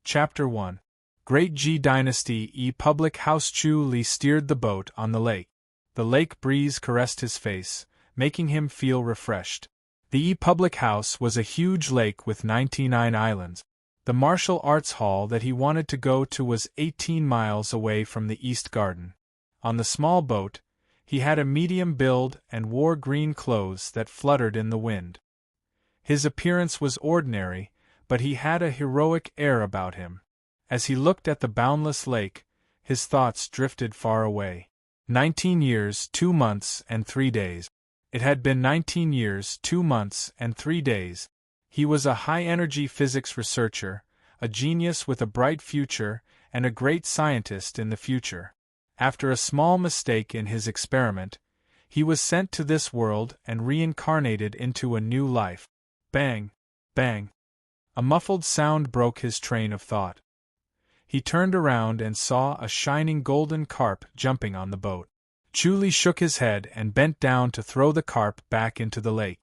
Chapter 1. Great Ji Dynasty. Public House. Chu Li steered the boat on the lake. The lake breeze caressed his face, making him feel refreshed. The public house was a huge lake with 99 islands. The martial arts hall that he wanted to go to was 18 miles away from the East Garden. On the small boat, he had a medium build and wore green clothes that fluttered in the wind. His appearance was ordinary, but he had a heroic air about him. As he looked at the boundless lake, his thoughts drifted far away. 19 years, 2 months, and 3 days. It had been 19 years, 2 months, and 3 days. He was a high-energy physics researcher, a genius with a bright future, and a great scientist in the future. After a small mistake in his experiment, he was sent to this world and reincarnated into a new life. Bang! Bang! A muffled sound broke his train of thought. He turned around and saw a shining golden carp jumping on the boat. Chu Li shook his head and bent down to throw the carp back into the lake.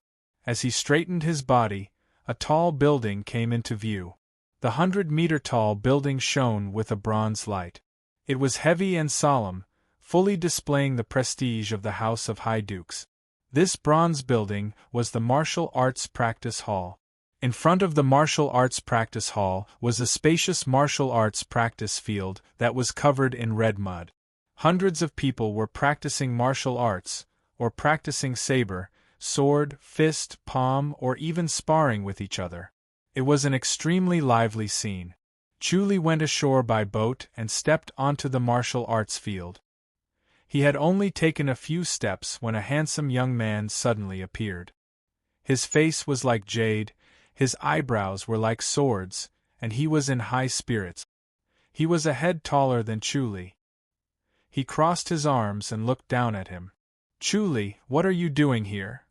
As he straightened his body, a tall building came into view. The 100-meter-tall building shone with a bronze light. It was heavy and solemn, fully displaying the prestige of the House of High Dukes. This bronze building was the Martial Arts Practice Hall. In front of the Martial Arts Practice Hall was a spacious martial arts practice field that was covered in red mud. Hundreds of people were practicing martial arts, or practicing saber, sword, fist, palm, or even sparring with each other. It was an extremely lively scene. Chu Li went ashore by boat and stepped onto the martial arts field. He had only taken a few steps when a handsome young man suddenly appeared. His face was like jade, his eyebrows were like swords, and he was in high spirits. He was a head taller than Chu Li. He crossed his arms and looked down at him. "Chu Li, what are you doing here?"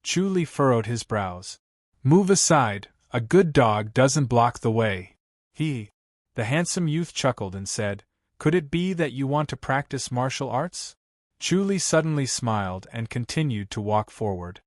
Chu Li furrowed his brows. "Move aside, a good dog doesn't block the way." The handsome youth chuckled and said, "Could it be that you want to practice martial arts?" Chu Li suddenly smiled and continued to walk forward.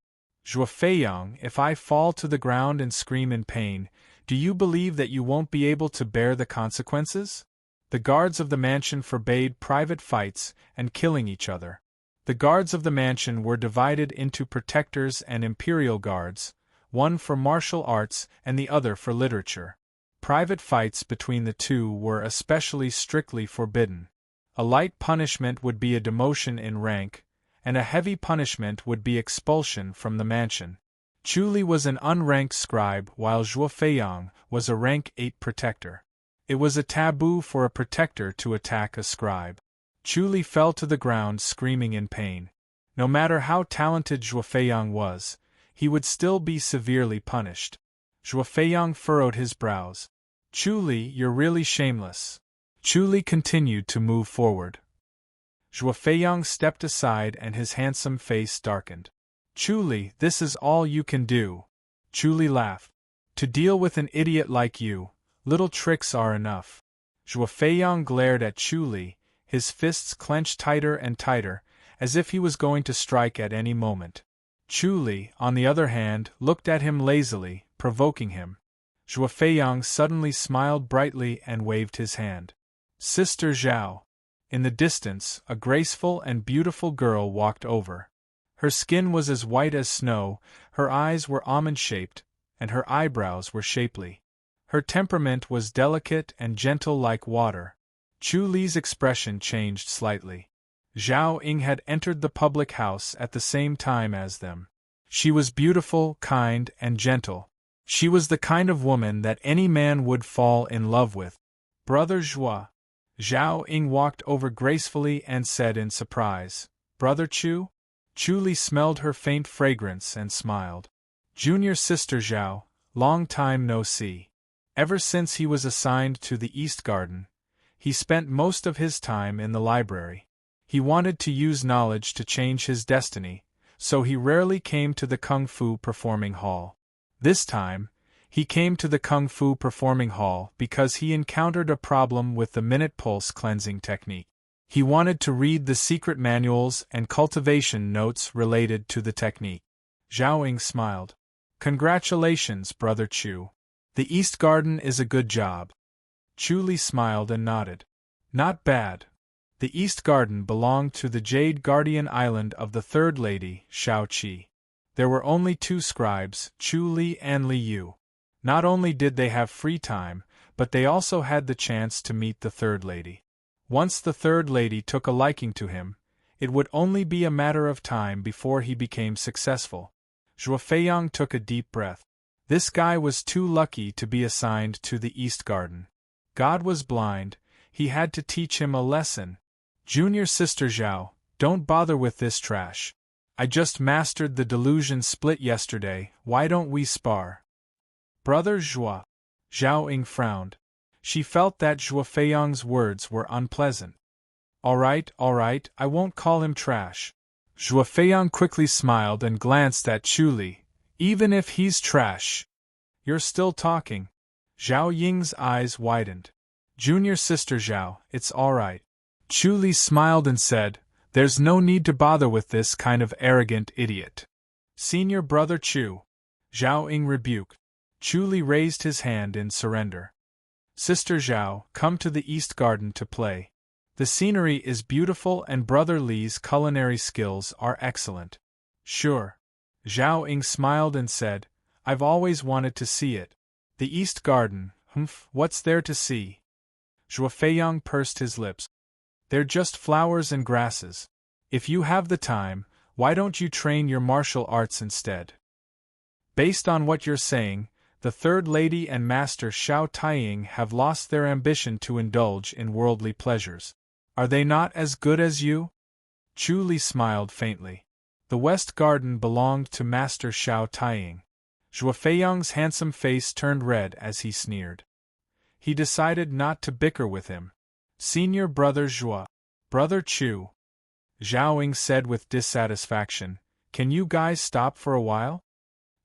"Zhuo Feiyang, if I fall to the ground and scream in pain, do you believe that you won't be able to bear the consequences?" The guards of the mansion forbade private fights and killing each other. The guards of the mansion were divided into protectors and imperial guards, one for martial arts and the other for literature. Private fights between the two were especially strictly forbidden. A light punishment would be a demotion in rank, and a heavy punishment would be expulsion from the mansion. Chu Li was an unranked scribe while Zhuo Feiyang was a rank 8 protector. It was a taboo for a protector to attack a scribe. Chu Li fell to the ground screaming in pain. No matter how talented Zhuo Feiyang was, he would still be severely punished. Zhuo Feiyang furrowed his brows. "Chu Li, you're really shameless." Chu Li continued to move forward. Zhuo Feiyang stepped aside and his handsome face darkened. "Chu Li, this is all you can do." Chu Li laughed. "To deal with an idiot like you, little tricks are enough." Zhuo Feiyang glared at Chu Li, his fists clenched tighter and tighter, as if he was going to strike at any moment. Chu Li, on the other hand, looked at him lazily, provoking him. Zhuo Feiyang suddenly smiled brightly and waved his hand. "Sister Zhao." In the distance, a graceful and beautiful girl walked over. Her skin was as white as snow, her eyes were almond-shaped, and her eyebrows were shapely. Her temperament was delicate and gentle like water. Chu Li's expression changed slightly. Zhao Ying had entered the public house at the same time as them. She was beautiful, kind, and gentle. She was the kind of woman that any man would fall in love with. "Brother Zhuo." Zhao Ying walked over gracefully and said in surprise, "Brother Chu?" Chu Li smelled her faint fragrance and smiled. "Junior sister Zhao, long time no see." Ever since he was assigned to the East Garden, he spent most of his time in the library. He wanted to use knowledge to change his destiny, so he rarely came to the Kung Fu Performing Hall. This time, he came to the Kung Fu Performing Hall because he encountered a problem with the minute pulse cleansing technique. He wanted to read the secret manuals and cultivation notes related to the technique. Zhao Ying smiled. "Congratulations, Brother Chu. The East Garden is a good job." Chu Li smiled and nodded. Not bad. The East Garden belonged to the Jade Guardian Island of the third lady, Shao Qi. There were only 2 scribes, Chu Li and Li Yu. Not only did they have free time, but they also had the chance to meet the third lady. Once the third lady took a liking to him, it would only be a matter of time before he became successful. Zhuo Feiyang took a deep breath. This guy was too lucky to be assigned to the East Garden. God was blind, he had to teach him a lesson. Junior sister Zhao, don't bother with this trash. I just mastered the delusion split yesterday, why don't we spar? Brother Zhuo. Zhao Ying frowned. She felt that Zhuo Feiyang's words were unpleasant. All right, I won't call him trash. Zhuo Feiyang quickly smiled and glanced at Chu Li. Even if he's trash. You're still talking. Zhao Ying's eyes widened. Junior sister Zhao, it's all right. Chu Li smiled and said, there's no need to bother with this kind of arrogant idiot. Senior brother Chu. Zhao Ying rebuked. Chu Li raised his hand in surrender. Sister Zhao, come to the East Garden to play. The scenery is beautiful and Brother Li's culinary skills are excellent. Sure. Zhao Ying smiled and said, I've always wanted to see it. The East Garden, what's there to see? Zhuo Feiyang pursed his lips. They're just flowers and grasses. If you have the time, why don't you train your martial arts instead? Based on what you're saying, the third lady and master Shao Taiying have lost their ambition to indulge in worldly pleasures. Are they not as good as you? Chu Li smiled faintly. The West Garden belonged to Master Shao Taiying. Zhuo Feiyang's handsome face turned red as he sneered. He decided not to bicker with him. Senior brother Zhuo. Brother Chu. Zhao Ying said with dissatisfaction, can you guys stop for a while?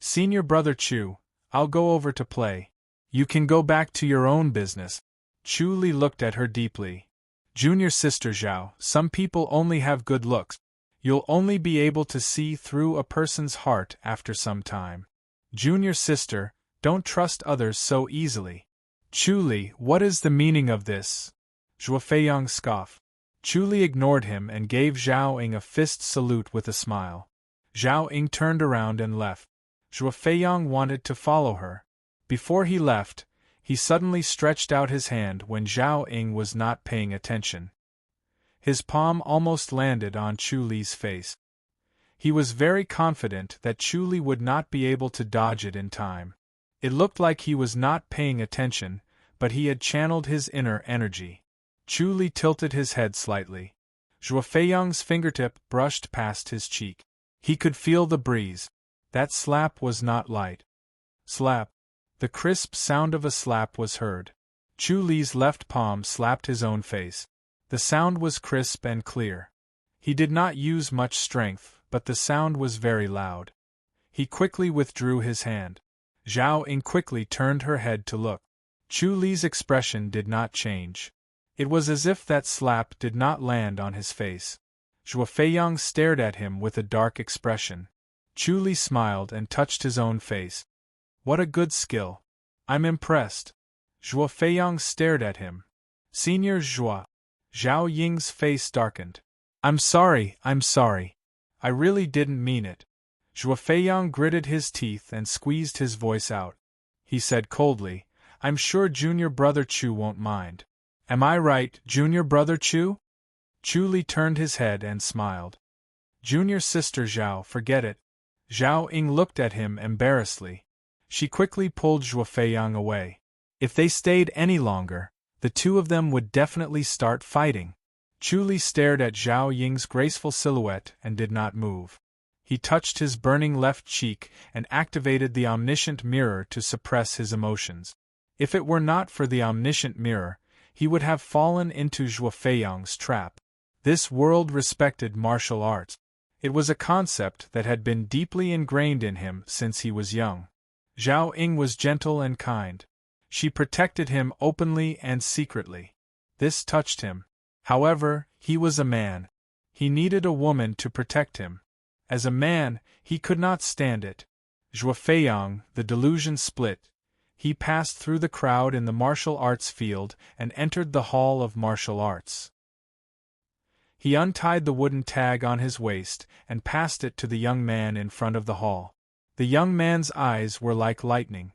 Senior brother Chu, I'll go over to play. You can go back to your own business. Chu Li looked at her deeply. Junior sister Zhao, some people only have good looks. You'll only be able to see through a person's heart after some time. Junior sister, don't trust others so easily. Chu Li, what is the meaning of this? Zhuo Feiyang scoffed. Chu Li ignored him and gave Zhao Ying a fist salute with a smile. Zhao Ying turned around and left. Zhuo Feiyang wanted to follow her. Before he left, he suddenly stretched out his hand when Zhao Ying was not paying attention. His palm almost landed on Chu Li's face. He was very confident that Chu Li would not be able to dodge it in time. It looked like he was not paying attention, but he had channeled his inner energy. Chu Li tilted his head slightly. Zhuo Feiyang's fingertip brushed past his cheek. He could feel the breeze. That slap was not light. Slap. The crisp sound of a slap was heard. Chu Li's left palm slapped his own face. The sound was crisp and clear. He did not use much strength, but the sound was very loud. He quickly withdrew his hand. Zhao Ying quickly turned her head to look. Chu Li's expression did not change. It was as if that slap did not land on his face. Zhuo Feiyang stared at him with a dark expression. Chu Li smiled and touched his own face. What a good skill. I'm impressed. Zhuo Feiyang stared at him. Senior Zhuo. Zhao Ying's face darkened. I'm sorry. I really didn't mean it. Zhuo Feiyang gritted his teeth and squeezed his voice out. He said coldly, I'm sure junior brother Chu won't mind. Am I right, junior brother Chu? Chu Li turned his head and smiled. Junior sister Zhao, forget it. Zhao Ying looked at him embarrassedly. She quickly pulled Zhuo Feiyang away. If they stayed any longer, the two of them would definitely start fighting. Chu Li stared at Zhao Ying's graceful silhouette and did not move. He touched his burning left cheek and activated the omniscient mirror to suppress his emotions. If it were not for the omniscient mirror, he would have fallen into Zhuo Feiyang's trap. This world respected martial arts. It was a concept that had been deeply ingrained in him since he was young. Zhao Ying was gentle and kind. She protected him openly and secretly. This touched him. However, he was a man. He needed a woman to protect him. As a man, he could not stand it. Zhuo Feiyang, the delusion split. He passed through the crowd in the martial arts field and entered the Hall of Martial Arts. He untied the wooden tag on his waist and passed it to the young man in front of the hall. The young man's eyes were like lightning.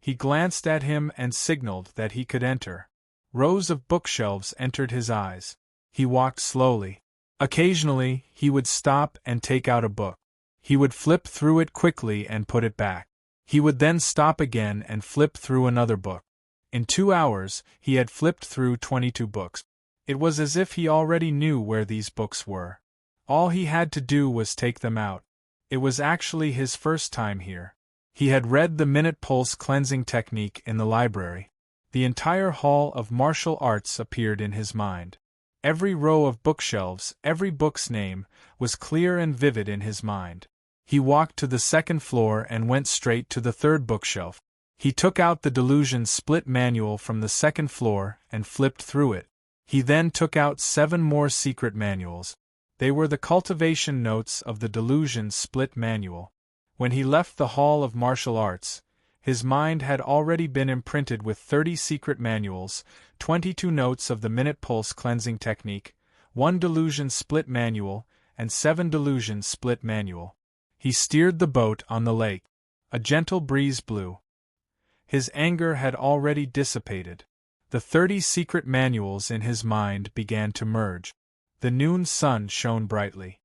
He glanced at him and signaled that he could enter. Rows of bookshelves entered his eyes. He walked slowly. Occasionally, he would stop and take out a book. He would flip through it quickly and put it back. He would then stop again and flip through another book. In 2 hours, he had flipped through 22 books. It was as if he already knew where these books were. All he had to do was take them out. It was actually his first time here. He had read the minute pulse cleansing technique in the library. The entire Hall of Martial Arts appeared in his mind. Every row of bookshelves, every book's name, was clear and vivid in his mind. He walked to the second floor and went straight to the third bookshelf. He took out the Delusion Split Manual from the second floor and flipped through it. He then took out 7 more secret manuals. They were the cultivation notes of the Delusion Split Manual. When he left the Hall of Martial Arts, his mind had already been imprinted with 30 secret manuals, 22 notes of the minute pulse cleansing technique, 1 Delusion Split Manual, and 7 Delusion Split Manual. He steered the boat on the lake. A gentle breeze blew. His anger had already dissipated. The 30 secret manuals in his mind began to merge. The noon sun shone brightly.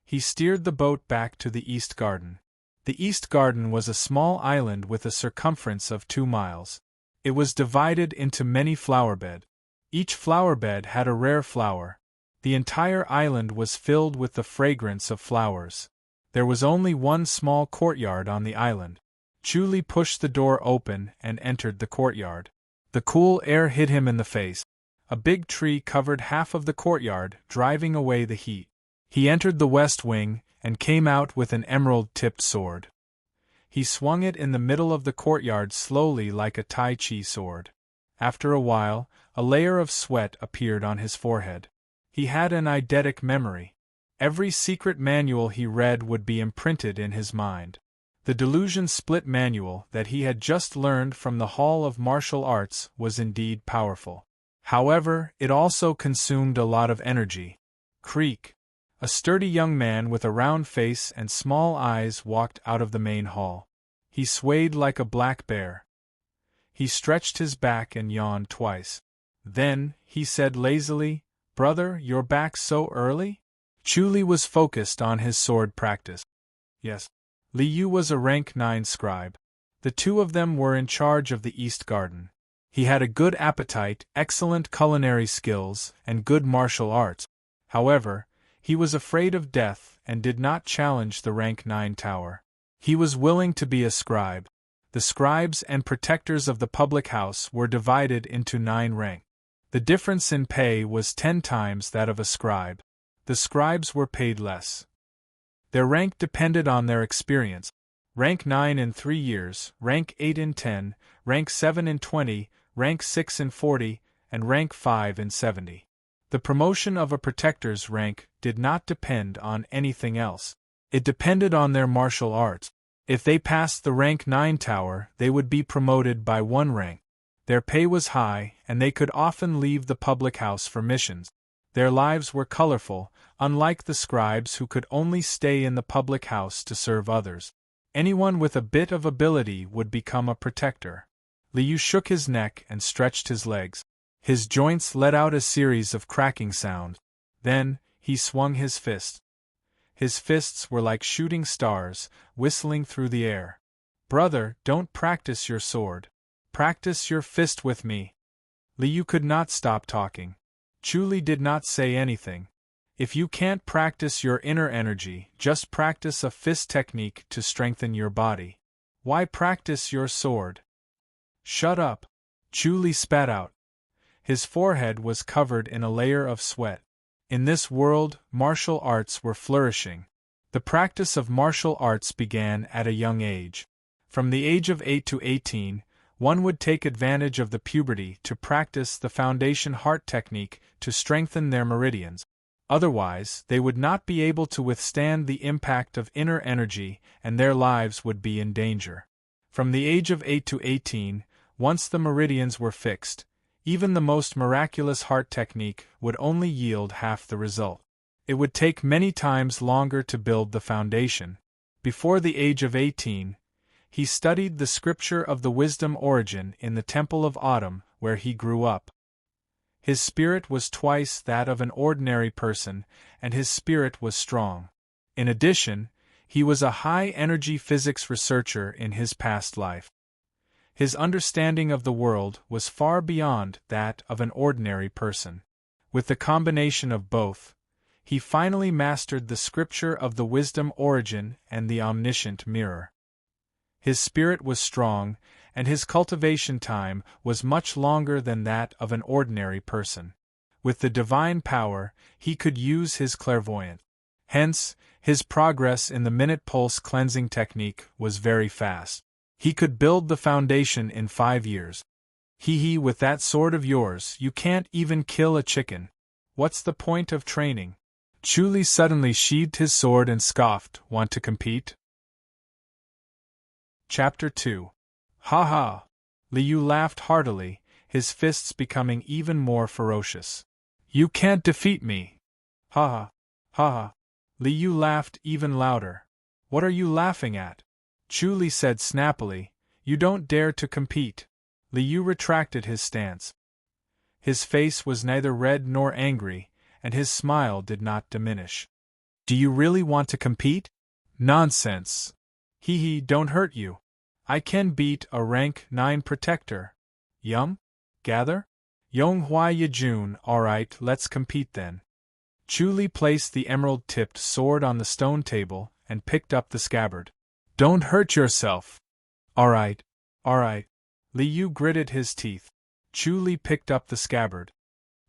He steered the boat back to the East Garden. The East Garden was a small island with a circumference of 2 miles. It was divided into many flowerbeds. Each flowerbed had a rare flower. The entire island was filled with the fragrance of flowers. There was only one small courtyard on the island. Julie pushed the door open and entered the courtyard. The cool air hit him in the face. A big tree covered half of the courtyard, driving away the heat. He entered the west wing and came out with an emerald-tipped sword. He swung it in the middle of the courtyard slowly like a Tai Chi sword. After a while, a layer of sweat appeared on his forehead. He had an eidetic memory. Every secret manual he read would be imprinted in his mind. The Delusion Split Manual that he had just learned from the Hall of Martial Arts was indeed powerful. However, it also consumed a lot of energy. Creak. A sturdy young man with a round face and small eyes walked out of the main hall. He swayed like a black bear. He stretched his back and yawned twice. Then, he said lazily, "Brother, you're back so early?" Chuli was focused on his sword practice. Yes. Liu was a rank 9 scribe. The two of them were in charge of the East Garden. He had a good appetite, excellent culinary skills, and good martial arts. However, he was afraid of death and did not challenge the rank 9 tower. He was willing to be a scribe. The scribes and protectors of the public house were divided into 9 ranks. The difference in pay was 10 times that of a scribe. The scribes were paid less. Their rank depended on their experience. Rank 9 in 3 years, rank 8 in 10, rank 7 in 20, rank 6 in 40, and rank 5 in 70. The promotion of a protector's rank did not depend on anything else. It depended on their martial arts. If they passed the rank 9 tower, they would be promoted by 1 rank. Their pay was high, and they could often leave the public house for missions. Their lives were colorful, unlike the scribes who could only stay in the public house to serve others. Anyone with a bit of ability would become a protector. Liu shook his neck and stretched his legs. His joints let out a series of cracking sounds. Then, he swung his fist. His fists were like shooting stars, whistling through the air. "Brother, don't practice your sword. Practice your fist with me." Liu could not stop talking. Chuli did not say anything. If you can't practice your inner energy, just practice a fist technique to strengthen your body. Why practice your sword? Shut up. Chuli spat out. His forehead was covered in a layer of sweat. In this world, martial arts were flourishing. The practice of martial arts began at a young age. From the age of 8 to 18, one would take advantage of the puberty to practice the foundation heart technique to strengthen their meridians. Otherwise, they would not be able to withstand the impact of inner energy and their lives would be in danger. From the age of 8 to 18, once the meridians were fixed, even the most miraculous heart technique would only yield half the result. It would take many times longer to build the foundation. Before the age of 18, he studied the scripture of the wisdom origin in the Temple of Autumn, where he grew up. His spirit was twice that of an ordinary person, and his spirit was strong. In addition, he was a high-energy physics researcher in his past life. His understanding of the world was far beyond that of an ordinary person. With the combination of both, he finally mastered the scripture of the wisdom origin and the omniscient mirror. His spirit was strong, and his cultivation time was much longer than that of an ordinary person. With the divine power, he could use his clairvoyance. Hence, his progress in the minute pulse cleansing technique was very fast. He could build the foundation in 5 years. With that sword of yours, you can't even kill a chicken. What's the point of training? Chu Li suddenly sheathed his sword and scoffed, Want to compete? Chapter 2. Ha ha! Li Yu laughed heartily, his fists becoming even more ferocious. You can't defeat me! Ha ha! Ha ha! Li Yu laughed even louder. What are you laughing at? Chu Li said snappily, You don't dare to compete. Li Yu retracted his stance. His face was neither red nor angry, and his smile did not diminish. Do you really want to compete? Nonsense! Don't hurt you. I can beat a rank 9 protector. Yum? Gather? Yong Hua Yajun, alright, let's compete then. Chu Li placed the emerald-tipped sword on the stone table and picked up the scabbard. Don't hurt yourself. Alright. Li Yu gritted his teeth. Chu Li picked up the scabbard.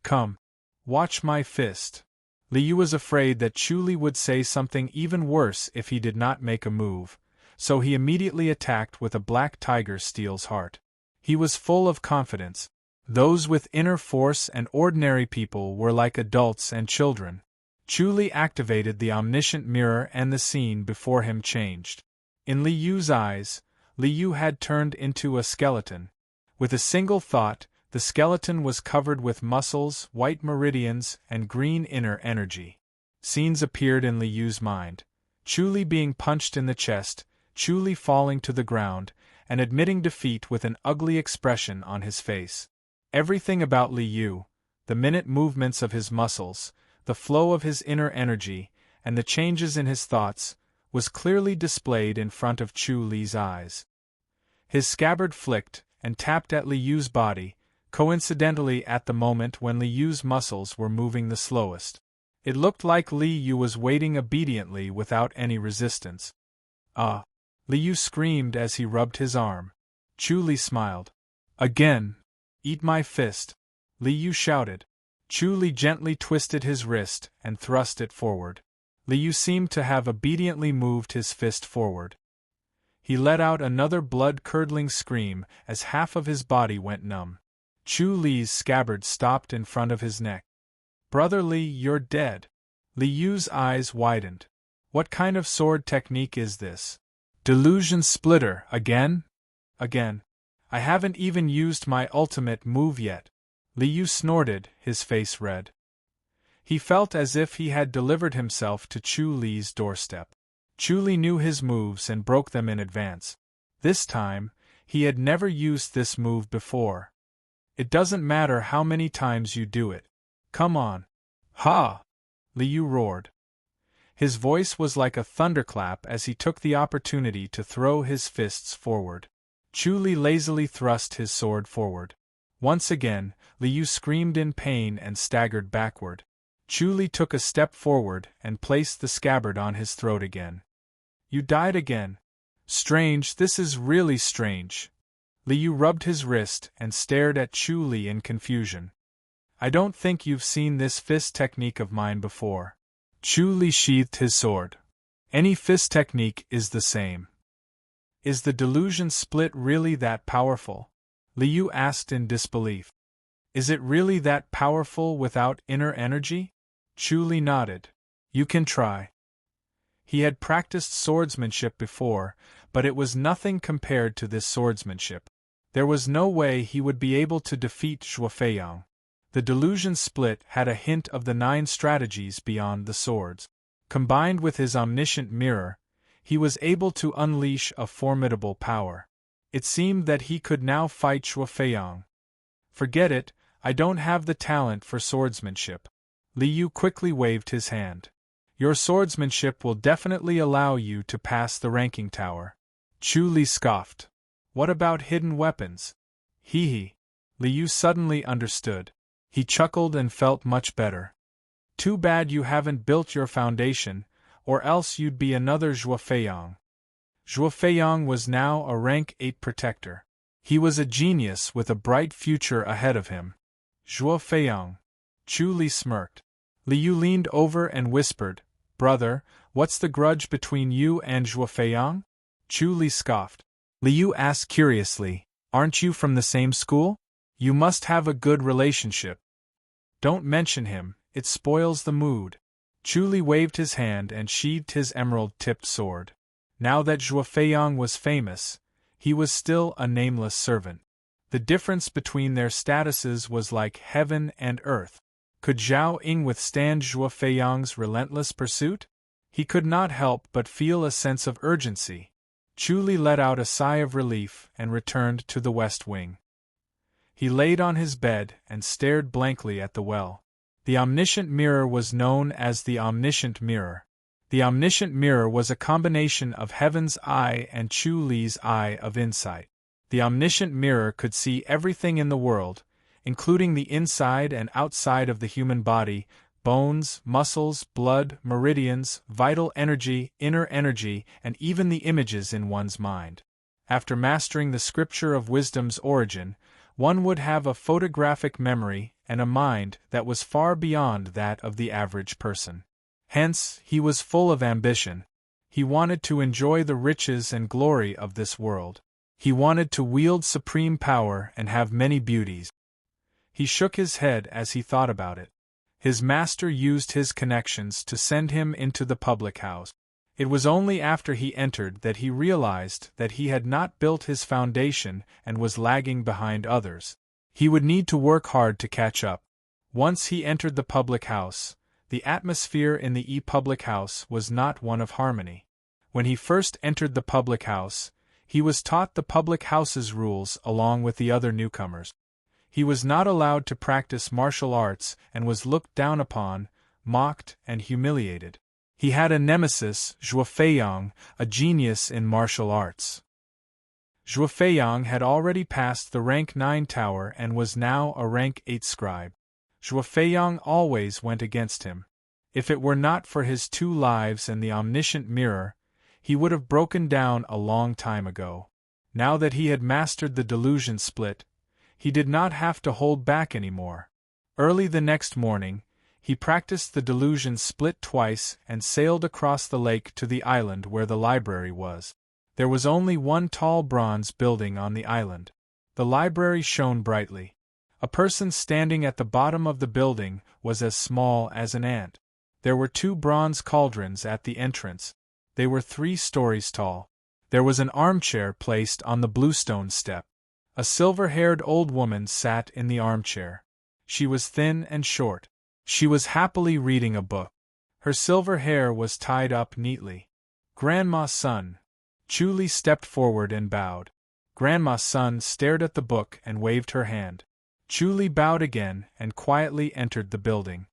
Come. Watch my fist. Li Yu was afraid that Chu Li would say something even worse if he did not make a move, so he immediately attacked with a black tiger steel's heart. He was full of confidence. Those with inner force and ordinary people were like adults and children. Chu Li activated the omniscient mirror and the scene before him changed. In Li Yu's eyes, Li Yu had turned into a skeleton. With a single thought, the skeleton was covered with muscles, white meridians, and green inner energy. Scenes appeared in Li Yu's mind. Chu Li being punched in the chest, Chu Li falling to the ground, and admitting defeat with an ugly expression on his face. Everything about Li Yu, the minute movements of his muscles, the flow of his inner energy, and the changes in his thoughts, was clearly displayed in front of Chu Li's eyes. His scabbard flicked and tapped at Li Yu's body, coincidentally at the moment when Li Yu's muscles were moving the slowest. It looked like Li Yu was waiting obediently without any resistance. Ah! Li Yu screamed as he rubbed his arm. Chu Li smiled. Again! Eat my fist! Li Yu shouted. Chu Li gently twisted his wrist and thrust it forward. Li Yu seemed to have obediently moved his fist forward. He let out another blood-curdling scream as half of his body went numb. Chu Li's scabbard stopped in front of his neck. Brother Li, you're dead. Li Yu's eyes widened. What kind of sword technique is this? Delusion splitter, again? Again. I haven't even used my ultimate move yet. Li Yu snorted, his face red. He felt as if he had delivered himself to Chu Li's doorstep. Chu Li knew his moves and broke them in advance. This time, he had never used this move before. It doesn't matter how many times you do it. Come on. Ha! Li Yu roared. His voice was like a thunderclap as he took the opportunity to throw his fists forward. Chu Li lazily thrust his sword forward. Once again, Li Yu screamed in pain and staggered backward. Chu Li took a step forward and placed the scabbard on his throat again. You died again. Strange, this is really strange. Li Yu rubbed his wrist and stared at Chu Li in confusion. I don't think you've seen this fist technique of mine before. Chu Li sheathed his sword. Any fist technique is the same. Is the delusion split really that powerful? Li Yu asked in disbelief. Is it really that powerful without inner energy? Chu Li nodded. You can try. He had practiced swordsmanship before, but it was nothing compared to this swordsmanship. There was no way he would be able to defeat Zhuo Feiyang. The delusion split had a hint of the 9 strategies beyond the swords. Combined with his omniscient mirror, he was able to unleash a formidable power. It seemed that he could now fight Zhuo Feiyang. Forget it, I don't have the talent for swordsmanship. Li Yu quickly waved his hand. Your swordsmanship will definitely allow you to pass the ranking tower. Chu Li scoffed. What about hidden weapons? Hee hee. Li Yu suddenly understood. He chuckled and felt much better. Too bad you haven't built your foundation, or else you'd be another Zhuo Feiyang. Zhuo Feiyang was now a rank 8 protector. He was a genius with a bright future ahead of him. Zhuo Feiyang. Chu Li smirked. Li Yu leaned over and whispered, Brother, what's the grudge between you and Zhuo Feiyang? Chu Li scoffed. Li Yu asked curiously, Aren't you from the same school? You must have a good relationship. Don't mention him, it spoils the mood. Chu Li waved his hand and sheathed his emerald-tipped sword. Now that Zhuo Feiyang was famous, he was still a nameless servant. The difference between their statuses was like heaven and earth. Could Zhao Ying withstand Zhuo Feiyang's relentless pursuit? He could not help but feel a sense of urgency. Chu Li let out a sigh of relief and returned to the west wing. He laid on his bed and stared blankly at the well. The omniscient mirror was known as the omniscient mirror. The omniscient mirror was a combination of Heaven's Eye and Chu Li's Eye of Insight. The omniscient mirror could see everything in the world, including the inside and outside of the human body, bones, muscles, blood, meridians, vital energy, inner energy, and even the images in one's mind. After mastering the scripture of wisdom's origin, one would have a photographic memory and a mind that was far beyond that of the average person. Hence, he was full of ambition. He wanted to enjoy the riches and glory of this world. He wanted to wield supreme power and have many beauties. He shook his head as he thought about it. His master used his connections to send him into the public house. It was only after he entered that he realized that he had not built his foundation and was lagging behind others. He would need to work hard to catch up. Once he entered the public house, the atmosphere in the public house was not one of harmony. When he first entered the public house, he was taught the public house's rules along with the other newcomers. He was not allowed to practice martial arts and was looked down upon, mocked, and humiliated. He had a nemesis, Zhuo Feiyang, a genius in martial arts. Zhuo Feiyang had already passed the rank 9 tower and was now a rank 8 scribe. Zhuo Feiyang always went against him. If it were not for his 2 lives and the omniscient mirror, he would have broken down a long time ago. Now that he had mastered the delusion split, he did not have to hold back anymore. Early the next morning, he practiced the delusion split twice and sailed across the lake to the island where the library was. There was only one tall bronze building on the island. The library shone brightly. A person standing at the bottom of the building was as small as an ant. There were 2 bronze cauldrons at the entrance. They were 3 stories tall. There was an armchair placed on the bluestone step. A silver-haired old woman sat in the armchair. She was thin and short. She was happily reading a book. Her silver hair was tied up neatly. Grandma's son. Chu Li stepped forward and bowed. Grandma's son stared at the book and waved her hand. Chu Li bowed again and quietly entered the building.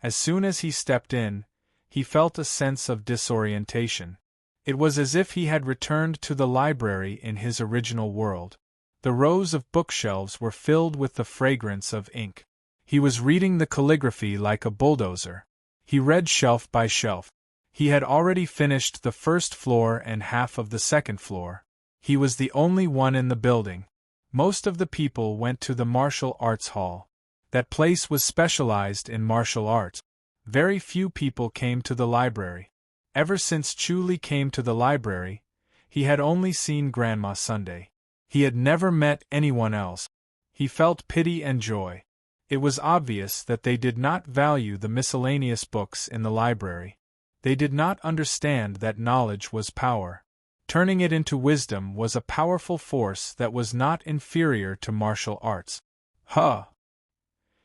As soon as he stepped in, he felt a sense of disorientation. It was as if he had returned to the library in his original world. The rows of bookshelves were filled with the fragrance of ink. He was reading the calligraphy like a bulldozer. He read shelf by shelf. He had already finished the first floor and half of the second floor. He was the only one in the building. Most of the people went to the martial arts hall. That place was specialized in martial arts. Very few people came to the library. Ever since Chu Li came to the library, he had only seen Grandma Sunday. He had never met anyone else. He felt pity and joy. It was obvious that they did not value the miscellaneous books in the library. They did not understand that knowledge was power. Turning it into wisdom was a powerful force that was not inferior to martial arts. Huh!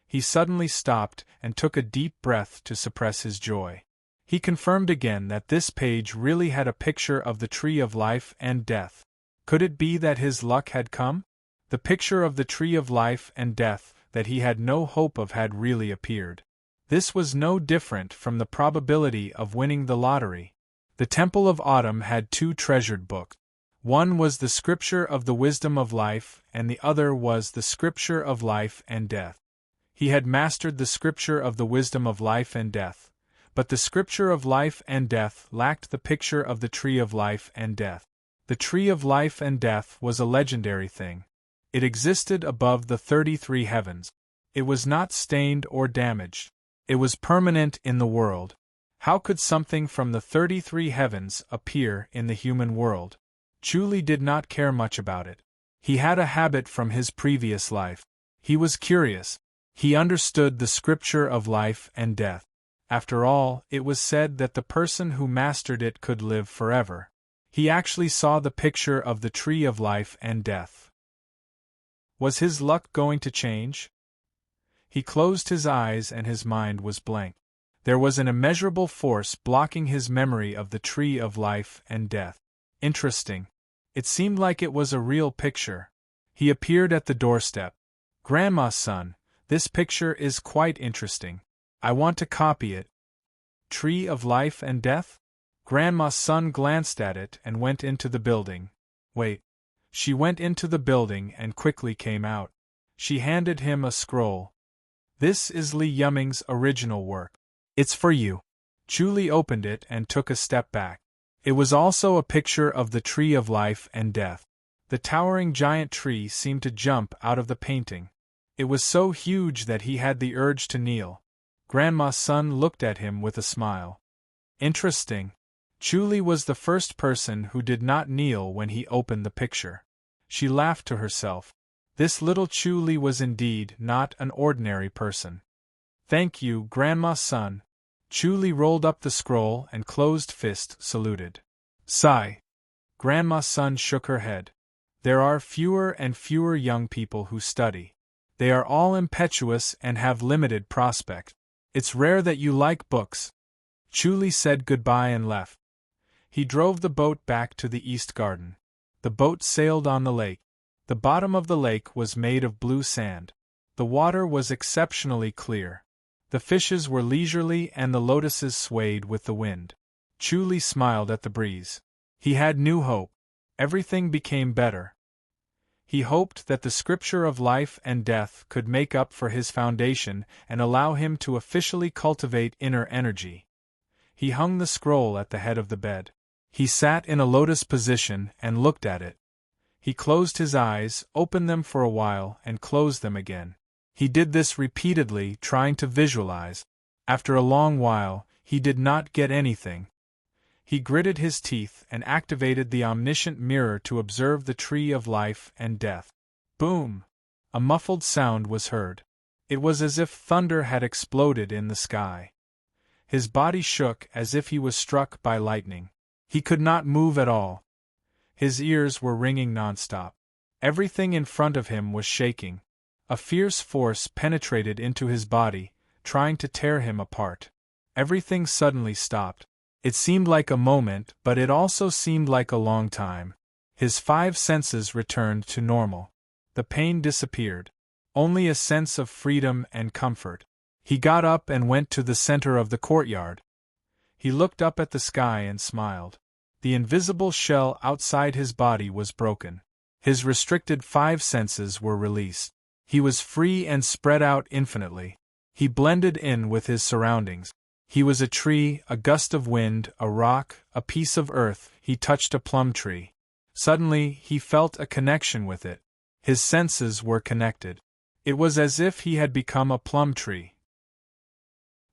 He suddenly stopped and took a deep breath to suppress his joy. He confirmed again that this page really had a picture of the tree of life and death. Could it be that his luck had come? The picture of the tree of life and death that he had no hope of had really appeared. This was no different from the probability of winning the lottery. The Temple of Autumn had two treasured books. One was the Scripture of the Wisdom of Life, and the other was the Scripture of Life and Death. He had mastered the Scripture of the Wisdom of Life and Death, but the Scripture of Life and Death lacked the picture of the Tree of Life and Death. The Tree of Life and Death was a legendary thing. It existed above the 33 heavens. It was not stained or damaged. It was permanent in the world. How could something from the 33 heavens appear in the human world? Chuli did not care much about it. He had a habit from his previous life. He was curious. He understood the Scripture of life and death. After all, it was said that the person who mastered it could live forever. He actually saw the picture of the tree of life and death. Was his luck going to change? He closed his eyes and his mind was blank. There was an immeasurable force blocking his memory of the tree of life and death. Interesting. It seemed like it was a real picture. He appeared at the doorstep. "Grandma's son, this picture is quite interesting. I want to copy it." Tree of life and death? Grandma's son glanced at it and went into the building. Wait. She went into the building and quickly came out. She handed him a scroll. "This is Li Yuming's original work. It's for you." Chuli opened it and took a step back. It was also a picture of the tree of life and death. The towering giant tree seemed to jump out of the painting. It was so huge that he had the urge to kneel. Grandma's son looked at him with a smile. Interesting. Chuli was the first person who did not kneel when he opened the picture. She laughed to herself. This little Chuli was indeed not an ordinary person. "Thank you, Grandma's son." Chuli rolled up the scroll and closed fist saluted. Sigh. Grandma's son shook her head. There are fewer and fewer young people who study. They are all impetuous and have limited prospect. It's rare that you like books. Chuli said goodbye and left. He drove the boat back to the east garden. The boat sailed on the lake. The bottom of the lake was made of blue sand. The water was exceptionally clear. The fishes were leisurely and the lotuses swayed with the wind. Chuli smiled at the breeze. He had new hope. Everything became better. He hoped that the Scripture of life and death could make up for his foundation and allow him to officially cultivate inner energy. He hung the scroll at the head of the bed. He sat in a lotus position and looked at it. He closed his eyes, opened them for a while, and closed them again. He did this repeatedly, trying to visualize. After a long while, he did not get anything. He gritted his teeth and activated the omniscient mirror to observe the tree of life and death. Boom! A muffled sound was heard. It was as if thunder had exploded in the sky. His body shook as if he was struck by lightning. He could not move at all. His ears were ringing nonstop. Everything in front of him was shaking. A fierce force penetrated into his body, trying to tear him apart. Everything suddenly stopped. It seemed like a moment, but it also seemed like a long time. His 5 senses returned to normal. The pain disappeared. Only a sense of freedom and comfort. He got up and went to the center of the courtyard. He looked up at the sky and smiled. The invisible shell outside his body was broken. His restricted 5 senses were released. He was free and spread out infinitely. He blended in with his surroundings. He was a tree, a gust of wind, a rock, a piece of earth. He touched a plum tree. Suddenly, he felt a connection with it. His senses were connected. It was as if he had become a plum tree.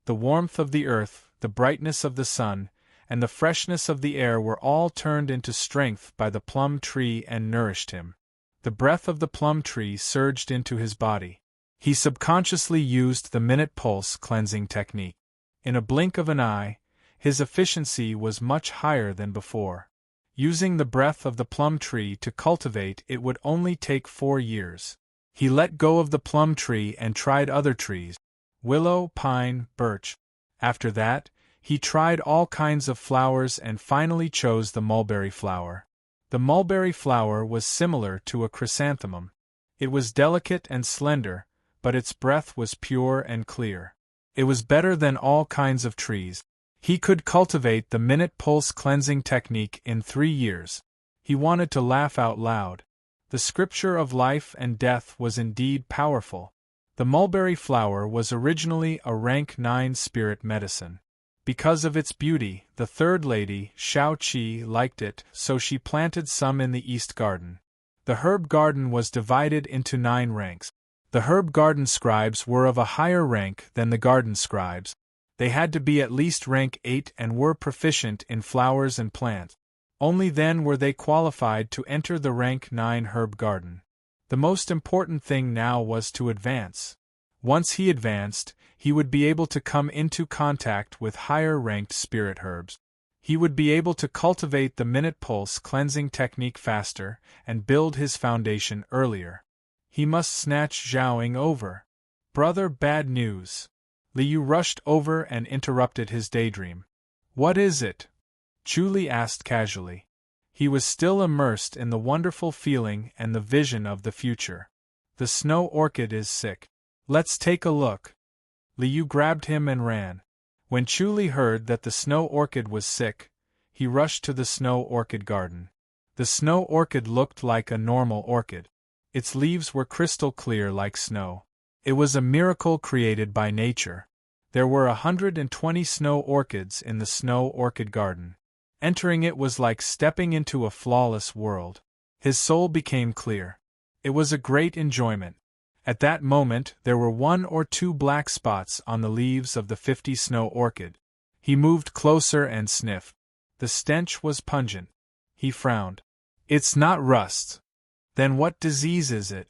The warmth of the earth, the brightness of the sun, and the freshness of the air were all turned into strength by the plum tree and nourished him. The breath of the plum tree surged into his body. He subconsciously used the minute pulse cleansing technique. In a blink of an eye, his efficiency was much higher than before. Using the breath of the plum tree to cultivate it would only take 4 years. He let go of the plum tree and tried other trees: willow, pine, birch. After that, he tried all kinds of flowers and finally chose the mulberry flower. The mulberry flower was similar to a chrysanthemum. It was delicate and slender, but its breath was pure and clear. It was better than all kinds of trees. He could cultivate the minute pulse cleansing technique in 3 years. He wanted to laugh out loud. The scripture of life and death was indeed powerful. The mulberry flower was originally a rank 9 spirit medicine. Because of its beauty, the third lady, Shao-Chi, liked it, so she planted some in the East Garden. The herb garden was divided into 9 ranks. The herb garden scribes were of a higher rank than the garden scribes. They had to be at least rank 8 and were proficient in flowers and plants. Only then were they qualified to enter the rank 9 herb garden. The most important thing now was to advance. Once he advanced, he would be able to come into contact with higher-ranked spirit herbs. He would be able to cultivate the minute pulse cleansing technique faster and build his foundation earlier. He must snatch Zhaoying over. Brother, bad news. Liu rushed over and interrupted his daydream. What is it? Chu Li asked casually. He was still immersed in the wonderful feeling and the vision of the future. The snow orchid is sick. Let's take a look. Liu grabbed him and ran. When Chu Li heard that the snow orchid was sick, he rushed to the snow orchid garden. The snow orchid looked like a normal orchid. Its leaves were crystal clear like snow. It was a miracle created by nature. There were 120 snow orchids in the snow orchid garden. Entering it was like stepping into a flawless world. His soul became clear. It was a great enjoyment. At that moment there were 1 or 2 black spots on the leaves of the 50 snow orchid. He moved closer and sniffed. The stench was pungent. He frowned. It's not rust. Then what disease is it?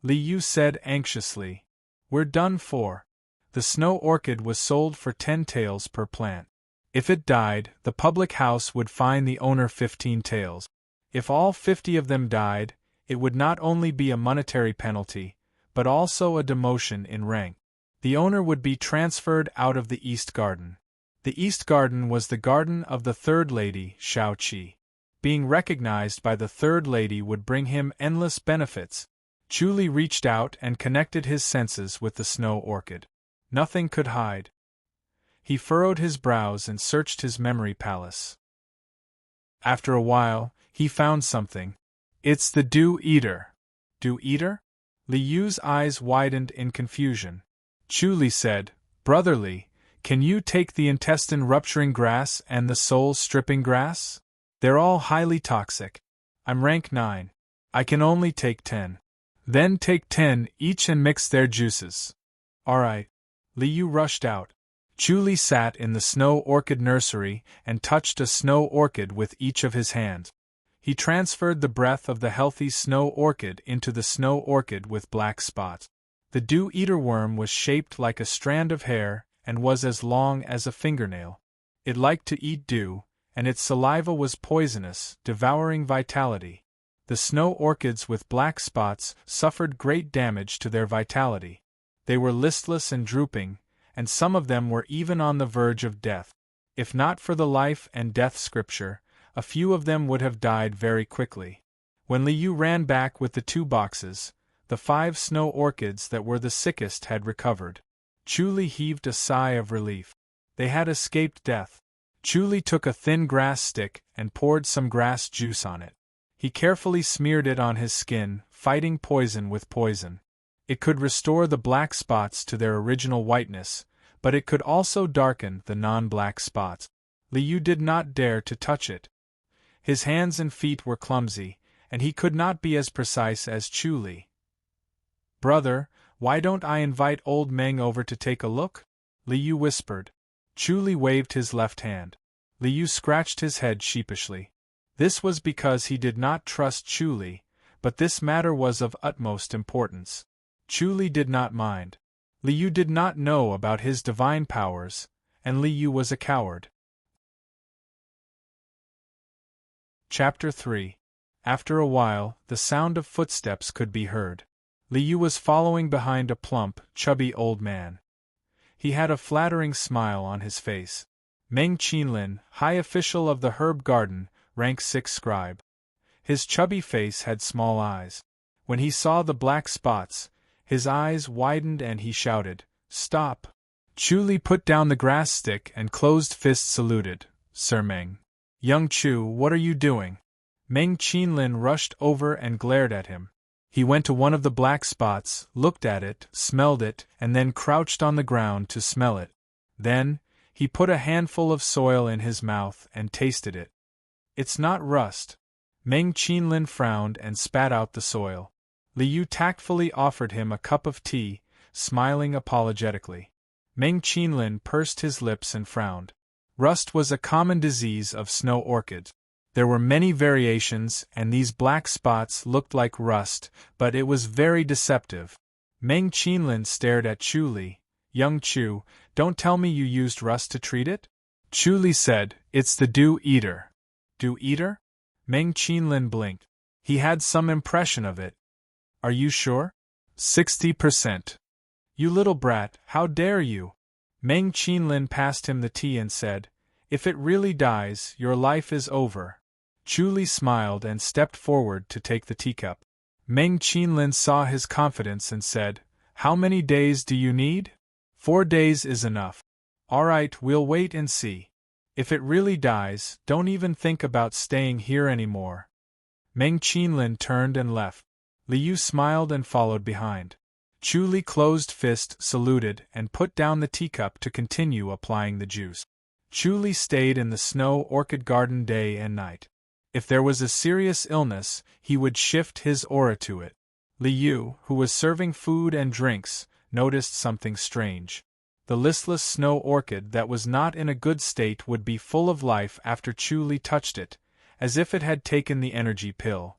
Liu said anxiously. We're done for. The snow orchid was sold for 10 taels per plant. If it died, the public house would fine the owner 15 taels. If all 50 of them died, it would not only be a monetary penalty, but also a demotion in rank. The owner would be transferred out of the East Garden. The East Garden was the garden of the third lady, Shao-Chi. Being recognized by the third lady would bring him endless benefits. Chu Li reached out and connected his senses with the snow orchid. Nothing could hide. He furrowed his brows and searched his memory palace. After a while, he found something. It's the dew eater. Dew eater? Liu's eyes widened in confusion. Chu Li said, Brotherly, can you take the intestine-rupturing grass and the soul-stripping grass? They're all highly toxic. I'm rank 9. I can only take 10. Then take 10 each and mix their juices. Alright. Liu rushed out. Chu Li sat in the snow orchid nursery and touched a snow orchid with each of his hands. He transferred the breath of the healthy snow orchid into the snow orchid with black spots. The dew-eater worm was shaped like a strand of hair and was as long as a fingernail. It liked to eat dew, and its saliva was poisonous, devouring vitality. The snow orchids with black spots suffered great damage to their vitality. They were listless and drooping, and some of them were even on the verge of death. If not for the life and death scripture, a few of them would have died very quickly. When Liu ran back with the 2 boxes, the 5 snow orchids that were the sickest had recovered. Chu Li heaved a sigh of relief. They had escaped death. Chu Li took a thin grass stick and poured some grass juice on it. He carefully smeared it on his skin, fighting poison with poison. It could restore the black spots to their original whiteness, but it could also darken the non-black spots. Liu did not dare to touch it. His hands and feet were clumsy, and he could not be as precise as Chu Li. Brother, why don't I invite old Meng over to take a look? Liu whispered. Chu Li waved his left hand. Liu scratched his head sheepishly. This was because he did not trust Chu Li, but this matter was of utmost importance. Chu Li did not mind. Liu did not know about his divine powers, and Liu was a coward. Chapter 3. After a while, the sound of footsteps could be heard. Liu was following behind a plump, chubby old man. He had a flattering smile on his face. Meng Qinlin, high official of the herb garden, rank 6 scribe. His chubby face had small eyes. When he saw the black spots, his eyes widened and he shouted, "Stop!" Chu Li put down the grass stick and closed fist saluted, "Sir Meng." "Young Chu, what are you doing?" Meng Qinlin rushed over and glared at him. He went to one of the black spots, looked at it, smelled it, and then crouched on the ground to smell it. Then, he put a handful of soil in his mouth and tasted it. "It's not rust." Meng Qinlin frowned and spat out the soil. Liu tactfully offered him a cup of tea, smiling apologetically. Meng Qinlin pursed his lips and frowned. Rust was a common disease of snow orchids. There were many variations, and these black spots looked like rust, but it was very deceptive. Meng Qinlin stared at Chu Li. "Young Chu, don't tell me you used rust to treat it?" Chu Li said, "It's the dew eater." "Dew eater?" Meng Qinlin blinked. He had some impression of it. "Are you sure?" 60%. "You little brat, how dare you!" Meng Qinlin passed him the tea and said, "If it really dies, your life is over." Chu Li smiled and stepped forward to take the teacup. Meng Qinlin saw his confidence and said, "How many days do you need?" 4 days is enough." "All right, we'll wait and see. If it really dies, don't even think about staying here anymore." Meng Qinlin turned and left. Liu smiled and followed behind. Chu Li closed fist, saluted, and put down the teacup to continue applying the juice. Chu Li stayed in the snow orchid garden day and night. If there was a serious illness, he would shift his aura to it. Liu, who was serving food and drinks, noticed something strange. The listless snow orchid that was not in a good state would be full of life after Chu Li touched it, as if it had taken the energy pill.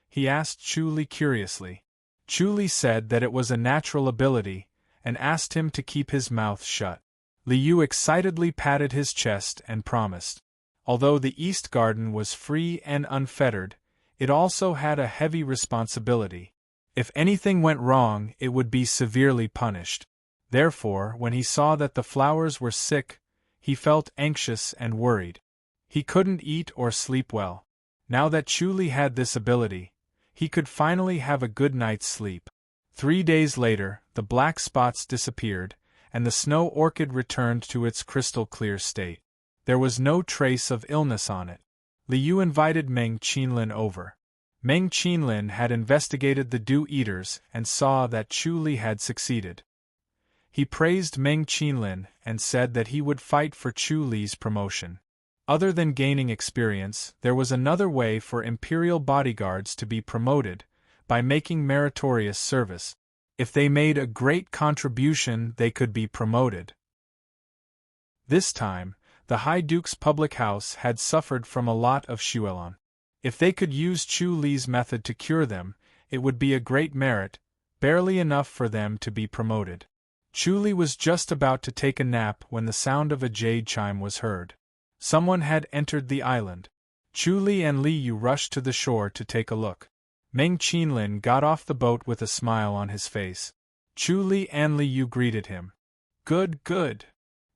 He asked Chu Li curiously. Chu Li said that it was a natural ability, and asked him to keep his mouth shut. Liu excitedly patted his chest and promised. Although the East Garden was free and unfettered, it also had a heavy responsibility. If anything went wrong, it would be severely punished. Therefore, when he saw that the flowers were sick, he felt anxious and worried. He couldn't eat or sleep well. Now that Chu Li had this ability, he could finally have a good night's sleep. 3 days later, the black spots disappeared, and the snow orchid returned to its crystal-clear state. There was no trace of illness on it. Liu invited Meng Qinlin over. Meng Qinlin had investigated the dew eaters and saw that Chu Li had succeeded. He praised Meng Qinlin and said that he would fight for Chu Li's promotion. Other than gaining experience, there was another way for imperial bodyguards to be promoted, by making meritorious service. If they made a great contribution, they could be promoted. This time, the High Duke's public house had suffered from a lot of Xuelon. If they could use Chu Li's method to cure them, it would be a great merit, barely enough for them to be promoted. Chu Li was just about to take a nap when the sound of a jade chime was heard. Someone had entered the island. Chu Li and Liu rushed to the shore to take a look. Meng Qinlin got off the boat with a smile on his face. Chu Li and Liu greeted him. "Good, good."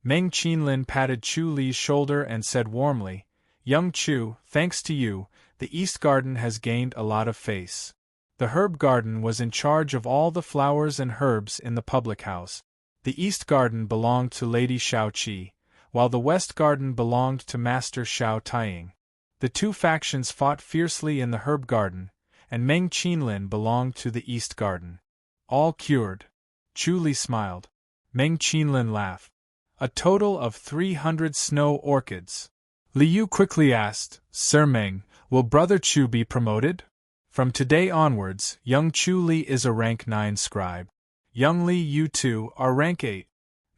Meng Qinlin patted Chu Li's shoulder and said warmly, "Young Chu, thanks to you, the East Garden has gained a lot of face." The herb garden was in charge of all the flowers and herbs in the public house. The East Garden belonged to Lady Shaoqi, while the West Garden belonged to Master Shao Taiying. The two factions fought fiercely in the herb garden, and Meng Qinlin belonged to the East Garden. "All cured." Chu Li smiled. Meng Qinlin laughed. "A total of 300 snow orchids." Liu quickly asked, "Sir Meng, will Brother Chu be promoted?" "From today onwards, young Chu Li is a rank 9 scribe. Young Li, you two are rank 8.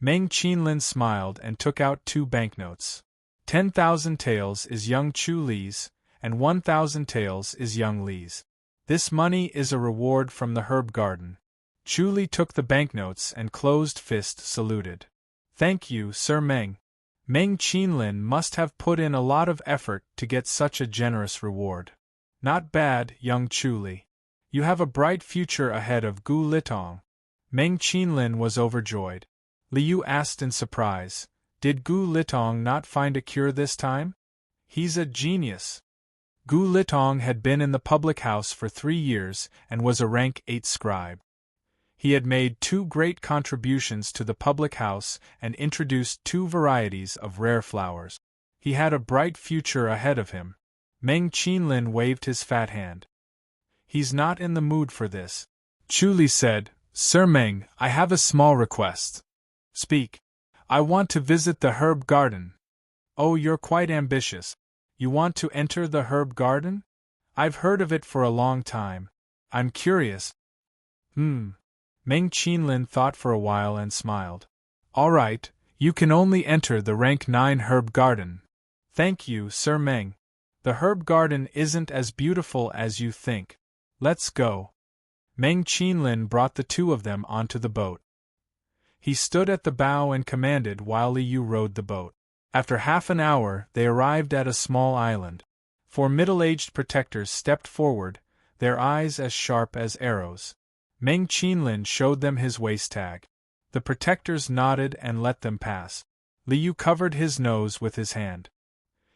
Meng Qinlin smiled and took out 2 banknotes. 10,000 taels is young Chu Li's, and 1,000 taels is young Li's. This money is a reward from the herb garden. Chu Li took the banknotes and closed fist saluted. "Thank you, Sir Meng." Meng Qinlin must have put in a lot of effort to get such a generous reward. Not bad, young Chuli. You have a bright future ahead of Gu Litong. Meng Qinlin was overjoyed. Liu asked in surprise, did Gu Litong not find a cure this time? He's a genius. Gu Litong had been in the public house for 3 years and was a rank 8 scribe. He had made 2 great contributions to the public house and introduced 2 varieties of rare flowers. He had a bright future ahead of him. Meng Qinlin waved his fat hand. He's not in the mood for this. Chuli said, Sir Meng, I have a small request. Speak. I want to visit the herb garden. Oh, you're quite ambitious. You want to enter the herb garden? I've heard of it for a long time. I'm curious. Meng Qinlin thought for a while and smiled. All right, you can only enter the rank 9 herb garden. Thank you, Sir Meng. The herb garden isn't as beautiful as you think. Let's go. Meng Qinlin brought the 2 of them onto the boat. He stood at the bow and commanded while Liu rowed the boat. After half an hour, they arrived at a small island. 4 middle-aged protectors stepped forward, their eyes as sharp as arrows. Meng Qinlin showed them his waist tag. The protectors nodded and let them pass. Liu covered his nose with his hand.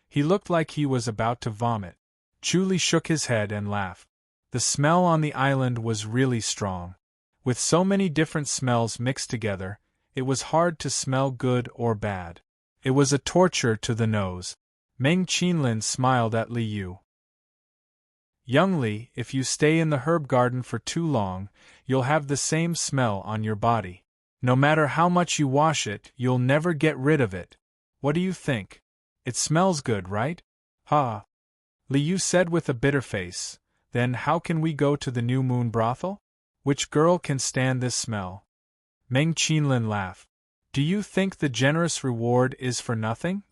He looked like he was about to vomit. Chuli shook his head and laughed. The smell on the island was really strong. With so many different smells mixed together, it was hard to smell good or bad. It was a torture to the nose. Meng Qinlin smiled at Liu. Young Li, if you stay in the herb garden for too long, you'll have the same smell on your body. No matter how much you wash it, you'll never get rid of it. What do you think? It smells good, right? Ha! Liu said with a bitter face. Then how can we go to the new moon brothel? Which girl can stand this smell? Meng Qinlin laughed. Do you think the generous reward is for nothing?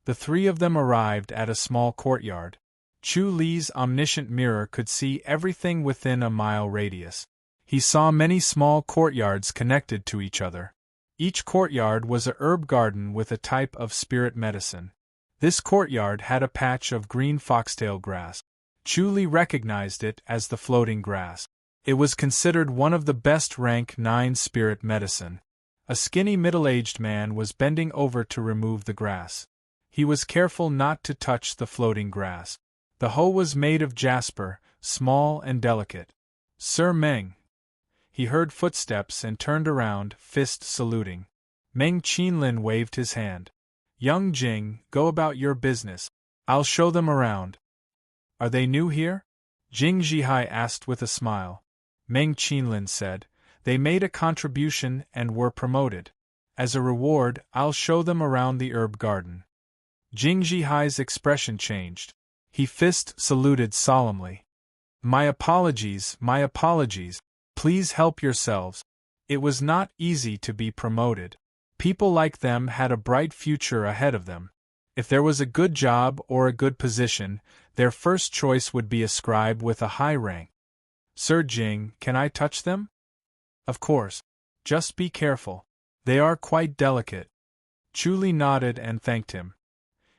The 3 of them arrived at a small courtyard. Chu Li's omniscient mirror could see everything within a mile radius. He saw many small courtyards connected to each other. Each courtyard was a herb garden with a type of spirit medicine. This courtyard had a patch of green foxtail grass. Chu Li recognized it as the floating grass. It was considered one of the best rank 9 spirit medicine. A skinny middle-aged man was bending over to remove the grass. He was careful not to touch the floating grass. The hoe was made of jasper, small and delicate. Sir Meng. He heard footsteps and turned around, fist saluting. Meng Qinlin waved his hand. Young Jing, go about your business. I'll show them around. Are they new here? Jing Zhihai asked with a smile. Meng Qinlin said, they made a contribution and were promoted. As a reward, I'll show them around the herb garden. Jing Zhihai's expression changed. He fist saluted solemnly. My apologies, please help yourselves. It was not easy to be promoted. People like them had a bright future ahead of them. If there was a good job or a good position, their first choice would be a scribe with a high rank. Sir Jing, can I touch them? Of course. Just be careful. They are quite delicate. Chuli nodded and thanked him.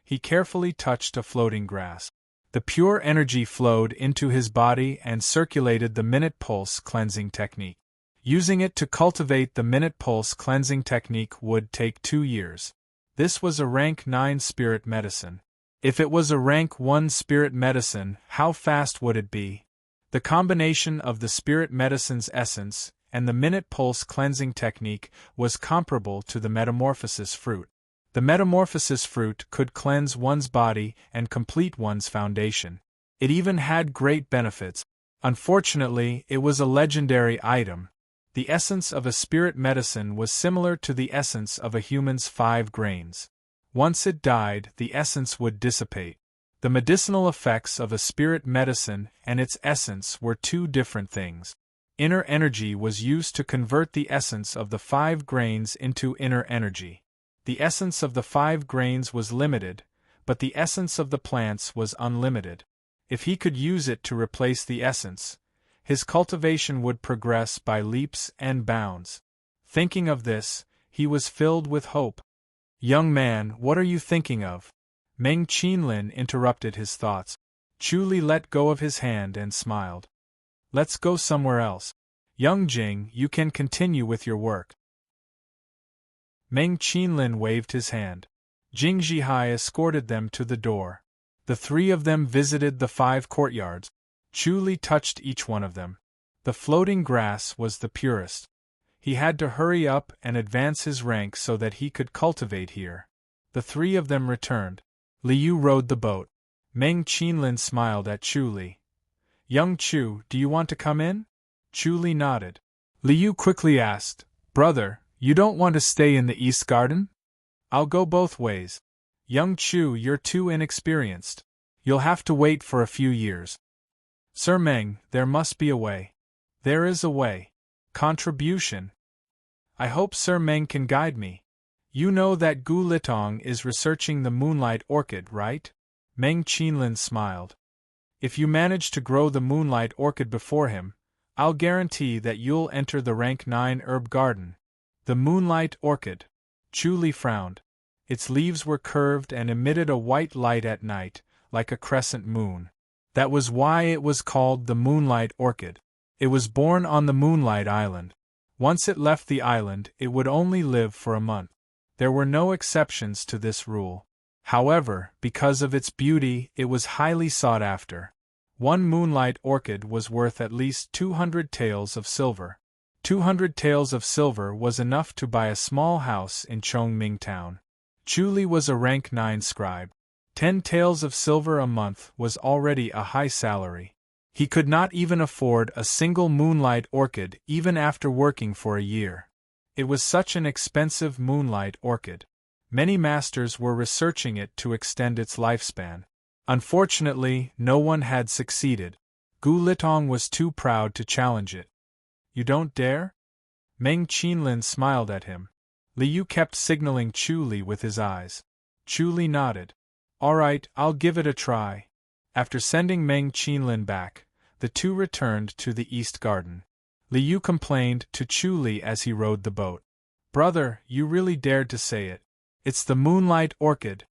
He carefully touched a floating grass. The pure energy flowed into his body and circulated the minute pulse cleansing technique. Using it to cultivate the minute pulse cleansing technique would take 2 years. This was a rank 9 spirit medicine. If it was a rank 1 spirit medicine, how fast would it be? The combination of the spirit medicine's essence and the minute pulse cleansing technique was comparable to the metamorphosis fruit. The metamorphosis fruit could cleanse one's body and complete one's foundation. It even had great benefits. Unfortunately, it was a legendary item. The essence of a spirit medicine was similar to the essence of a human's 5 grains. Once it died, the essence would dissipate. The medicinal effects of a spirit medicine and its essence were 2 different things. Inner energy was used to convert the essence of the 5 grains into inner energy. The essence of the 5 grains was limited, but the essence of the plants was unlimited. If he could use it to replace the essence, his cultivation would progress by leaps and bounds. Thinking of this, he was filled with hope. Young man, what are you thinking of? Meng Qinlin interrupted his thoughts. Chu Li let go of his hand and smiled. Let's go somewhere else. Young Jing, you can continue with your work. Meng Qinlin waved his hand. Jing Zhihai escorted them to the door. The three of them visited the 5 courtyards. Chu Li touched each one of them. The floating grass was the purest. He had to hurry up and advance his rank so that he could cultivate here. The three of them returned. Liu rowed the boat. Meng Qinlin smiled at Chu Li. Young Chu, do you want to come in? Chu Li nodded. Liu quickly asked, Brother, you don't want to stay in the East Garden? I'll go both ways. Young Chu, you're too inexperienced. You'll have to wait for a few years. Sir Meng, there must be a way. There is a way. Contribution. I hope Sir Meng can guide me. You know that Gu Litong is researching the moonlight orchid, right? Meng Qinlin smiled. If you manage to grow the moonlight orchid before him, I'll guarantee that you'll enter the rank 9 herb garden. The moonlight orchid. Chu Li frowned. Its leaves were curved and emitted a white light at night, like a crescent moon. That was why it was called the moonlight orchid. It was born on the Moonlight Island. Once it left the island, it would only live for a month. There were no exceptions to this rule. However, because of its beauty, it was highly sought after. One moonlight orchid was worth at least 200 taels of silver. 200 taels of silver was enough to buy a small house in Chongming town. Chu Li was a rank 9 scribe. 10 taels of silver a month was already a high salary. He could not even afford a single moonlight orchid even after working for a year. It was such an expensive moonlight orchid. Many masters were researching it to extend its lifespan. Unfortunately, no one had succeeded. Gu Litong was too proud to challenge it. You don't dare? Meng Qinlin smiled at him. Liu kept signaling Chu Li with his eyes. Chu Li nodded. All right, I'll give it a try. After sending Meng Qinlin back, the two returned to the East Garden. Liu complained to Chu Li as he rowed the boat. Brother, you really dared to say it. It's the moonlight orchid.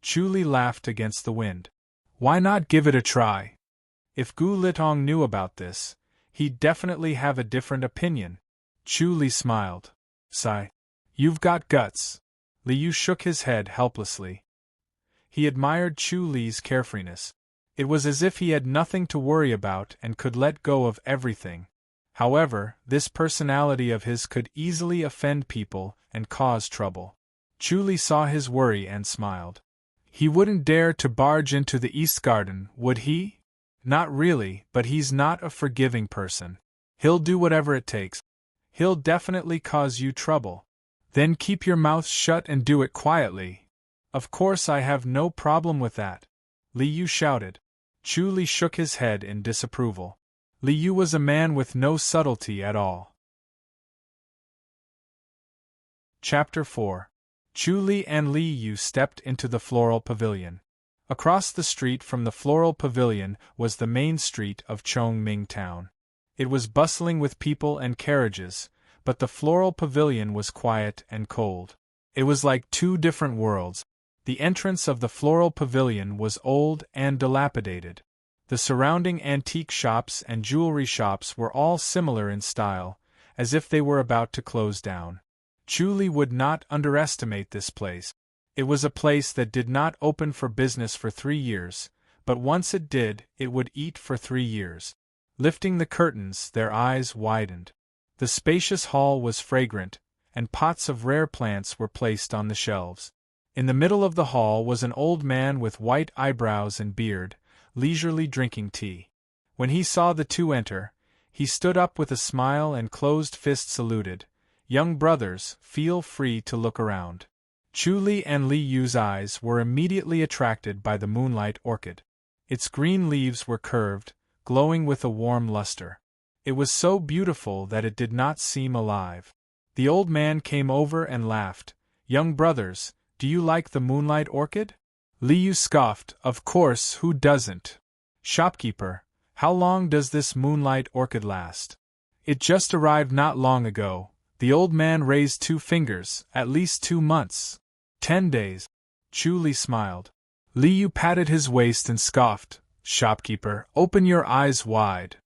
Chu Li laughed against the wind. Why not give it a try? If Gu Litong knew about this, he'd definitely have a different opinion. Chu Li smiled. Sigh. You've got guts. Liu shook his head helplessly. He admired Chu Li's carefreeness. It was as if he had nothing to worry about and could let go of everything. However, this personality of his could easily offend people and cause trouble. Chu Li saw his worry and smiled. He wouldn't dare to barge into the East Garden, would he? Not really, but he's not a forgiving person. He'll do whatever it takes. He'll definitely cause you trouble. Then keep your mouth shut and do it quietly. Of course I have no problem with that. Liu shouted. Chu Li shook his head in disapproval. Liu was a man with no subtlety at all. Chapter 4. Chu Li and Liu stepped into the floral pavilion. Across the street from the floral pavilion was the main street of Chongming town. It was bustling with people and carriages, but the floral pavilion was quiet and cold. It was like two different worlds. The entrance of the floral pavilion was old and dilapidated. The surrounding antique shops and jewelry shops were all similar in style, as if they were about to close down. Chu Li would not underestimate this place. It was a place that did not open for business for 3 years, but once it did, it would eat for 3 years. Lifting the curtains, their eyes widened. The spacious hall was fragrant, and pots of rare plants were placed on the shelves. In the middle of the hall was an old man with white eyebrows and beard, leisurely drinking tea. When he saw the two enter, he stood up with a smile and closed fist saluted. Young brothers, feel free to look around. Chu Li and Liu's eyes were immediately attracted by the moonlight orchid. Its green leaves were curved, glowing with a warm luster. It was so beautiful that it did not seem alive. The old man came over and laughed. Young brothers, do you like the moonlight orchid? Liu scoffed, of course, who doesn't? Shopkeeper, how long does this moonlight orchid last? It just arrived not long ago. The old man raised 2 fingers, at least 2 months. 10 days. Chu Li smiled. Li Yu patted his waist and scoffed. Shopkeeper, open your eyes wide.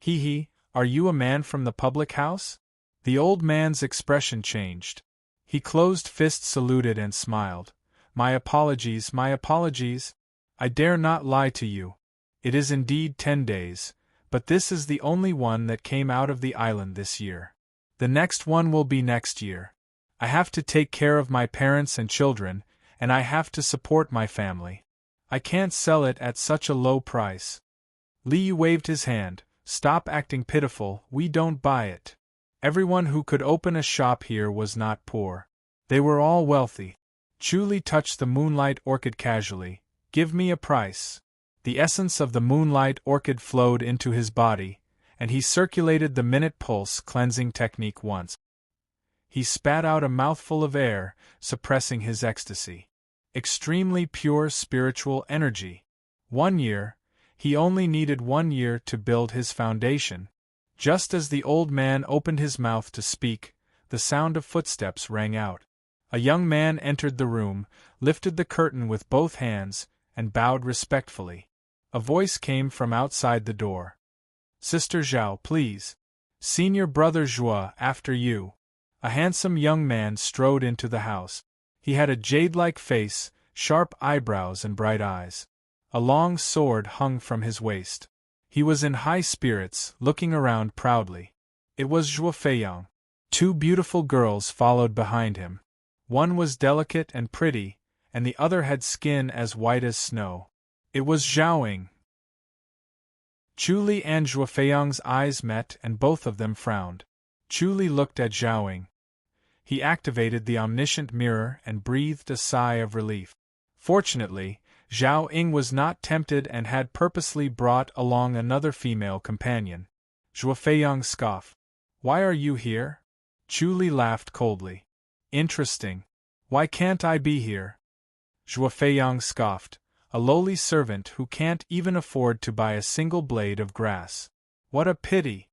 Hee hee, are you a man from the public house? The old man's expression changed. He closed fist saluted and smiled. My apologies, my apologies. I dare not lie to you. It is indeed 10 days, but this is the only one that came out of the island this year. The next one will be next year. I have to take care of my parents and children, and I have to support my family. I can't sell it at such a low price. Li Yu waved his hand. Stop acting pitiful, we don't buy it. Everyone who could open a shop here was not poor. They were all wealthy. Chu Li touched the moonlight orchid casually. Give me a price. The essence of the moonlight orchid flowed into his body, and he circulated the minute pulse cleansing technique once. He spat out a mouthful of air, suppressing his ecstasy. Extremely pure spiritual energy. 1 year. He only needed 1 year to build his foundation. Just as the old man opened his mouth to speak, the sound of footsteps rang out. A young man entered the room, lifted the curtain with both hands, and bowed respectfully. A voice came from outside the door. Sister Zhao, please. Senior brother Zhua, after you. A handsome young man strode into the house. He had a jade-like face, sharp eyebrows and bright eyes. A long sword hung from his waist. He was in high spirits, looking around proudly. It was Zhuo Feiyang. 2 beautiful girls followed behind him. One was delicate and pretty, and the other had skin as white as snow. It was Zhaoying. Chu Li and Zhuo Feiyang's eyes met and both of them frowned. Chu Li looked at Zhaoying. He activated the omniscient mirror and breathed a sigh of relief. Fortunately, Zhao Ying was not tempted and had purposely brought along another female companion. Zhuo Feiyang scoffed. Why are you here? Chu Li laughed coldly. Interesting. Why can't I be here? Zhuo Feiyang scoffed. A lowly servant who can't even afford to buy a single blade of grass. What a pity.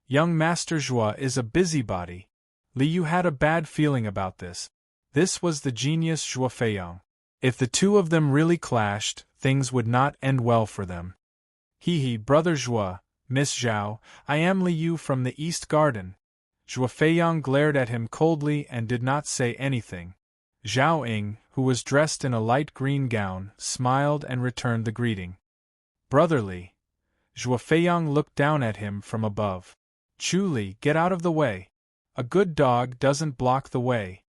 Young Master Zhuo is a busybody. Li Yu had a bad feeling about this. This was the genius Zhuo Feiyang. If the two of them really clashed, things would not end well for them. Hee hee, brother Zhuo, Miss Zhao, I am Li Yu from the East Garden. Zhuo Feiyang glared at him coldly and did not say anything. Zhao Ying, who was dressed in a light green gown, smiled and returned the greeting. Brotherly. Zhuo Feiyang looked down at him from above. Chu Li, get out of the way. A good dog doesn't block the way.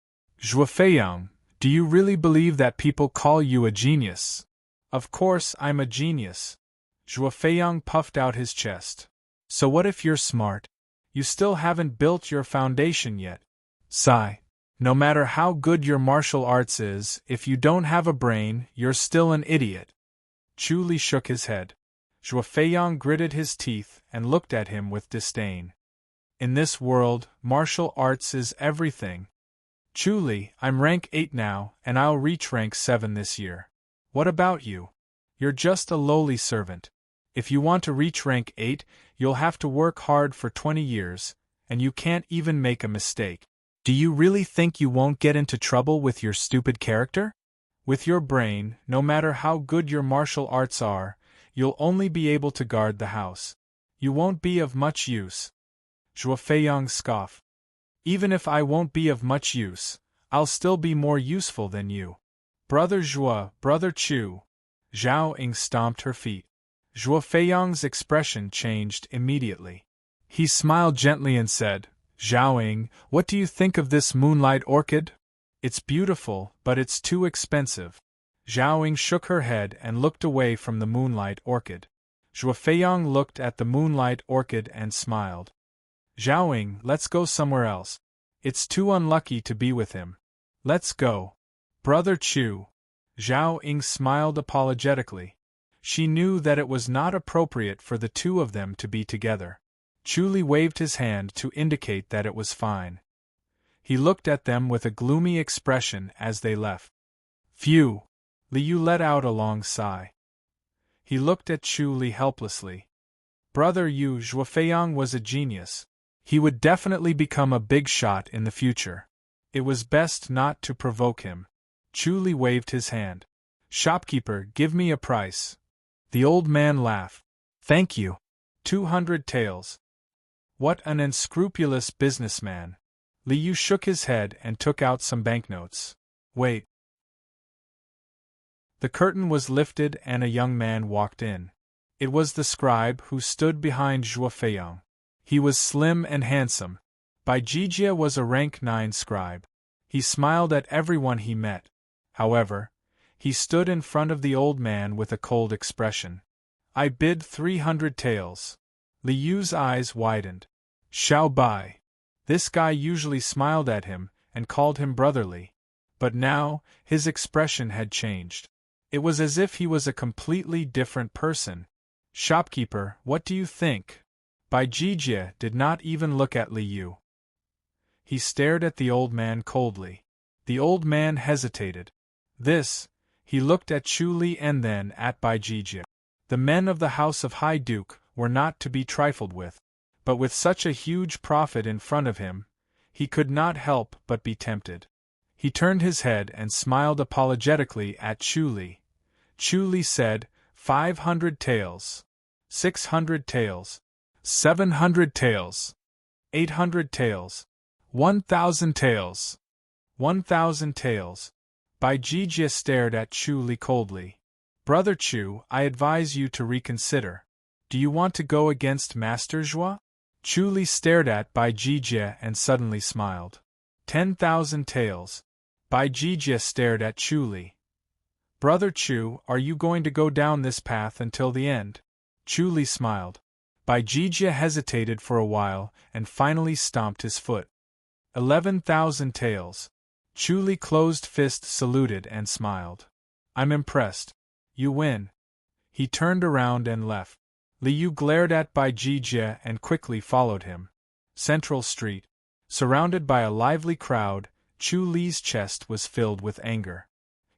Zhuo Feiyang, do you really believe that people call you a genius? Of course I'm a genius. Zhuo Feiyang puffed out his chest. So what if you're smart? You still haven't built your foundation yet. Sigh. No matter how good your martial arts is, if you don't have a brain, you're still an idiot. Chu Li shook his head. Zhuo Feiyang gritted his teeth and looked at him with disdain. In this world, martial arts is everything. Chu Li, I'm rank 8 now, and I'll reach rank 7 this year. What about you? You're just a lowly servant. If you want to reach rank 8, you'll have to work hard for 20 years, and you can't even make a mistake. Do you really think you won't get into trouble with your stupid character? With your brain, no matter how good your martial arts are, you'll only be able to guard the house. You won't be of much use. Zhuo Feiyang scoffed. Even if I won't be of much use, I'll still be more useful than you. Brother Zhuo, brother Chu. Zhao Ying stomped her feet. Zhuo Feiyang's expression changed immediately. He smiled gently and said, Zhao Ying, what do you think of this moonlight orchid? It's beautiful, but it's too expensive. Zhao Ying shook her head and looked away from the moonlight orchid. Zhuo Feiyang looked at the moonlight orchid and smiled. Zhao Ying, let's go somewhere else. It's too unlucky to be with him. Let's go. Brother Chu. Zhao Ying smiled apologetically. She knew that it was not appropriate for the two of them to be together. Chu Li waved his hand to indicate that it was fine. He looked at them with a gloomy expression as they left. Phew! Li Yu let out a long sigh. He looked at Chu Li helplessly. Brother Yu, Zhuo Feiyang was a genius. He would definitely become a big shot in the future. It was best not to provoke him. Chu Li waved his hand. Shopkeeper, give me a price. The old man laughed. Thank you. 200 taels. What an unscrupulous businessman. Li Yu shook his head and took out some banknotes. Wait. The curtain was lifted and a young man walked in. It was the scribe who stood behind Zhuo Feiyang. He was slim and handsome. Bai Jijia was a rank 9 scribe. He smiled at everyone he met. However, he stood in front of the old man with a cold expression. I bid 300 taels. Li Yu's eyes widened. Xiao Bai. This guy usually smiled at him and called him brotherly. But now, his expression had changed. It was as if he was a completely different person. Shopkeeper, what do you think? Bai Jijia did not even look at Li Yu. He stared at the old man coldly. The old man hesitated. He looked at Chu Li and then at Bai Jijia. The men of the House of High Duke were not to be trifled with. But with such a huge profit in front of him, he could not help but be tempted. He turned his head and smiled apologetically at Chu Li. Chu Li said, 500 taels. 600 taels. 700 taels. 800 taels. 1,000 taels. 1,000 taels. Bai Jijia stared at Chu Li coldly. Brother Chu, I advise you to reconsider. Do you want to go against Master Zhuo? Chu Li stared at Bai Jijia and suddenly smiled. 10,000 taels. Bai Jijia stared at Chu Li. Brother Chu, are you going to go down this path until the end? Chu Li smiled. Bai Jijia hesitated for a while and finally stomped his foot. 11,000 taels. Chu Li closed fist saluted and smiled. I'm impressed. You win. He turned around and left. Li Yu glared at Bai Jijia and quickly followed him. Central Street. Surrounded by a lively crowd, Chu Li's chest was filled with anger.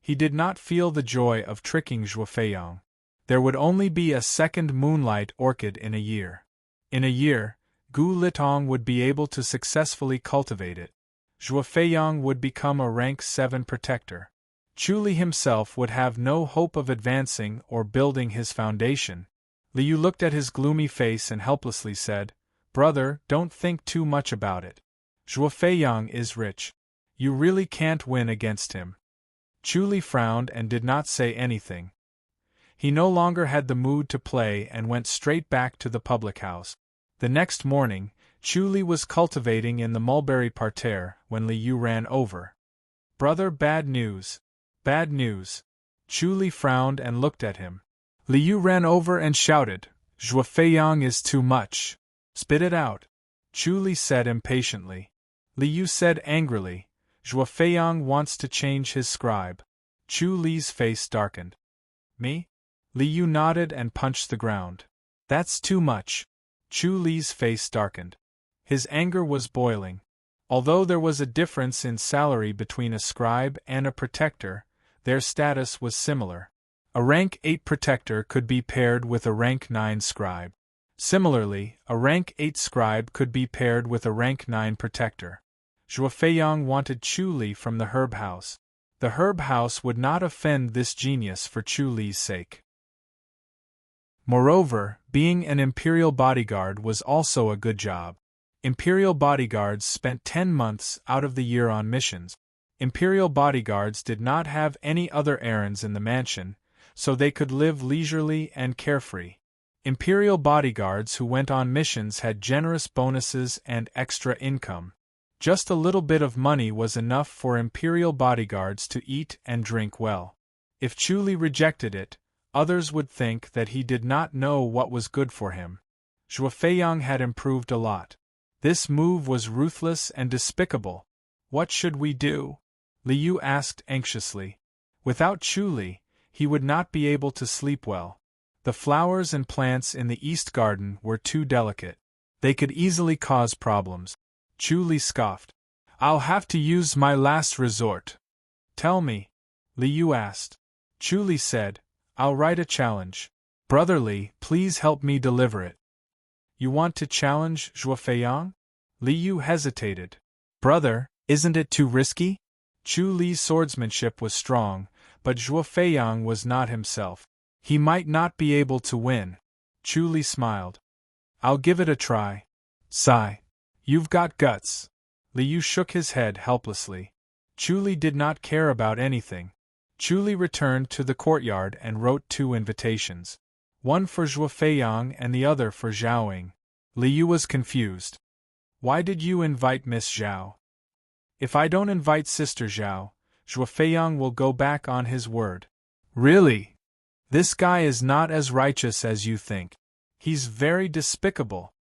He did not feel the joy of tricking Zhuo Feiyang. There would only be a second moonlight orchid in a year. In a year, Gu Litong would be able to successfully cultivate it. Zhuo Feiyang would become a rank 7 protector. Chu Li himself would have no hope of advancing or building his foundation. Li Yu looked at his gloomy face and helplessly said, Brother, don't think too much about it. Zhuo Feiyang is rich. You really can't win against him. Chu Li frowned and did not say anything. He no longer had the mood to play and went straight back to the public house. The next morning, Chu Li was cultivating in the mulberry parterre when Li Yu ran over. Brother, bad news. Bad news. Chu Li frowned and looked at him. Li Yu ran over and shouted, Zhuo Feiyang is too much. Spit it out. Chu Li said impatiently. Li Yu said angrily, Zhuo Feiyang wants to change his scribe. Chu Li's face darkened. Me? Li Yu nodded and punched the ground. That's too much. Chu Li's face darkened. His anger was boiling. Although there was a difference in salary between a scribe and a protector, their status was similar. A rank 8 protector could be paired with a rank 9 scribe. Similarly, a rank 8 scribe could be paired with a rank 9 protector. Zhuo Feiyang wanted Chu Li from the herb house. The herb house would not offend this genius for Chu Li's sake. Moreover, being an imperial bodyguard was also a good job. Imperial bodyguards spent 10 months out of the year on missions. Imperial bodyguards did not have any other errands in the mansion, so they could live leisurely and carefree. Imperial bodyguards who went on missions had generous bonuses and extra income. Just a little bit of money was enough for imperial bodyguards to eat and drink well. If Chu Li rejected it, others would think that he did not know what was good for him. Zhuo Feiyang had improved a lot. This move was ruthless and despicable. What should we do? Li Yu asked anxiously. Without Chu Li, he would not be able to sleep well. The flowers and plants in the East Garden were too delicate. They could easily cause problems. Chu Li scoffed. I'll have to use my last resort. Tell me. Li Yu asked. Chu Li said, I'll write a challenge. Brother Li, please help me deliver it. You want to challenge Zhuo Feiyang? Li Yu hesitated. Brother, isn't it too risky? Chu Li's swordsmanship was strong, but Zhuo Feiyang was not himself. He might not be able to win. Chu Li smiled. I'll give it a try. Sigh. You've got guts. Liu shook his head helplessly. Chu Li did not care about anything. Chu Li returned to the courtyard and wrote 2 invitations. One for Zhuo Feiyang and the other for Zhao Ying. Liu was confused. Why did you invite Miss Zhao? If I don't invite Sister Zhao, Zhuo Feiyang will go back on his word. Really? This guy is not as righteous as you think. He's very despicable.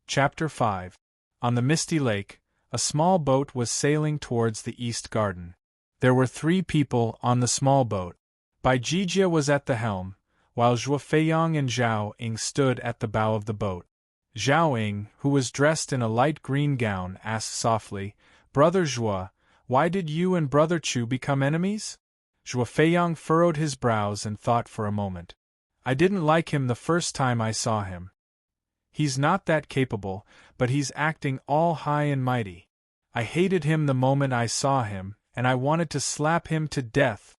Chapter 5. On the misty lake, a small boat was sailing towards the east garden. There were 3 people on the small boat. Bai Jijia was at the helm, while Zhuo Feiyang and Zhao Ying stood at the bow of the boat. Zhao Ying, who was dressed in a light green gown, asked softly, Brother Zhuo, why did you and Brother Chu become enemies? Zhuo Feiyang furrowed his brows and thought for a moment. I didn't like him the first time I saw him. He's not that capable, but he's acting all high and mighty. I hated him the moment I saw him, and I wanted to slap him to death.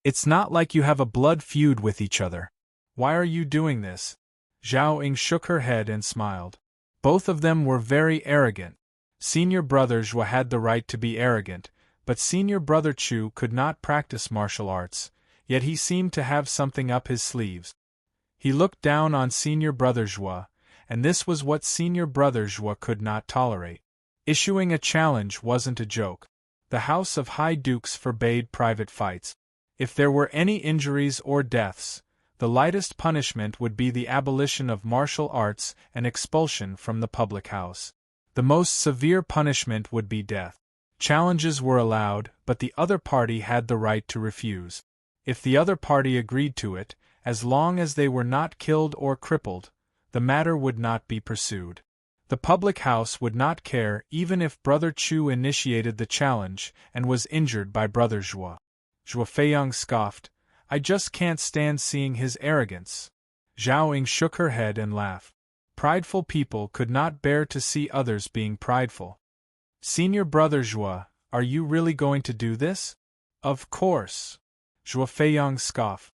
It's not like you have a blood feud with each other. Why are you doing this? Zhao Ying shook her head and smiled. Both of them were very arrogant. Senior brother Zhuo had the right to be arrogant, but senior brother Chu could not practice martial arts, yet he seemed to have something up his sleeves. He looked down on senior brother Zhuo, and this was what senior brother Zhuo could not tolerate. Issuing a challenge wasn't a joke. The House of High Dukes forbade private fights. If there were any injuries or deaths, the lightest punishment would be the abolition of martial arts and expulsion from the public house. The most severe punishment would be death. Challenges were allowed, but the other party had the right to refuse. If the other party agreed to it, as long as they were not killed or crippled, the matter would not be pursued. The public house would not care even if Brother Chu initiated the challenge and was injured by Brother Zhuo. Zhuo Feiyang scoffed, I just can't stand seeing his arrogance. Zhao Ying shook her head and laughed. Prideful people could not bear to see others being prideful. Senior brother Zhuo, are you really going to do this? Of course. Zhuo Feiyang scoffed.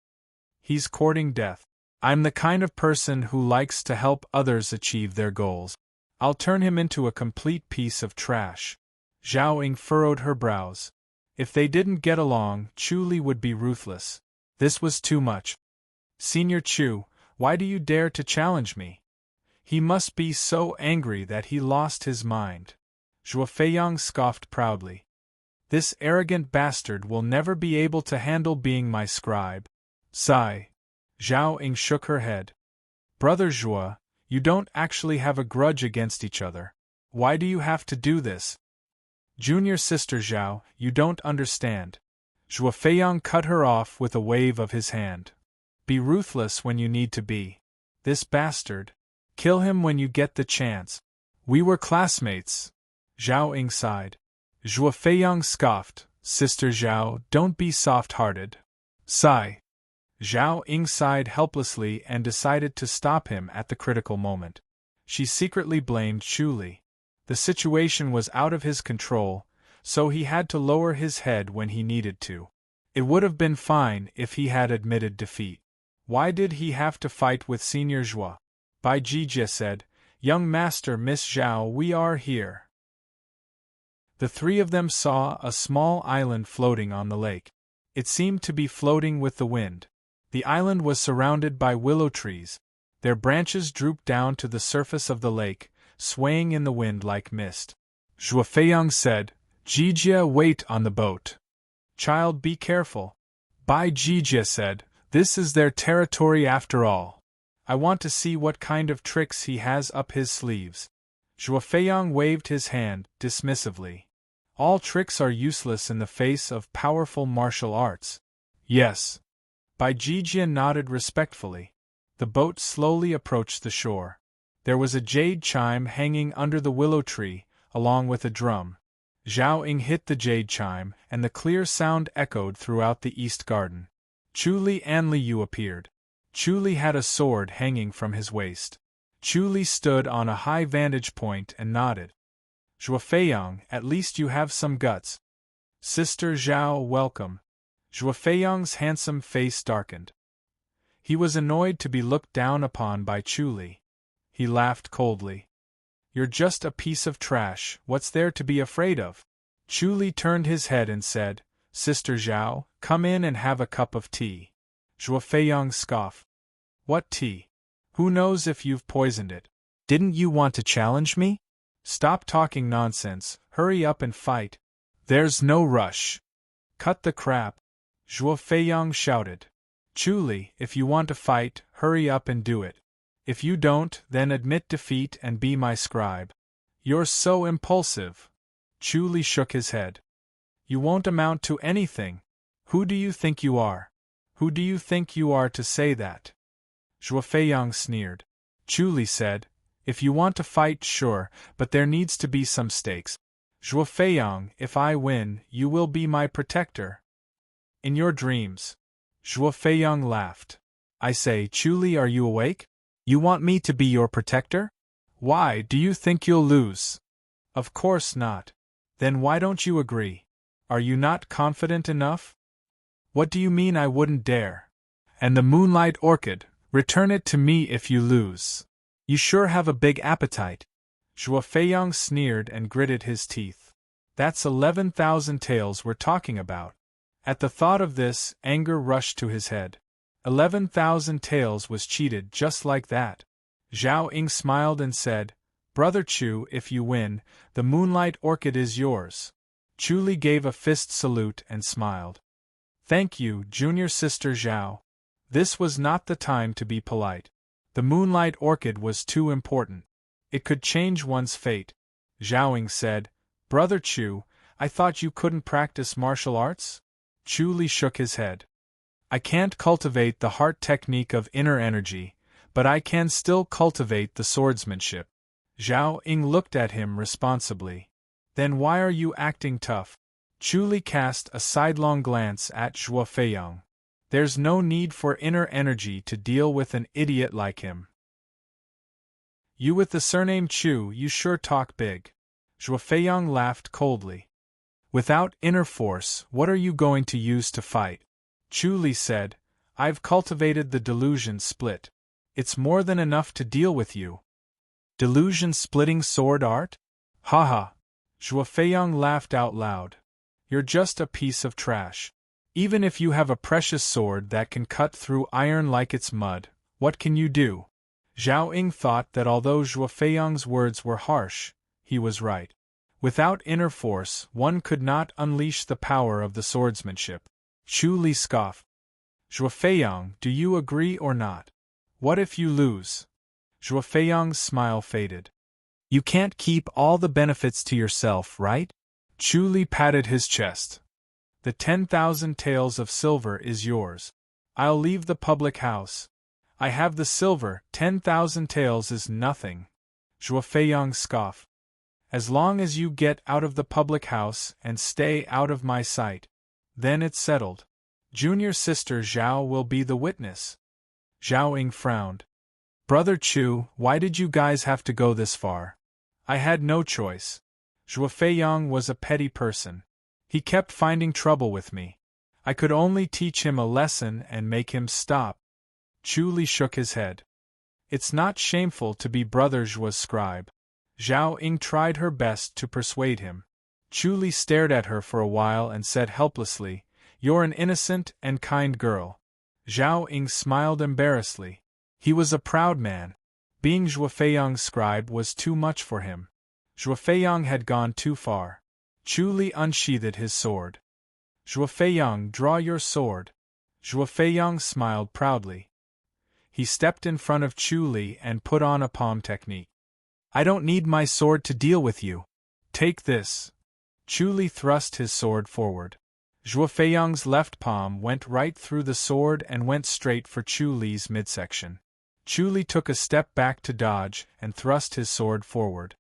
He's courting death. I'm the kind of person who likes to help others achieve their goals. I'll turn him into a complete piece of trash. Zhao Ying furrowed her brows. If they didn't get along, Chu Li would be ruthless. This was too much. Senior Chu, why do you dare to challenge me? He must be so angry that he lost his mind. Zhuo Feiyang scoffed proudly. This arrogant bastard will never be able to handle being my scribe. Sigh. Zhao Ying shook her head. Brother Zhuo, you don't actually have a grudge against each other. Why do you have to do this? Junior sister Zhao, you don't understand. Zhuo Feiyang cut her off with a wave of his hand. Be ruthless when you need to be. This bastard. Kill him when you get the chance. We were classmates. Zhao Ying sighed. Zhuo Feiyang scoffed. Sister Zhao, don't be soft-hearted. Sigh. Zhao Ying sighed helplessly and decided to stop him at the critical moment. She secretly blamed Chu Li. The situation was out of his control, so he had to lower his head when he needed to. It would have been fine if he had admitted defeat. Why did he have to fight with Senior Zhuo? Bai Jijia said, Young Master Miss Zhao, we are here. The 3 of them saw a small island floating on the lake. It seemed to be floating with the wind. The island was surrounded by willow trees. Their branches drooped down to the surface of the lake, swaying in the wind like mist. Zhuo Feiyang said, Jijia, wait on the boat. Child, be careful. Bai Jijia said, this is their territory after all. I want to see what kind of tricks he has up his sleeves. Zhuo Feiyang waved his hand, dismissively. All tricks are useless in the face of powerful martial arts. Yes. Bai Jijia nodded respectfully. The boat slowly approached the shore. There was a jade chime hanging under the willow tree, along with a drum. Zhao Ying hit the jade chime, and the clear sound echoed throughout the east garden. Chu Li and Liu appeared. Chu Li had a sword hanging from his waist. Chu Li stood on a high vantage point and nodded. Zhuo Feiyang, at least you have some guts. Sister Zhao, welcome. Zhuo Feiyang's handsome face darkened. He was annoyed to be looked down upon by Chu Li. He laughed coldly. You're just a piece of trash, what's there to be afraid of? Chu Li turned his head and said, Sister Zhao, come in and have a cup of tea. Zhuo Feiyang scoffed. What tea? Who knows if you've poisoned it? Didn't you want to challenge me? Stop talking nonsense, hurry up and fight. There's no rush. Cut the crap. Zhuo Feiyang shouted. Chu Li, if you want to fight, hurry up and do it. If you don't, then admit defeat and be my scribe. You're so impulsive. Chu Li shook his head. You won't amount to anything. Who do you think you are? Who do you think you are to say that? Zhuo Feiyang sneered. Chu Li said, If you want to fight, sure, but there needs to be some stakes. Zhuo Feiyang, if I win, you will be my protector. In your dreams. Zhuo Feiyang laughed. I say, Chu Li, are you awake? You want me to be your protector? Why, do you think you'll lose? Of course not. Then why don't you agree? Are you not confident enough? What do you mean I wouldn't dare? And the moonlight orchid, return it to me if you lose. You sure have a big appetite. Zhuo Feiyang sneered and gritted his teeth. That's 11,000 taels we're talking about. At the thought of this, anger rushed to his head. 11,000 taels was cheated just like that. Zhao Ying smiled and said, Brother Chu, if you win, the moonlight orchid is yours. Chu Li gave a fist salute and smiled. Thank you, junior sister Zhao. This was not the time to be polite. The moonlight orchid was too important. It could change one's fate. Zhao Ying said, Brother Chu, I thought you couldn't practice martial arts? Chu Li shook his head. I can't cultivate the heart technique of inner energy, but I can still cultivate the swordsmanship. Zhao Ying looked at him responsibly. Then why are you acting tough? Chu Li cast a sidelong glance at Zhuo Feiyang. There's no need for inner energy to deal with an idiot like him. You with the surname Chu, you sure talk big. Zhuo Feiyang laughed coldly. Without inner force, what are you going to use to fight? Chu Li said, I've cultivated the delusion split. It's more than enough to deal with you. Delusion-splitting sword art? Ha. Zhuo Feiyang laughed out loud. You're just a piece of trash. Even if you have a precious sword that can cut through iron like it's mud, what can you do? Zhao Ying thought that although Zhuo Feiyang's words were harsh, he was right. Without inner force, one could not unleash the power of the swordsmanship. Chu Li scoffed. Zhuo Feiyang, do you agree or not? What if you lose? Zhuo Feiyang's smile faded. You can't keep all the benefits to yourself, right? Chu Li patted his chest. The 10,000 taels of silver is yours. I'll leave the public house. I have the silver, 10,000 taels is nothing. Zhuo Feiyang scoffed. As long as you get out of the public house and stay out of my sight, then it's settled. Junior sister Zhao will be the witness. Zhao Ying frowned. Brother Chu, why did you guys have to go this far? I had no choice. Zhuo Feiyang was a petty person. He kept finding trouble with me. I could only teach him a lesson and make him stop. Chu Li shook his head. It's not shameful to be Brother Zhuo's scribe. Zhao Ying tried her best to persuade him. Chu Li stared at her for a while and said helplessly, You're an innocent and kind girl. Zhao Ying smiled embarrassedly. He was a proud man. Being Zhuo Feiyang's scribe was too much for him. Zhuo Feiyang had gone too far. Chu Li unsheathed his sword. Zhuo Feiyang, draw your sword. Zhuo Feiyang smiled proudly. He stepped in front of Chu Li and put on a palm technique. I don't need my sword to deal with you. Take this. Chu Li thrust his sword forward. Zhuo Feiyang's left palm went right through the sword and went straight for Chu Li's midsection. Chu Li took a step back to dodge and thrust his sword forward.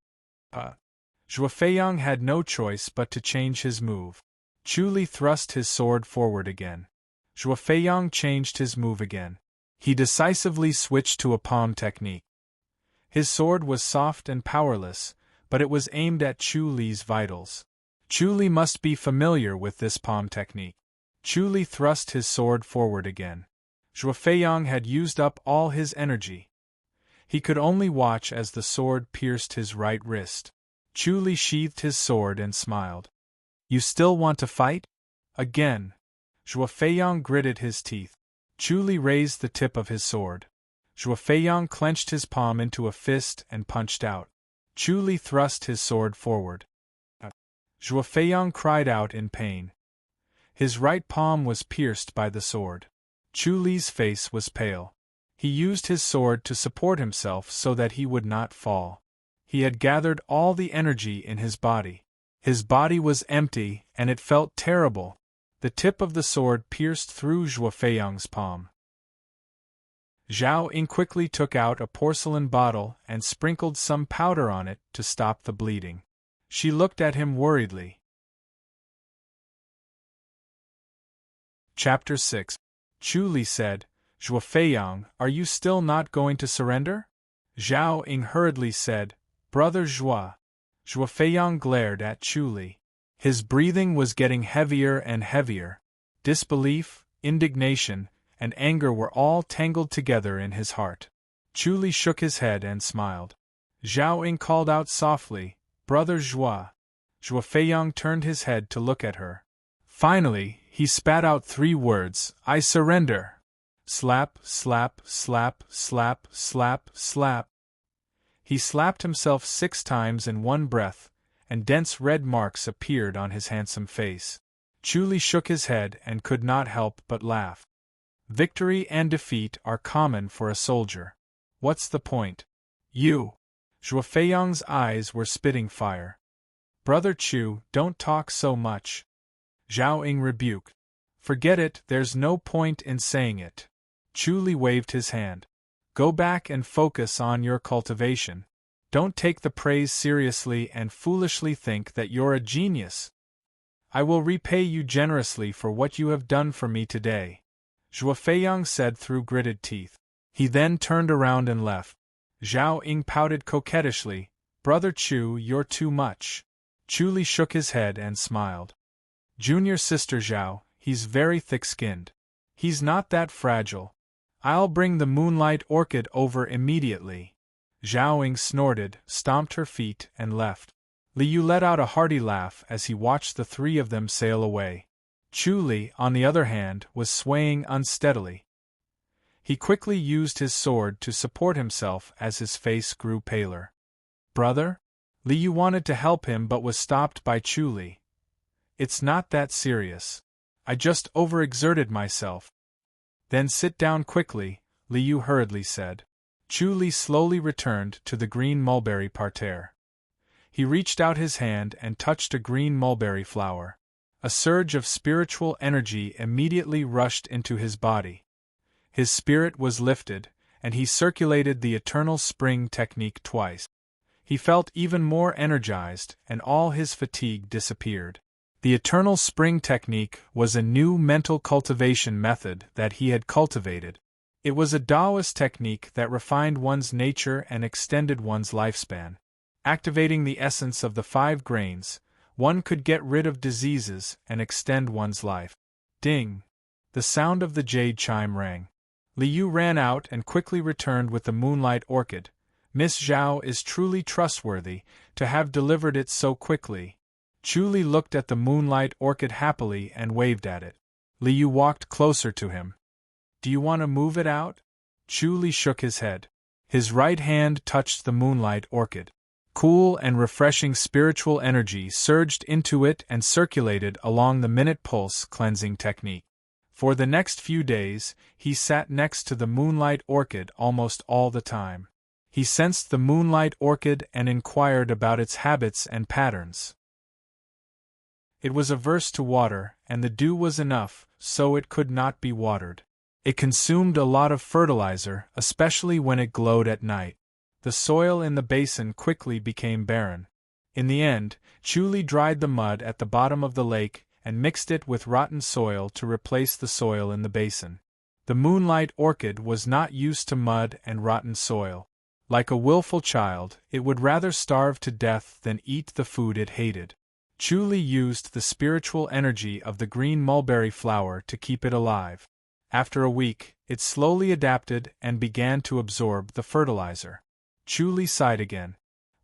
Zhuo Feiyang had no choice but to change his move. Chu Li thrust his sword forward again. Zhuo Feiyang changed his move again. He decisively switched to a palm technique. His sword was soft and powerless, but it was aimed at Chu Li's vitals. Chu Li must be familiar with this palm technique. Chu Li thrust his sword forward again. Zhuo Feiyang had used up all his energy. He could only watch as the sword pierced his right wrist. Chu Li sheathed his sword and smiled. "You still want to fight?" Again. Zhuo Feiyang gritted his teeth. Chu Li raised the tip of his sword. Zhuo Feiyang clenched his palm into a fist and punched out. Chu Li thrust his sword forward. Zhuo Feiyang cried out in pain. His right palm was pierced by the sword. Chu Li's face was pale. He used his sword to support himself so that he would not fall. He had gathered all the energy in his body. His body was empty, and it felt terrible. The tip of the sword pierced through Zhuo Feiyang's palm. Zhao Ying quickly took out a porcelain bottle and sprinkled some powder on it to stop the bleeding. She looked at him worriedly. Chapter 6. Chu Li said, "Zhuo Feiyang, are you still not going to surrender?" Zhao Ying hurriedly said, "Brother Zhuo." Zhuo Feiyang glared at Chu Li. His breathing was getting heavier and heavier. Disbelief, indignation, and anger were all tangled together in his heart. Chu Li shook his head and smiled. Zhao Ying called out softly, "Brother Zhuo." Zhuo Feiyang turned his head to look at her. Finally, he spat out 3 words, "I surrender." Slap, slap, slap, slap, slap, slap. He slapped himself 6 times in one breath, and dense red marks appeared on his handsome face. Chu Li shook his head and could not help but laugh. Victory and defeat are common for a soldier. What's the point? You! Zhuo Feiyang's eyes were spitting fire. "Brother Chu, don't talk so much." Zhao Ying rebuked. "Forget it, there's no point in saying it." Chu Li waved his hand. "Go back and focus on your cultivation. Don't take the praise seriously and foolishly think that you're a genius. I will repay you generously for what you have done for me today," Zhuo Feiyang said through gritted teeth. He then turned around and left. Zhao Ying pouted coquettishly, "Brother Chu, you're too much." Chu Li shook his head and smiled. "Junior sister Zhao, he's very thick-skinned. He's not that fragile. I'll bring the moonlight orchid over immediately." Zhao Ying snorted, stomped her feet, and left. Li Yu let out a hearty laugh as he watched the 3 of them sail away. Chu Li, on the other hand, was swaying unsteadily. He quickly used his sword to support himself as his face grew paler. "Brother?" Li Yu wanted to help him but was stopped by Chu Li. "It's not that serious. I just overexerted myself." "Then sit down quickly," Li Yu hurriedly said. Chu Li slowly returned to the green mulberry parterre. He reached out his hand and touched a green mulberry flower. A surge of spiritual energy immediately rushed into his body. His spirit was lifted, and he circulated the eternal spring technique twice. He felt even more energized, and all his fatigue disappeared. The eternal spring technique was a new mental cultivation method that he had cultivated. It was a Taoist technique that refined one's nature and extended one's lifespan. Activating the essence of the 5 grains, one could get rid of diseases and extend one's life. Ding! The sound of the jade chime rang. Li Yu ran out and quickly returned with the moonlight orchid. "Miss Zhao is truly trustworthy to have delivered it so quickly." Chu Li looked at the moonlight orchid happily and waved at it. Li Yu walked closer to him. "Do you want to move it out?" Chu Li shook his head. His right hand touched the moonlight orchid. Cool and refreshing spiritual energy surged into it and circulated along the minute pulse cleansing technique. For the next few days, he sat next to the moonlight orchid almost all the time. He sensed the moonlight orchid and inquired about its habits and patterns. It was averse to water, and the dew was enough, so it could not be watered. It consumed a lot of fertilizer, especially when it glowed at night. The soil in the basin quickly became barren. In the end, Chu Li dried the mud at the bottom of the lake and mixed it with rotten soil to replace the soil in the basin. The moonlight orchid was not used to mud and rotten soil. Like a willful child, it would rather starve to death than eat the food it hated. Chu Li used the spiritual energy of the green mulberry flower to keep it alive. After a week, it slowly adapted and began to absorb the fertilizer. Chu Li sighed again.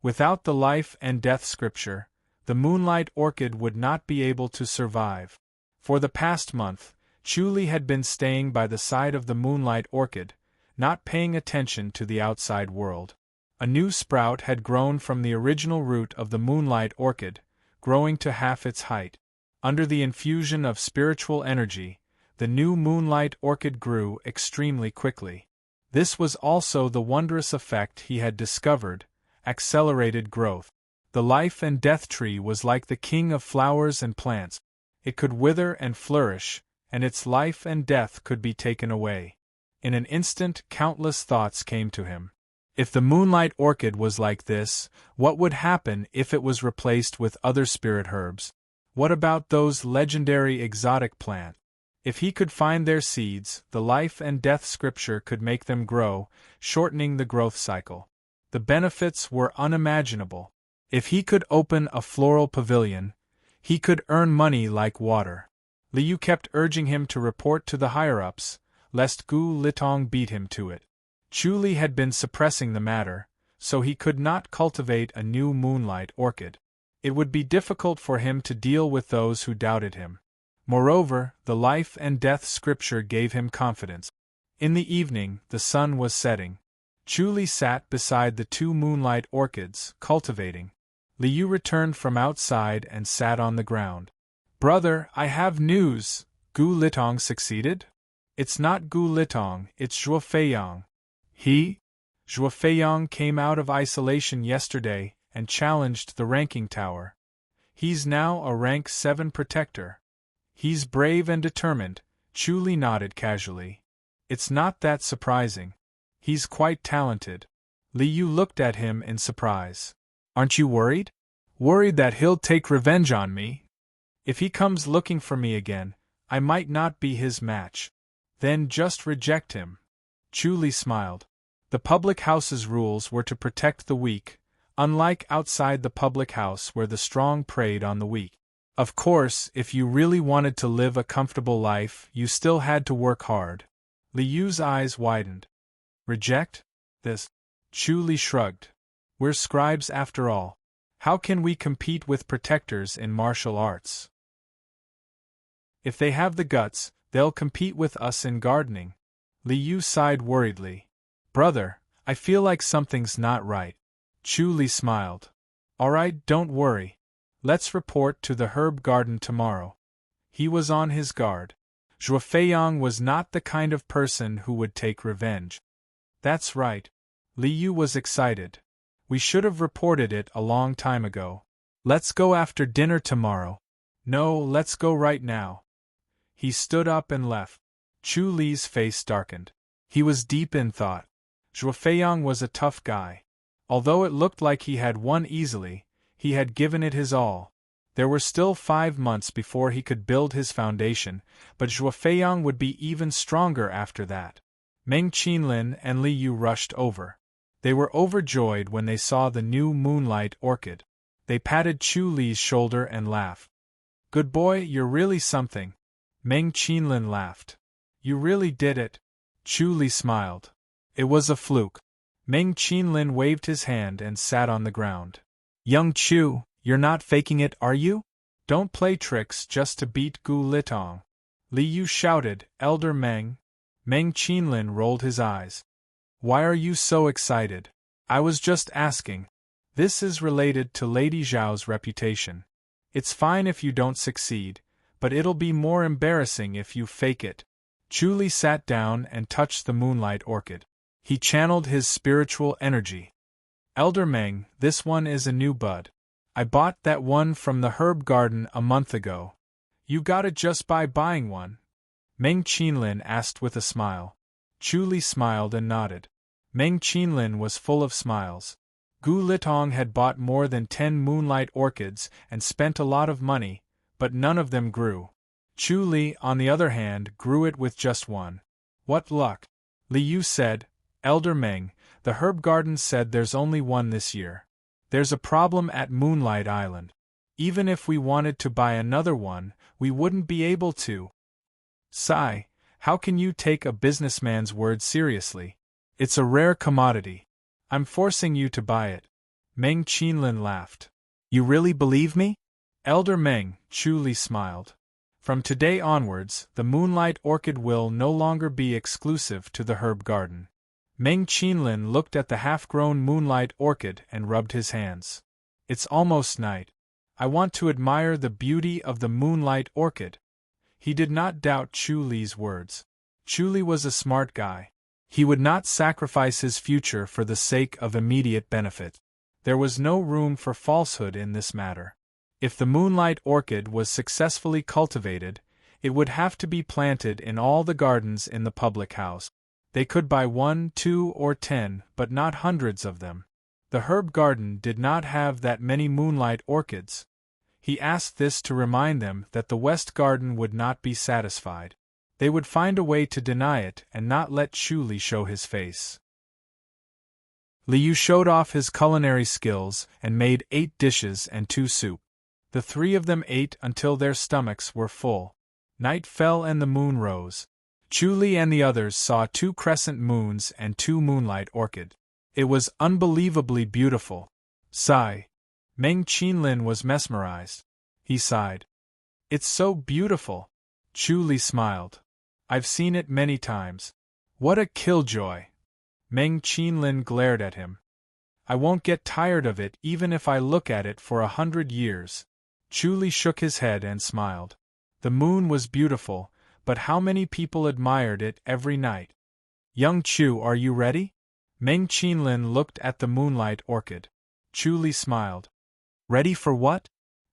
Without the life and death scripture, the moonlight orchid would not be able to survive. For the past month, Chu Li had been staying by the side of the moonlight orchid, not paying attention to the outside world. A new sprout had grown from the original root of the moonlight orchid, growing to half its height. Under the infusion of spiritual energy, the new moonlight orchid grew extremely quickly. This was also the wondrous effect he had discovered: accelerated growth. The life and death tree was like the king of flowers and plants. It could wither and flourish, and its life and death could be taken away. In an instant, countless thoughts came to him. If the moonlight orchid was like this, what would happen if it was replaced with other spirit herbs? What about those legendary exotic plants? If he could find their seeds, the life and death scripture could make them grow, shortening the growth cycle. The benefits were unimaginable. If he could open a floral pavilion, he could earn money like water. Liu kept urging him to report to the higher-ups, lest Gu Litong beat him to it. Chu Li had been suppressing the matter, so he could not cultivate a new moonlight orchid. It would be difficult for him to deal with those who doubted him. Moreover, the life and death scripture gave him confidence. In the evening, the sun was setting. Chu Li sat beside the two moonlight orchids, cultivating. Liu returned from outside and sat on the ground. "Brother, I have news. Gu Litong succeeded?" "It's not Gu Litong, it's Zhuo Feiyang." Zhuo Feiyang came out of isolation yesterday and challenged the ranking tower. He's now a rank 7 protector. He's brave and determined." Chu Li nodded casually. "It's not that surprising. He's quite talented." Liu looked at him in surprise. "Aren't you worried?" "Worried that he'll take revenge on me? If he comes looking for me again, I might not be his match." "Then just reject him." Chu Li smiled. The public house's rules were to protect the weak, unlike outside the public house where the strong preyed on the weak. Of course, if you really wanted to live a comfortable life, you still had to work hard. Liu's eyes widened. "Reject this?" Chu Li shrugged. "We're scribes after all. How can we compete with protectors in martial arts? If they have the guts, they'll compete with us in gardening." Liu sighed worriedly. "Brother, I feel like something's not right." Chu Li smiled. "All right, don't worry. Let's report to the herb garden tomorrow." He was on his guard. Zhuo Feiyang was not the kind of person who would take revenge. "That's right." Liu was excited. "We should have reported it a long time ago. Let's go after dinner tomorrow." "No, let's go right now." He stood up and left. Chu Li's face darkened. He was deep in thought. Zhuo Feiyang was a tough guy. Although it looked like he had won easily, he had given it his all. There were still 5 months before he could build his foundation, but Zhuo Feiyang would be even stronger after that. Meng Qinlin and Liu rushed over. They were overjoyed when they saw the new moonlight orchid. They patted Chu Li's shoulder and laughed. "Good boy, you're really something." Meng Qinlin laughed. "You really did it." Chu Li smiled. "It was a fluke." Meng Qinlin waved his hand and sat on the ground. "Young Chu, you're not faking it, are you? Don't play tricks just to beat Gu Litong." Liu shouted, "Elder Meng." Meng Qinlin rolled his eyes. "Why are you so excited?" "I was just asking. This is related to Lady Zhao's reputation. It's fine if you don't succeed, but it'll be more embarrassing if you fake it." Chu Li sat down and touched the moonlight orchid. He channeled his spiritual energy. "Elder Meng, this one is a new bud. I bought that one from the herb garden a month ago." "You got it just by buying one?" Meng Qinlin asked with a smile. Chu Li smiled and nodded. Meng Qinlin was full of smiles. Gu Litong had bought more than 10 moonlight orchids and spent a lot of money, but none of them grew. Chu Li, on the other hand, grew it with just one. "What luck!" Liu said. "Elder Meng, The herb garden said there's only one this year. There's a problem at Moonlight Island. Even if we wanted to buy another one, we wouldn't be able to. Sigh, how can you take a businessman's word seriously? It's a rare commodity. I'm forcing you to buy it. Meng Qinlin laughed. You really believe me? Elder Meng, Chu Li smiled. From today onwards, the Moonlight Orchid will no longer be exclusive to the herb garden. Meng Qinlin looked at the half-grown Moonlight Orchid and rubbed his hands. It's almost night. I want to admire the beauty of the Moonlight Orchid. He did not doubt Chu Li's words. Chu Li was a smart guy. He would not sacrifice his future for the sake of immediate benefit. There was no room for falsehood in this matter. If the Moonlight Orchid was successfully cultivated, it would have to be planted in all the gardens in the public house. They could buy 1, 2, or 10, but not hundreds of them. The herb garden did not have that many moonlight orchids. He asked this to remind them that the West Garden would not be satisfied. They would find a way to deny it and not let Chu Li show his face. Liu showed off his culinary skills and made 8 dishes and 2 soup. The 3 of them ate until their stomachs were full. Night fell and the moon rose. Chu Li and the others saw 2 crescent moons and 2 moonlight orchid. It was unbelievably beautiful. Sigh. Meng Qinlin was mesmerized. He sighed. It's so beautiful. Chu Li smiled. I've seen it many times. What a killjoy. Meng Qinlin glared at him. I won't get tired of it even if I look at it for 100 years. Chu Li shook his head and smiled. The moon was beautiful, but how many people admired it every night? Young Chu, are you ready? Meng Qinlin looked at the moonlight orchid. Chu Li smiled. Ready for what?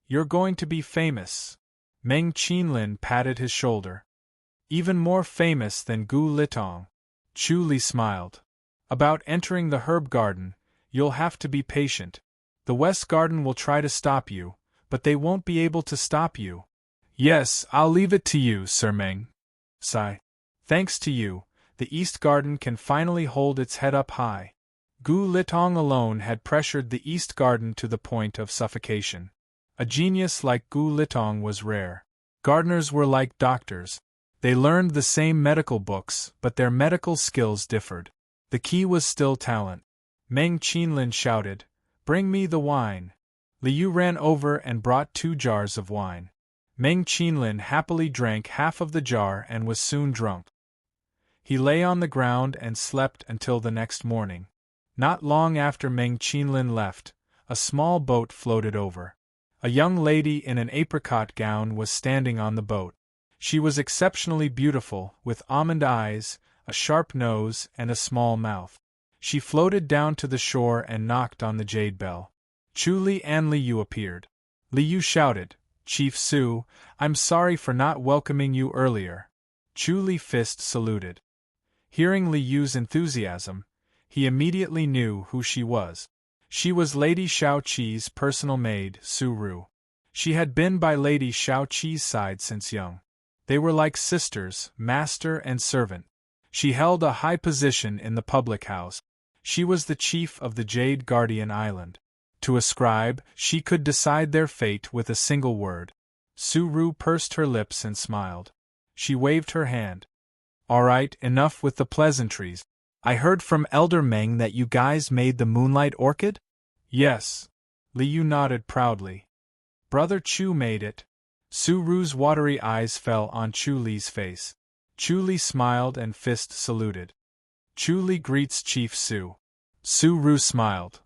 You're going to be famous. Meng Qinlin patted his shoulder. Even more famous than Gu Litong. Chu Li smiled. About entering the herb garden, you'll have to be patient. The West Garden will try to stop you, but they won't be able to stop you. Yes, I'll leave it to you, Sir Meng. Sigh. Thanks to you, the East Garden can finally hold its head up high. Gu Litong alone had pressured the East Garden to the point of suffocation. A genius like Gu Litong was rare. Gardeners were like doctors. They learned the same medical books, but their medical skills differed. The key was still talent. Meng Qinlin shouted, "Bring me the wine." Liu ran over and brought 2 jars of wine. Meng Qinlin happily drank half of the jar and was soon drunk. He lay on the ground and slept until the next morning. Not long after Meng Qinlin left, a small boat floated over. A young lady in an apricot gown was standing on the boat. She was exceptionally beautiful, with almond eyes, a sharp nose, and a small mouth. She floated down to the shore and knocked on the jade bell. Chu Li and Liu appeared. Liu shouted, "Chief Su, I'm sorry for not welcoming you earlier." Chu Li fist saluted. Hearing Liu's enthusiasm, he immediately knew who she was. She was Lady Shao-Chi's personal maid, Su Ru. She had been by Lady Shao-Chi's side since young. They were like sisters, master and servant. She held a high position in the public house. She was the chief of the Jade Guardian Island. To a scribe, she could decide their fate with a single word. Su Ru pursed her lips and smiled. She waved her hand. All right, enough with the pleasantries. I heard from Elder Meng that you guys made the Moonlight Orchid? Yes. Liu nodded proudly. Brother Chu made it. Su Ru's watery eyes fell on Chu Li's face. Chu Li smiled and fist saluted. Chu Li greets Chief Su. Su Ru smiled.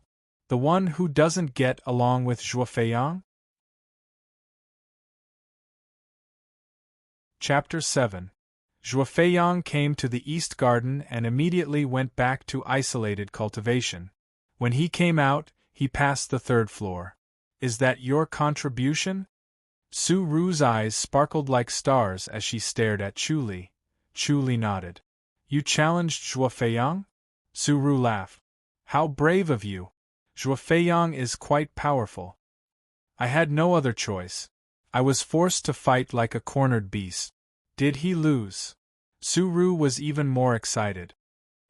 The one who doesn't get along with Zhuo Feiyang? Chapter 7. Zhuo Feiyang came to the East Garden and immediately went back to isolated cultivation. When he came out, he passed the 3rd floor. Is that your contribution? Su Ru's eyes sparkled like stars as she stared at Chu Li. Chu Li nodded. You challenged Zhuo Feiyang? Su Ru laughed. How brave of you! Zhuo Feiyang is quite powerful. I had no other choice. I was forced to fight like a cornered beast. Did he lose? Su Ru was even more excited.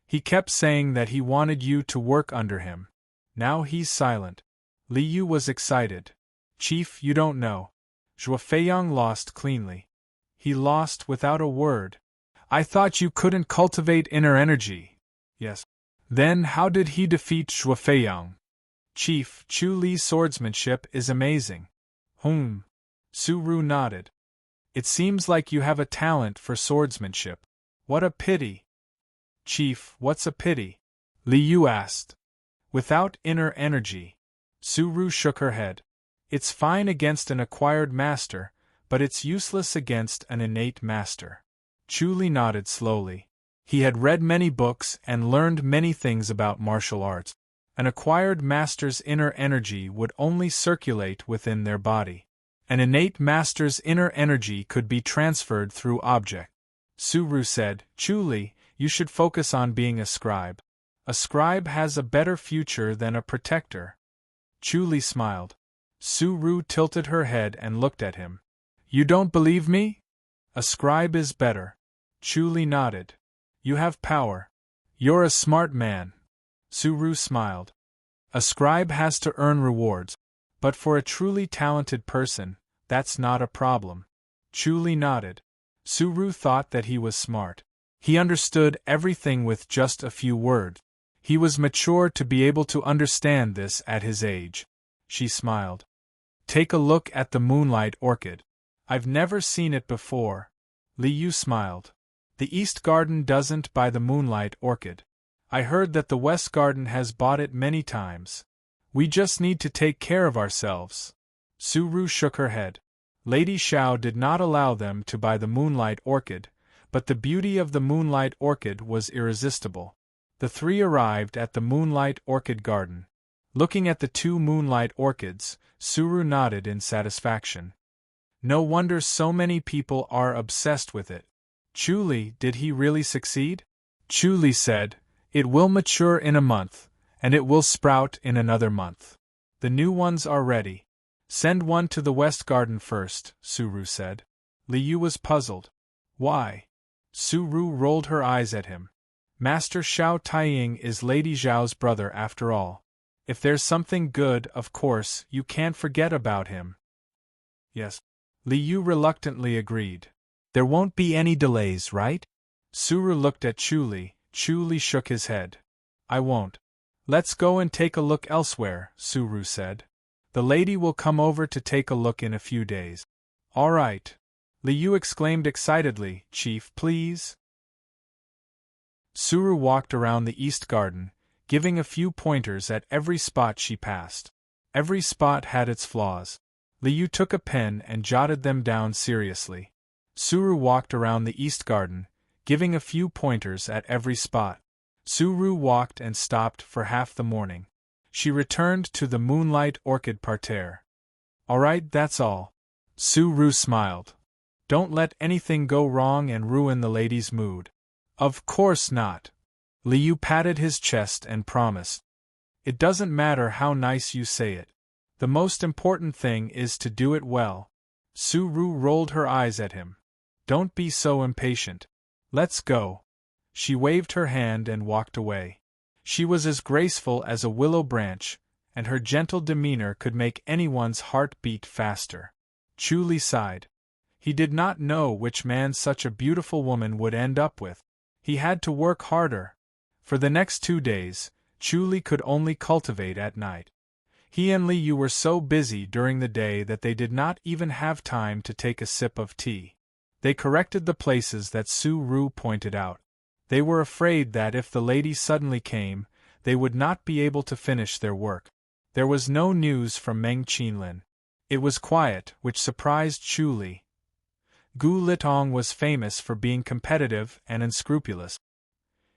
He kept saying that he wanted you to work under him. Now he's silent. Liu was excited. Chief, you don't know. Zhuofeiyang lost cleanly. He lost without a word. I thought you couldn't cultivate inner energy. Yes. Then how did he defeat Zhuofeiyang? Chief, Chu Li's swordsmanship is amazing. Su Ru nodded. It seems like you have a talent for swordsmanship. What a pity. Chief, what's a pity? Liu asked. Without inner energy. Su Ru shook her head. It's fine against an acquired master, but it's useless against an innate master. Chu Li nodded slowly. He had read many books and learned many things about martial arts. An acquired master's inner energy would only circulate within their body. An innate master's inner energy could be transferred through object. Su Ru said, Chu Li, you should focus on being a scribe. A scribe has a better future than a protector. Chu Li smiled. Su Ru tilted her head and looked at him. You don't believe me? A scribe is better. Chu Li nodded. You have power. You're a smart man. Su Ru smiled. A scribe has to earn rewards, but for a truly talented person, that's not a problem. Chu Li nodded. Su Ru thought that he was smart. He understood everything with just a few words. He was mature to be able to understand this at his age. She smiled. Take a look at the moonlight orchid. I've never seen it before. Liu smiled. The East Garden doesn't buy the moonlight orchid. I heard that the West Garden has bought it many times. We just need to take care of ourselves. Su Ru shook her head. Lady Xiao did not allow them to buy the moonlight orchid, but the beauty of the moonlight orchid was irresistible. The three arrived at the moonlight orchid garden. Looking at the two moonlight orchids, Su Ru nodded in satisfaction. No wonder so many people are obsessed with it. Chu Li, did he really succeed? Chu Li said, It will mature in a month, and it will sprout in another month. The new ones are ready. Send one to the West Garden first, Su Ru said. Liu was puzzled. Why? Su Ru rolled her eyes at him. Master Xiao Taiying is Lady Zhao's brother after all. If there's something good, of course, you can't forget about him. Yes. Liu reluctantly agreed. There won't be any delays, right? Su Ru looked at Chu Li. Chu Li shook his head. I won't. Let's go and take a look elsewhere, Su Ru said. The lady will come over to take a look in a few days. All right. Liu exclaimed excitedly, Chief, please. Su Ru walked around the East Garden, giving a few pointers at every spot she passed. Every spot had its flaws. Liu took a pen and jotted them down seriously. Su Ru walked around the East Garden, giving a few pointers at every spot. Su Ru walked and stopped for half the morning. She returned to the moonlight orchid parterre. All right, that's all. Su Ru smiled. Don't let anything go wrong and ruin the lady's mood. Of course not. Liu patted his chest and promised. It doesn't matter how nice you say it. The most important thing is to do it well. Su Ru rolled her eyes at him. Don't be so impatient. Let's go. She waved her hand and walked away. She was as graceful as a willow branch, and her gentle demeanor could make anyone's heart beat faster. Chu Li sighed. He did not know which man such a beautiful woman would end up with. He had to work harder. For the next 2 days, Chu Li could only cultivate at night. He and Liu were so busy during the day that they did not even have time to take a sip of tea. They corrected the places that Su Ru pointed out. They were afraid that if the lady suddenly came, they would not be able to finish their work. There was no news from Meng Qinlin. It was quiet, which surprised Chu Li. Gu Litong was famous for being competitive and unscrupulous.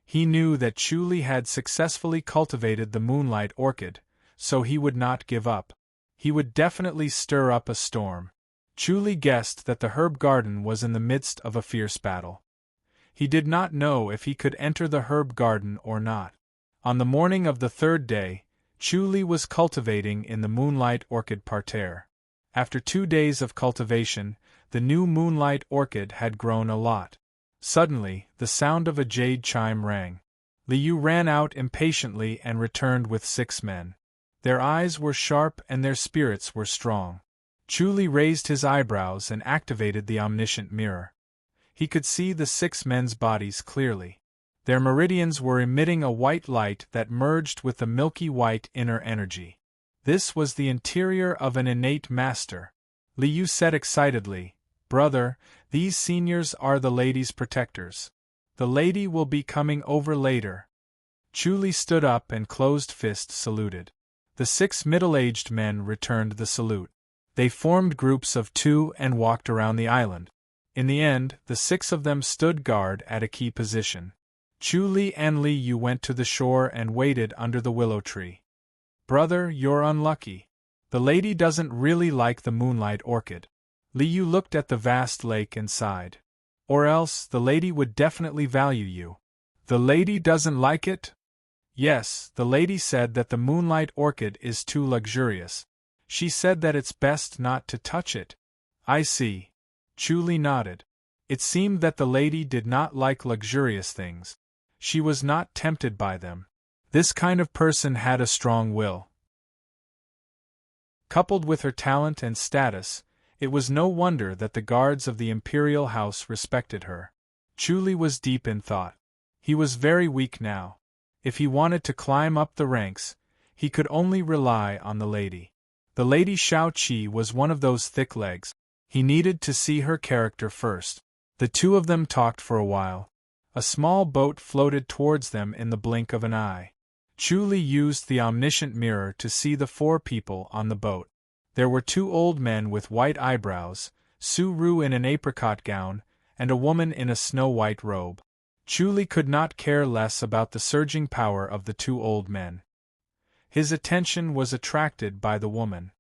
He knew that Chu Li had successfully cultivated the moonlight orchid, so he would not give up. He would definitely stir up a storm. Chu Li guessed that the herb garden was in the midst of a fierce battle. He did not know if he could enter the herb garden or not. On the morning of the 3rd day, Chu Li was cultivating in the moonlight orchid parterre. After 2 days of cultivation, the new moonlight orchid had grown a lot. Suddenly, the sound of a jade chime rang. Liu ran out impatiently and returned with 6 men. Their eyes were sharp and their spirits were strong. Chu Li raised his eyebrows and activated the omniscient mirror. He could see the 6 men's bodies clearly. Their meridians were emitting a white light that merged with the milky white inner energy. This was the interior of an innate master. Liu said excitedly, "Brother, these seniors are the lady's protectors. The lady will be coming over later." Chu Li stood up and closed-fist saluted. The 6 middle-aged men returned the salute. They formed groups of 2 and walked around the island. In the end, the 6 of them stood guard at a key position. Chu Li and Liu went to the shore and waited under the willow tree. "Brother, you're unlucky. The lady doesn't really like the moonlight orchid." Liu looked at the vast lake and sighed. "Or else, the lady would definitely value you." "The lady doesn't like it?" "Yes, the lady said that the moonlight orchid is too luxurious. She said that it's best not to touch it." "I see." Chu Li nodded. It seemed that the lady did not like luxurious things. She was not tempted by them. This kind of person had a strong will. Coupled with her talent and status, it was no wonder that the guards of the imperial house respected her. Chu Li was deep in thought. He was very weak now. If he wanted to climb up the ranks, he could only rely on the lady. The lady Shao Qi was one of those thick legs. He needed to see her character first. The 2 of them talked for a while. A small boat floated towards them in the blink of an eye. Chu Li used the omniscient mirror to see the 4 people on the boat. There were 2 old men with white eyebrows, Su Ru in an apricot gown, and a woman in a snow-white robe. Chu Li could not care less about the surging power of the 2 old men. His attention was attracted by the woman.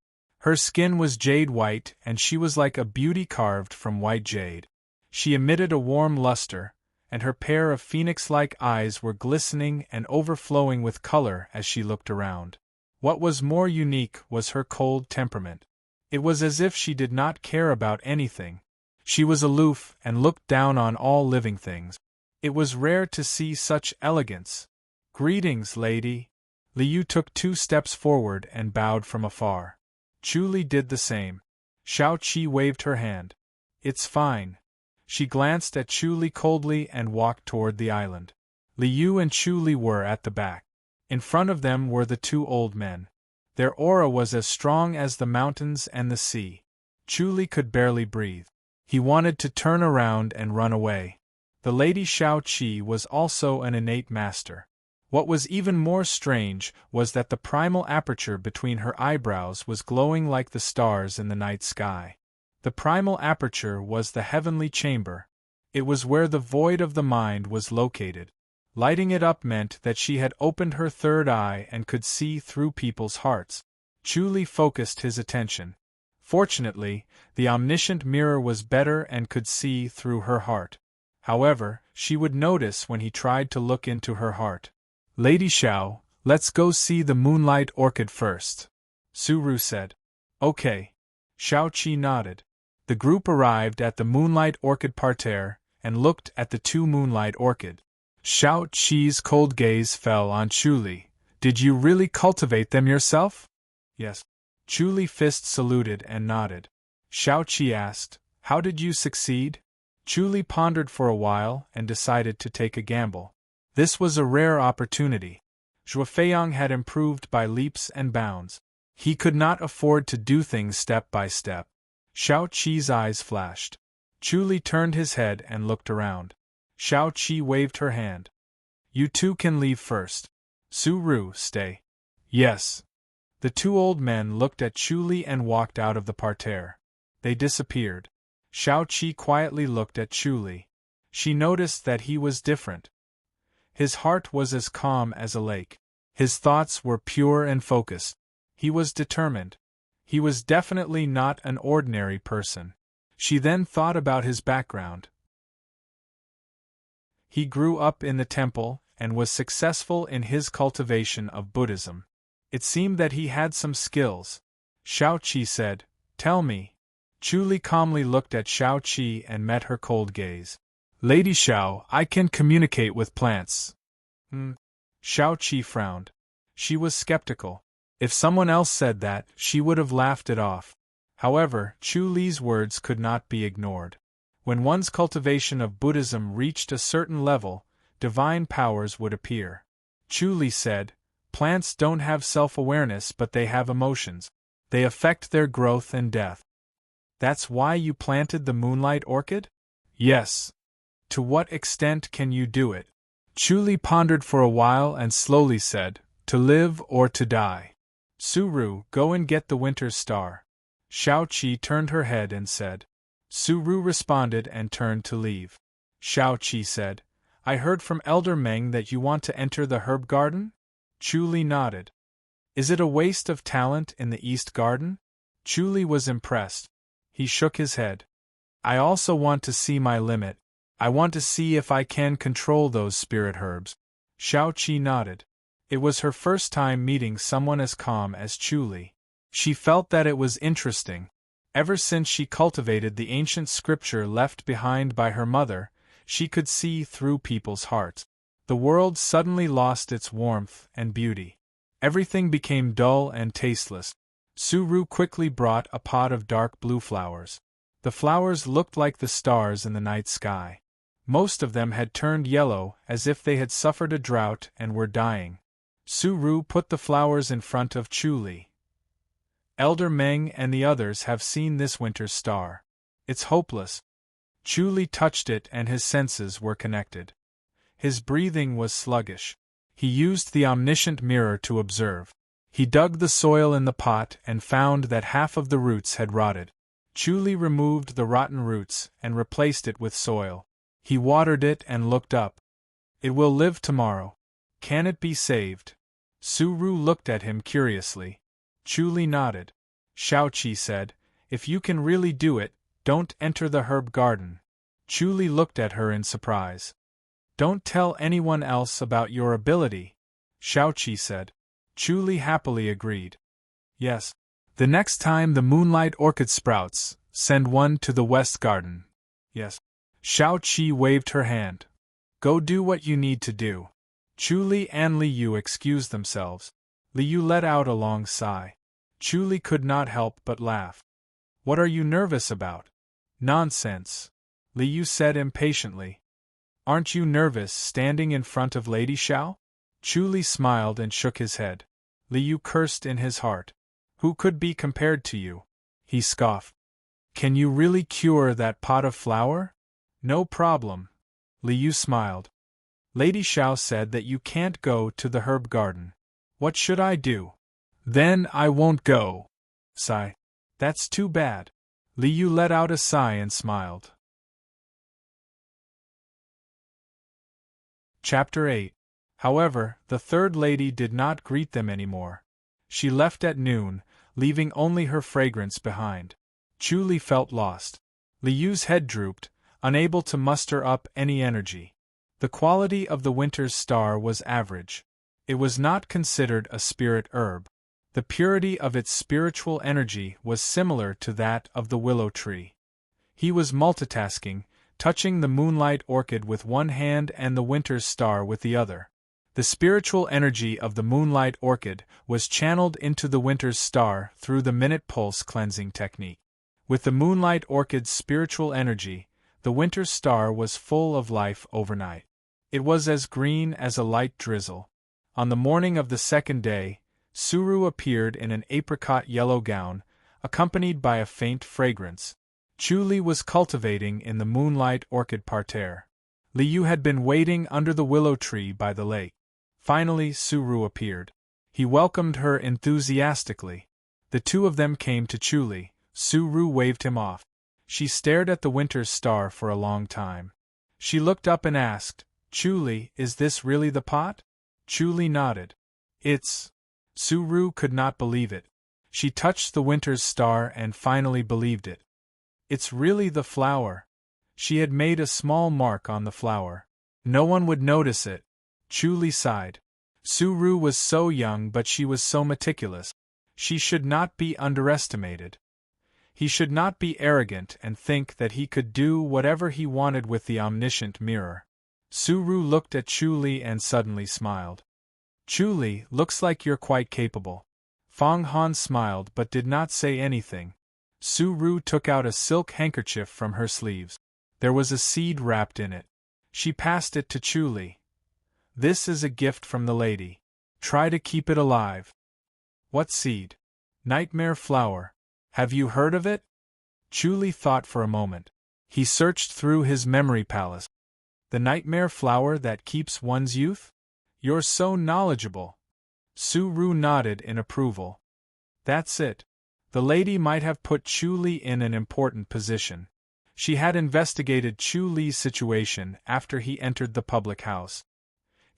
Her skin was jade white and she was like a beauty carved from white jade. She emitted a warm luster, and her pair of phoenix-like eyes were glistening and overflowing with color as she looked around. What was more unique was her cold temperament. It was as if she did not care about anything. She was aloof and looked down on all living things. It was rare to see such elegance. "Greetings, lady." Liu took 2 steps forward and bowed from afar. Chu Li did the same. Shao Qi waved her hand. "It's fine." She glanced at Chu Li coldly and walked toward the island. Liu and Chu Li were at the back. In front of them were the 2 old men. Their aura was as strong as the mountains and the sea. Chu Li could barely breathe. He wanted to turn around and run away. The lady Shao Qi was also an innate master. What was even more strange was that the primal aperture between her eyebrows was glowing like the stars in the night sky. The primal aperture was the heavenly chamber. It was where the void of the mind was located. Lighting it up meant that she had opened her 3rd eye and could see through people's hearts. Chu Li focused his attention. Fortunately, the omniscient mirror was better and could see through her heart. However, she would notice when he tried to look into her heart. "Lady Xiao, let's go see the moonlight orchid first," Su Ru said. "Okay." Shao Qi nodded. The group arrived at the moonlight orchid parterre and looked at the 2 moonlight orchid. Shao Qi's cold gaze fell on Chu Li. "Did you really cultivate them yourself?" "Yes." Chu Li fist saluted and nodded. Shao Qi asked, "How did you succeed?" Chu Li pondered for a while and decided to take a gamble. This was a rare opportunity. Zhuo Feiyang had improved by leaps and bounds. He could not afford to do things step by step. Shao Qi's eyes flashed. Chu Li turned his head and looked around. Shao Qi waved her hand. "You 2 can leave first. Su Ru, stay." "Yes." The 2 old men looked at Chu Li and walked out of the parterre. They disappeared. Shao Qi quietly looked at Chu Li. She noticed that he was different. His heart was as calm as a lake. His thoughts were pure and focused. He was determined. He was definitely not an ordinary person. She then thought about his background. He grew up in the temple and was successful in his cultivation of Buddhism. It seemed that he had some skills. Shao Qi said, "Tell me." Chu Li calmly looked at Shao Qi and met her cold gaze. "Lady Xiao, I can communicate with plants." Xiao Qi frowned. She was skeptical. If someone else said that, she would have laughed it off. However, Chu Li's words could not be ignored. When one's cultivation of Buddhism reached a certain level, divine powers would appear. Chu Li said, "Plants don't have self-awareness, but they have emotions. They affect their growth and death." "That's why you planted the moonlight orchid?" "Yes." "To what extent can you do it?" Chu Li pondered for a while and slowly said, "To live or to die." "Suru, go and get the winter's star." Xiao Qi turned her head and said. Suru responded and turned to leave. Xiao Qi said, "I heard from Elder Meng that you want to enter the herb garden?" Chu Li nodded. "Is it a waste of talent in the East Garden?" Chu Li was impressed. He shook his head. "I also want to see my limit. I want to see if I can control those spirit herbs." Xiao Qi nodded. It was her first time meeting someone as calm as Chu Li. She felt that it was interesting. Ever since she cultivated the ancient scripture left behind by her mother, she could see through people's hearts. The world suddenly lost its warmth and beauty. Everything became dull and tasteless. Suru quickly brought a pot of dark blue flowers. The flowers looked like the stars in the night sky. Most of them had turned yellow, as if they had suffered a drought and were dying. Suru put the flowers in front of Chu Li. "Elder Meng and the others have seen this winter's star. It's hopeless." Chu Li touched it and his senses were connected. His breathing was sluggish. He used the omniscient mirror to observe. He dug the soil in the pot and found that half of the roots had rotted. Chu Li removed the rotten roots and replaced it with soil. He watered it and looked up. "It will live tomorrow. Can it be saved?" Suru looked at him curiously. Chu Li nodded. Xiao Qi said, "If you can really do it, don't enter the herb garden." Chu Li looked at her in surprise. "Don't tell anyone else about your ability," Xiao Qi said. Chu Li happily agreed. "Yes. The next time the moonlight orchid sprouts, send one to the west garden." "Yes." Xiao Qi waved her hand. "Go do what you need to do." Chu Li and Li Yu excused themselves. Li Yu let out a long sigh. Chu Li could not help but laugh. "What are you nervous about?" "Nonsense," Li Yu said impatiently. "Aren't you nervous standing in front of Lady Xiao?" Chu Li smiled and shook his head. Li Yu cursed in his heart. "Who could be compared to you?" He scoffed. "Can you really cure that pot of flower?" "No problem." Li Yu smiled. "Lady Xiao said that you can't go to the herb garden. What should I do?" "Then I won't go." Sigh. "That's too bad." Li Yu let out a sigh and smiled. Chapter 8. However, the third lady did not greet them anymore. She left at noon, leaving only her fragrance behind. Chu Li felt lost. Li Yu's head drooped, unable to muster up any energy. The quality of the winter's star was average. It was not considered a spirit herb. The purity of its spiritual energy was similar to that of the willow tree. He was multitasking, touching the moonlight orchid with one hand and the winter's star with the other. The spiritual energy of the moonlight orchid was channeled into the winter's star through the minute pulse cleansing technique. With the moonlight orchid's spiritual energy, the winter's star was full of life overnight. It was as green as a light drizzle. On the morning of the second day, Suru appeared in an apricot yellow gown, accompanied by a faint fragrance. Chu Li was cultivating in the moonlight orchid parterre. Li Yu had been waiting under the willow tree by the lake. Finally, Suru appeared. He welcomed her enthusiastically. The two of them came to Chu Li. Suru waved him off. She stared at the winter's star for a long time. She looked up and asked, "Chu Li, is this really the pot?" Chu Li nodded. "It's..." Suru could not believe it. She touched the winter's star and finally believed it. "It's really the flower." She had made a small mark on the flower. No one would notice it. Chu Li sighed. Suru was so young, but she was so meticulous. She should not be underestimated. He should not be arrogant and think that he could do whatever he wanted with the omniscient mirror. Suru looked at Chu Li and suddenly smiled. Chu Li, looks like you're quite capable. Fang Han smiled but did not say anything. Su Ru took out a silk handkerchief from her sleeves. There was a seed wrapped in it. She passed it to Chu Li. This is a gift from the lady. Try to keep it alive. What seed? Nightmare flower. Have you heard of it? Chu Li thought for a moment. He searched through his memory palace. The nightmare flower that keeps one's youth? You're so knowledgeable. Su Ru nodded in approval. That's it. The lady might have put Chu Li in an important position. She had investigated Chu Li's situation after he entered the public house.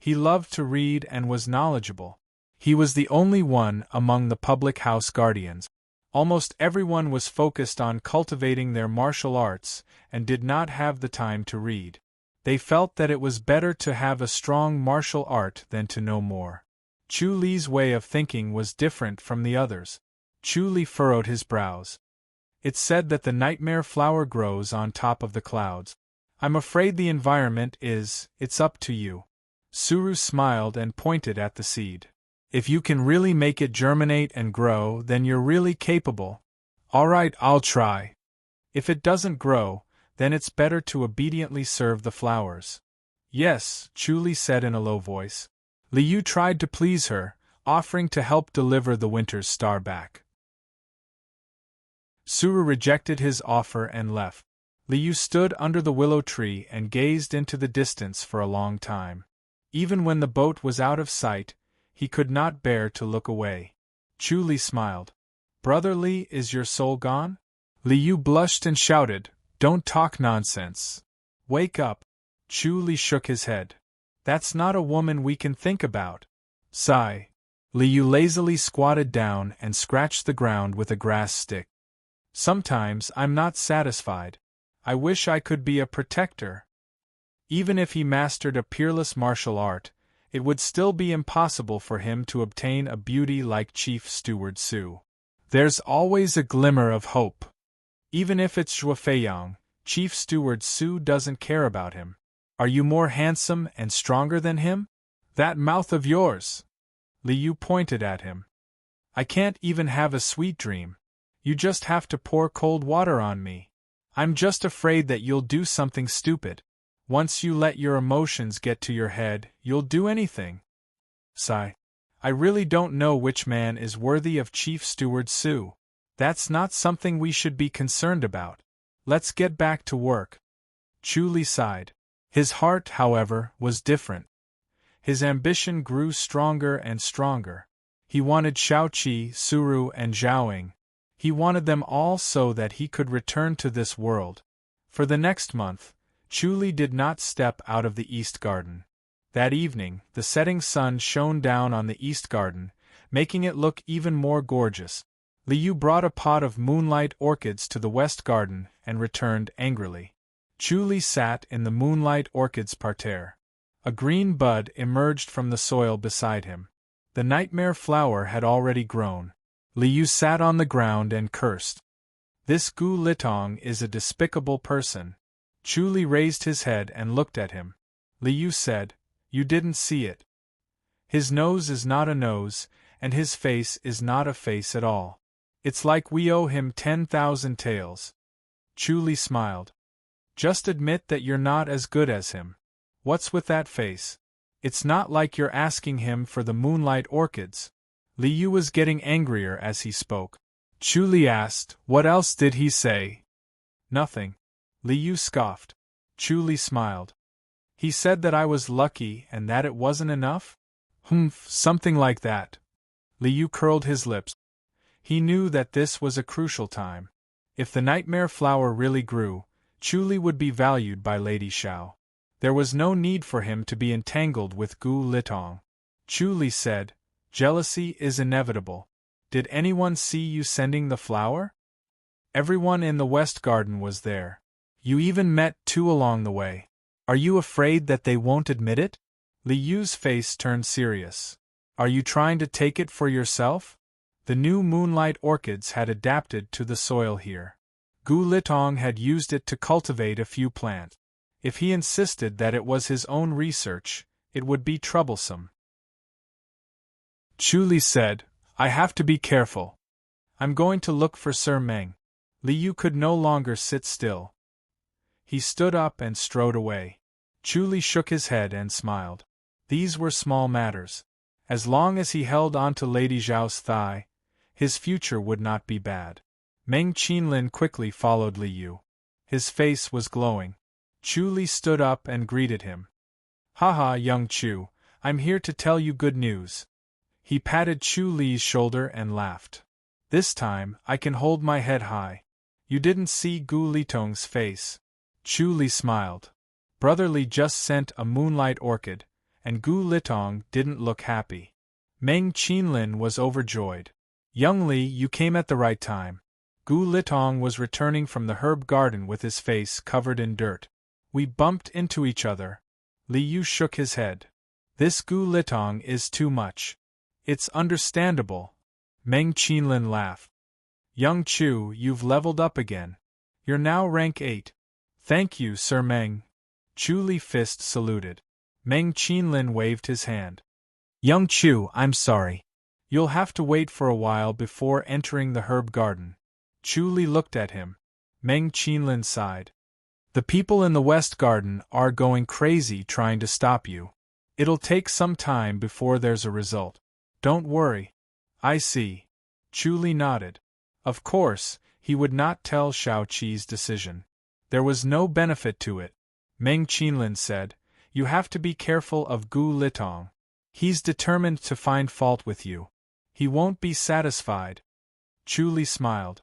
He loved to read and was knowledgeable. He was the only one among the public house guardians. Almost everyone was focused on cultivating their martial arts and did not have the time to read. They felt that it was better to have a strong martial art than to know more. Chu Li's way of thinking was different from the others. Chu Li furrowed his brows. It's said that the nightmare flower grows on top of the clouds. I'm afraid the environment it's up to you. Suru smiled and pointed at the seed. If you can really make it germinate and grow, then you're really capable. All right, I'll try. If it doesn't grow, then it's better to obediently serve the flowers. Yes, Chu Li said in a low voice. Li Yu tried to please her, offering to help deliver the winter's star back. Suru rejected his offer and left. Li Yu stood under the willow tree and gazed into the distance for a long time. Even when the boat was out of sight, he could not bear to look away. Chu Li smiled. Brother Li, is your soul gone? Li Yu blushed and shouted, Don't talk nonsense. Wake up. Chu Li shook his head. That's not a woman we can think about. Sigh. Li Yu lazily squatted down and scratched the ground with a grass stick. Sometimes I'm not satisfied. I wish I could be a protector. Even if he mastered a peerless martial art, it would still be impossible for him to obtain a beauty like Chief Steward Su. There's always a glimmer of hope. Even if it's Zhuo Feiyang, Chief Steward Su doesn't care about him. Are you more handsome and stronger than him? That mouth of yours! Li Yu pointed at him. I can't even have a sweet dream. You just have to pour cold water on me. I'm just afraid that you'll do something stupid. Once you let your emotions get to your head, you'll do anything. Sigh. I really don't know which man is worthy of Chief Steward Su. That's not something we should be concerned about. Let's get back to work. Chu Li sighed. His heart, however, was different. His ambition grew stronger and stronger. He wanted Shaoqi, Suru, and Zhaoying. He wanted them all so that he could return to this world. For the next month, Chu Li did not step out of the East Garden. That evening, the setting sun shone down on the East Garden, making it look even more gorgeous. Li Yu brought a pot of moonlight orchids to the West Garden and returned angrily. Chu Li sat in the moonlight orchids parterre. A green bud emerged from the soil beside him. The nightmare flower had already grown. Li Yu sat on the ground and cursed. This Gu Litong is a despicable person. Chu Li raised his head and looked at him. Li Yu said, You didn't see it. His nose is not a nose, and his face is not a face at all. It's like we owe him 10,000 taels. Chu Li smiled. Just admit that you're not as good as him. What's with that face? It's not like you're asking him for the moonlight orchids. Li Yu was getting angrier as he spoke. Chu Li asked, What else did he say? Nothing. Li Yu scoffed. Chu Li smiled. He said that I was lucky and that it wasn't enough? Humph, something like that. Li Yu curled his lips. He knew that this was a crucial time. If the nightmare flower really grew, Chu Li would be valued by Lady Xiao. There was no need for him to be entangled with Gu Litong. Chu Li said, Jealousy is inevitable. Did anyone see you sending the flower? Everyone in the West Garden was there. You even met two along the way. Are you afraid that they won't admit it? Li Yu's face turned serious. Are you trying to take it for yourself? The new moonlight orchids had adapted to the soil here. Gu Litong had used it to cultivate a few plants. If he insisted that it was his own research, it would be troublesome. Chu Li said, I have to be careful. I'm going to look for Sir Meng. Li Yu could no longer sit still. He stood up and strode away. Chu Li shook his head and smiled. These were small matters. As long as he held on to Lady Zhao's thigh, his future would not be bad. Meng Qinlin quickly followed Li Yu. His face was glowing. Chu Li stood up and greeted him. Haha, young Chu, I'm here to tell you good news. He patted Chu Li's shoulder and laughed. This time, I can hold my head high. You didn't see Gu Litong's face. Chu Li smiled. Brother Li just sent a moonlight orchid, and Gu Litong didn't look happy. Meng Qinlin was overjoyed. Young Li, you came at the right time. Gu Litong was returning from the herb garden with his face covered in dirt. We bumped into each other. Li Yu shook his head. This Gu Litong is too much. It's understandable. Meng Qinlin laughed. Young Chu, you've leveled up again. You're now rank 8. Thank you, Sir Meng. Chu Li fist saluted. Meng Qinlin waved his hand. Young Chu, I'm sorry. You'll have to wait for a while before entering the herb garden. Chu Li looked at him. Meng Qinlin sighed. The people in the West Garden are going crazy trying to stop you. It'll take some time before there's a result. Don't worry. I see. Chu Li nodded. Of course, he would not tell Shao Qi's decision. There was no benefit to it. Meng Qinlin said, You have to be careful of Gu Litong. He's determined to find fault with you. He won't be satisfied. Chu Li smiled.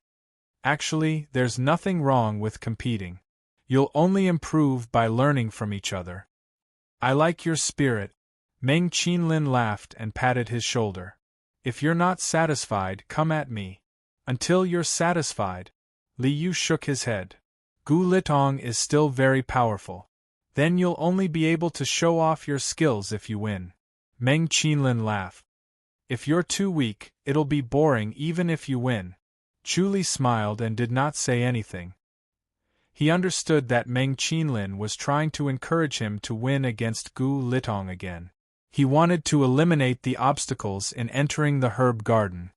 Actually, there's nothing wrong with competing. You'll only improve by learning from each other. I like your spirit. Meng Qinlin laughed and patted his shoulder. If you're not satisfied, come at me. Until you're satisfied. Li Yu shook his head. Gu Litong is still very powerful. Then you'll only be able to show off your skills if you win. Meng Qinlin laughed. If you're too weak, it'll be boring even if you win. Chu Li smiled and did not say anything. He understood that Meng Qinlin was trying to encourage him to win against Gu Litong again. He wanted to eliminate the obstacles in entering the herb garden.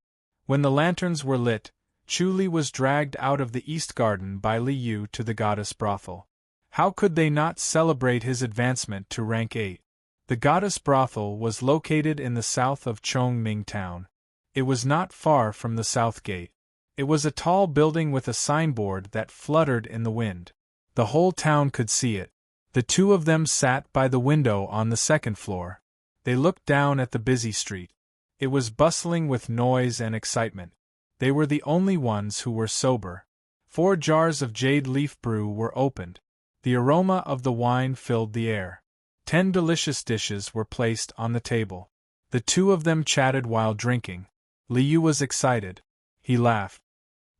When the lanterns were lit, Chu Li was dragged out of the East Garden by Li Yu to the goddess brothel. How could they not celebrate his advancement to rank 8? The goddess brothel was located in the south of Chongming town. It was not far from the south gate. It was a tall building with a signboard that fluttered in the wind. The whole town could see it. The two of them sat by the window on the second floor. They looked down at the busy street. It was bustling with noise and excitement. They were the only ones who were sober. 4 jars of jade leaf brew were opened. The aroma of the wine filled the air. 10 delicious dishes were placed on the table. The two of them chatted while drinking. Li Yu was excited. He laughed.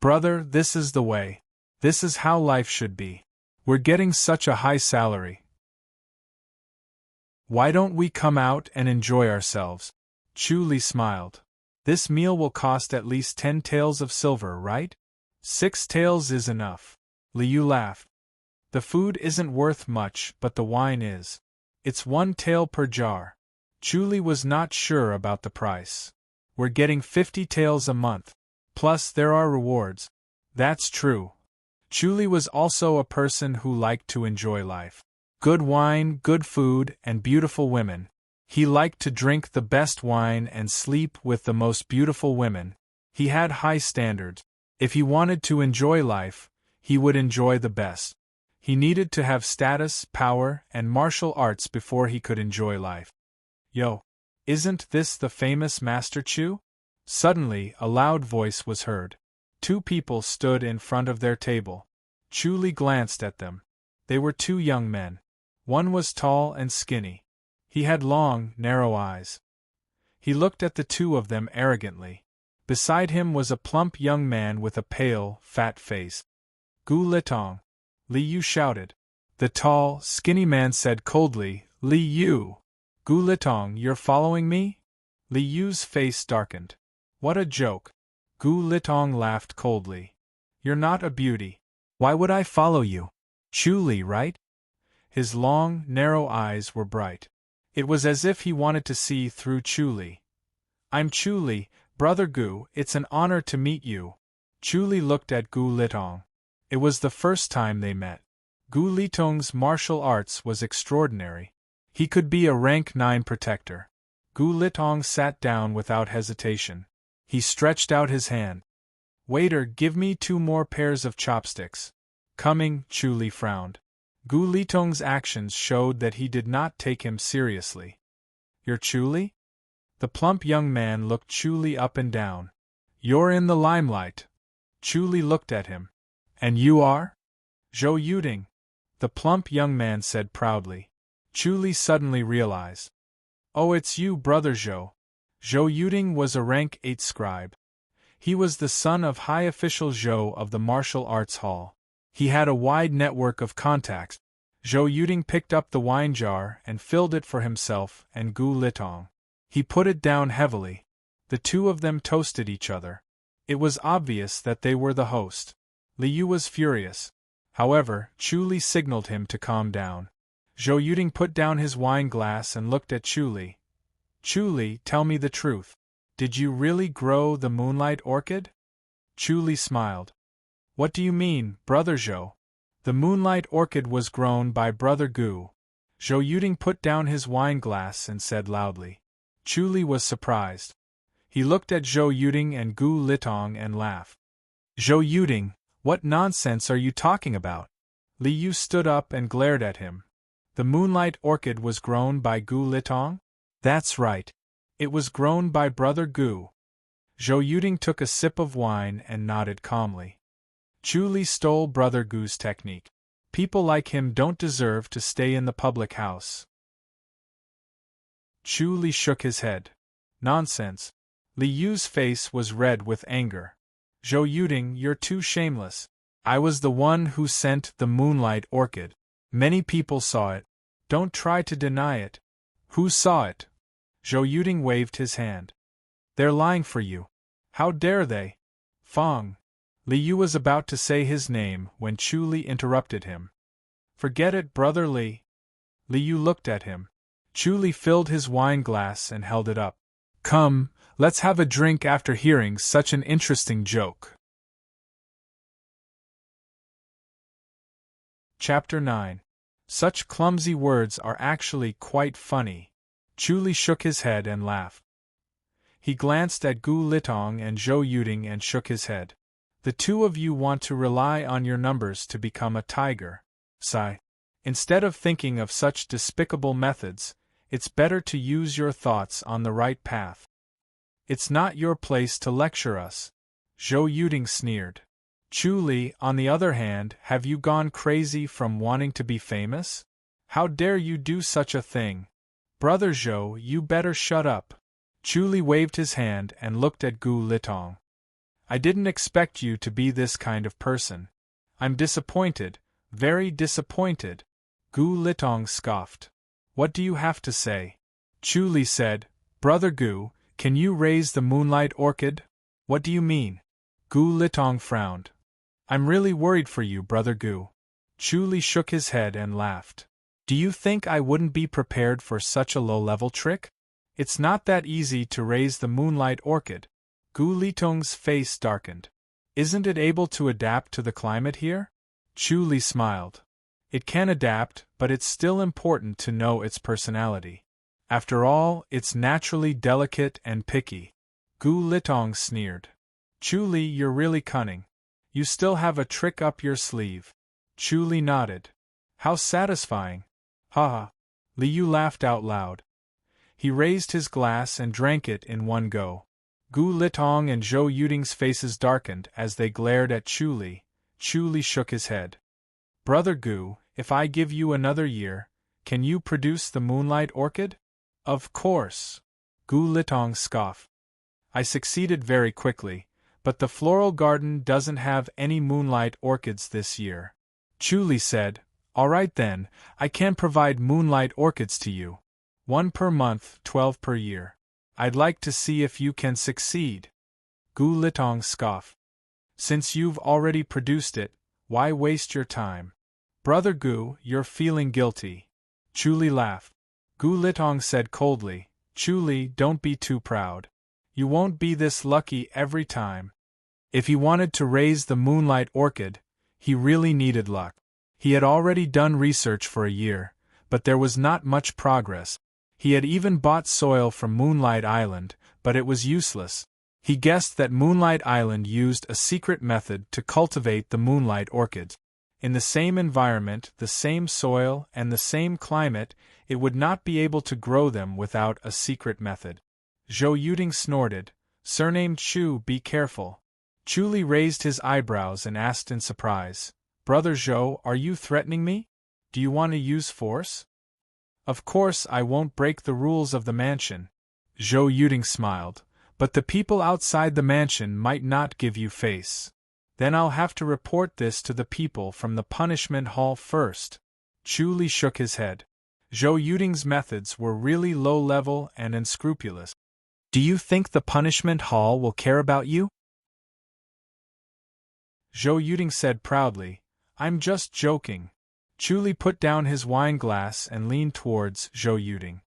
Brother, this is the way. This is how life should be. We're getting such a high salary. Why don't we come out and enjoy ourselves? Chu Li smiled. This meal will cost at least 10 taels of silver, right? 6 taels is enough. Li Yu laughed. The food isn't worth much, but the wine is. It's 1 tael per jar. Chu Li was not sure about the price. We're getting 50 taels a month. Plus there are rewards. That's true. Chu Li was also a person who liked to enjoy life. Good wine, good food, and beautiful women. He liked to drink the best wine and sleep with the most beautiful women. He had high standards. If he wanted to enjoy life, he would enjoy the best. He needed to have status, power, and martial arts before he could enjoy life. Yo! Isn't this the famous Master Chu? Suddenly, a loud voice was heard. 2 people stood in front of their table. Chu Li glanced at them. They were 2 young men. One was tall and skinny. He had long, narrow eyes. He looked at the 2 of them arrogantly. Beside him was a plump young man with a pale, fat face. Gu Litong. Li Yu shouted. The tall, skinny man said coldly, Li Yu. Gu Litong, you're following me? Li Yu's face darkened. What a joke. Gu Litong laughed coldly. You're not a beauty. Why would I follow you? Chu Li, right? His long, narrow eyes were bright. It was as if he wanted to see through Chu Li. I'm Chu Li, Brother Gu, it's an honor to meet you. Chu Li looked at Gu Litong. It was the first time they met. Gu Litong's martial arts was extraordinary. He could be a rank 9 protector. Gu Litong sat down without hesitation. He stretched out his hand. Waiter, give me 2 more pairs of chopsticks. Coming, Chu Li frowned. Gu Litong's actions showed that he did not take him seriously. You're Chu Li? The plump young man looked Chu Li up and down. You're in the limelight. Chu Li looked at him. And you are? Zhou Yuding. The plump young man said proudly. Chu Li suddenly realized. Oh, it's you, Brother Zhou. Zhou Yuding was a rank 8 scribe. He was the son of High Official Zhou of the Martial Arts Hall. He had a wide network of contacts. Zhou Yuding picked up the wine jar and filled it for himself and Gu Litong. He put it down heavily. The two of them toasted each other. It was obvious that they were the host. Liu was furious. However, Chu Li signaled him to calm down. Zhou Yuding put down his wine glass and looked at Chu Li. Chu Li, tell me the truth. Did you really grow the moonlight orchid? Chu Li smiled. What do you mean, Brother Zhou? The moonlight orchid was grown by Brother Gu. Zhou Yuding put down his wine glass and said loudly. Chu Li was surprised. He looked at Zhou Yuding and Gu Litong and laughed. Zhou Yuding, what nonsense are you talking about? Liu stood up and glared at him. The moonlight orchid was grown by Gu Litong? That's right. It was grown by Brother Gu. Zhou Yuding took a sip of wine and nodded calmly. Chu Li stole Brother Gu's technique. People like him don't deserve to stay in the public house. Chu Li shook his head. Nonsense. Liu's face was red with anger. Zhou Yuding, you're too shameless. I was the one who sent the moonlight orchid. Many people saw it. Don't try to deny it. Who saw it? Zhou Yuding waved his hand. They're lying for you. How dare they? Fong. Liu was about to say his name when Chu Li interrupted him. Forget it, Brother Li. Liu looked at him. Chu Li filled his wine glass and held it up. Come, let's have a drink after hearing such an interesting joke. Chapter 9. Such clumsy words are actually quite funny. Chu Li shook his head and laughed. He glanced at Gu Litong and Zhou Yuding and shook his head. The two of you want to rely on your numbers to become a tiger. Sigh. Instead of thinking of such despicable methods, it's better to use your thoughts on the right path. It's not your place to lecture us. Zhou Yuding sneered. Chu Li, on the other hand, have you gone crazy from wanting to be famous? How dare you do such a thing? Brother Zhou, you better shut up. Chu Li waved his hand and looked at Gu Litong. I didn't expect you to be this kind of person. I'm disappointed, very disappointed. Gu Litong scoffed. What do you have to say? Chu Li said, Brother Gu, can you raise the moonlight orchid? What do you mean? Gu Litong frowned. I'm really worried for you, Brother Gu. Chu Li shook his head and laughed. Do you think I wouldn't be prepared for such a low-level trick? It's not that easy to raise the moonlight orchid. Gu Litong's face darkened. Isn't it able to adapt to the climate here? Chu Li smiled. It can adapt, but it's still important to know its personality. After all, it's naturally delicate and picky. Gu Litong sneered. Chu Li, you're really cunning. You still have a trick up your sleeve. Chu Li nodded. How satisfying. Ha ha. Liu laughed out loud. He raised his glass and drank it in one go. Gu Litong and Zhou Yuding's faces darkened as they glared at Chu Li. Chu Li shook his head. Brother Gu, if I give you another year, can you produce the moonlight orchid? Of course. Gu Litong scoffed. I succeeded very quickly, but the floral garden doesn't have any moonlight orchids this year. Chu Li said, All right then, I can provide moonlight orchids to you. 1 per month, 12 per year. I'd like to see if you can succeed. Gu Litong scoffed. Since you've already produced it, why waste your time? Brother Gu, you're feeling guilty. Chu Li laughed. Gu Litong said coldly, Chu Li, don't be too proud. You won't be this lucky every time. If he wanted to raise the moonlight orchid, he really needed luck. He had already done research for a year, but there was not much progress. He had even bought soil from Moonlight Island, but it was useless. He guessed that Moonlight Island used a secret method to cultivate the moonlight orchids. In the same environment, the same soil, and the same climate, it would not be able to grow them without a secret method. Zhou Yuding snorted, "Surnamed Chu, be careful." Chu Li raised his eyebrows and asked in surprise, "Brother Zhou, are you threatening me? Do you want to use force?" "Of course I won't break the rules of the mansion." Zhou Yuding smiled, "but the people outside the mansion might not give you face. Then I'll have to report this to the people from the punishment hall first." Chu Li shook his head. Zhou Yuding's methods were really low-level and unscrupulous. "Do you think the punishment hall will care about you?" Zhou Yuding said proudly, "I'm just joking." Chu Li put down his wine glass and leaned towards Zhou Yuding.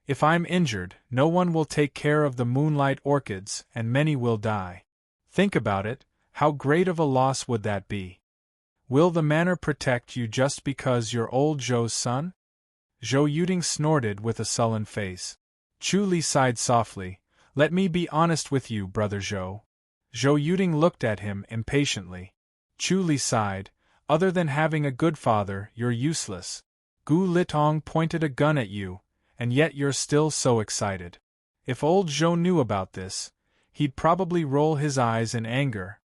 "If I'm injured, no one will take care of the moonlight orchids, and many will die. Think about it, how great of a loss would that be? Will the manor protect you just because you're old Zhou's son?" Zhou Yuding snorted with a sullen face. Chu Li sighed softly, "Let me be honest with you, brother Zhou." Zhou Yuding looked at him impatiently. Chu Li sighed, "Other than having a good father, you're useless. Gu Litong pointed a gun at you, and yet you're still so excited. If old Zhou knew about this, he'd probably roll his eyes in anger."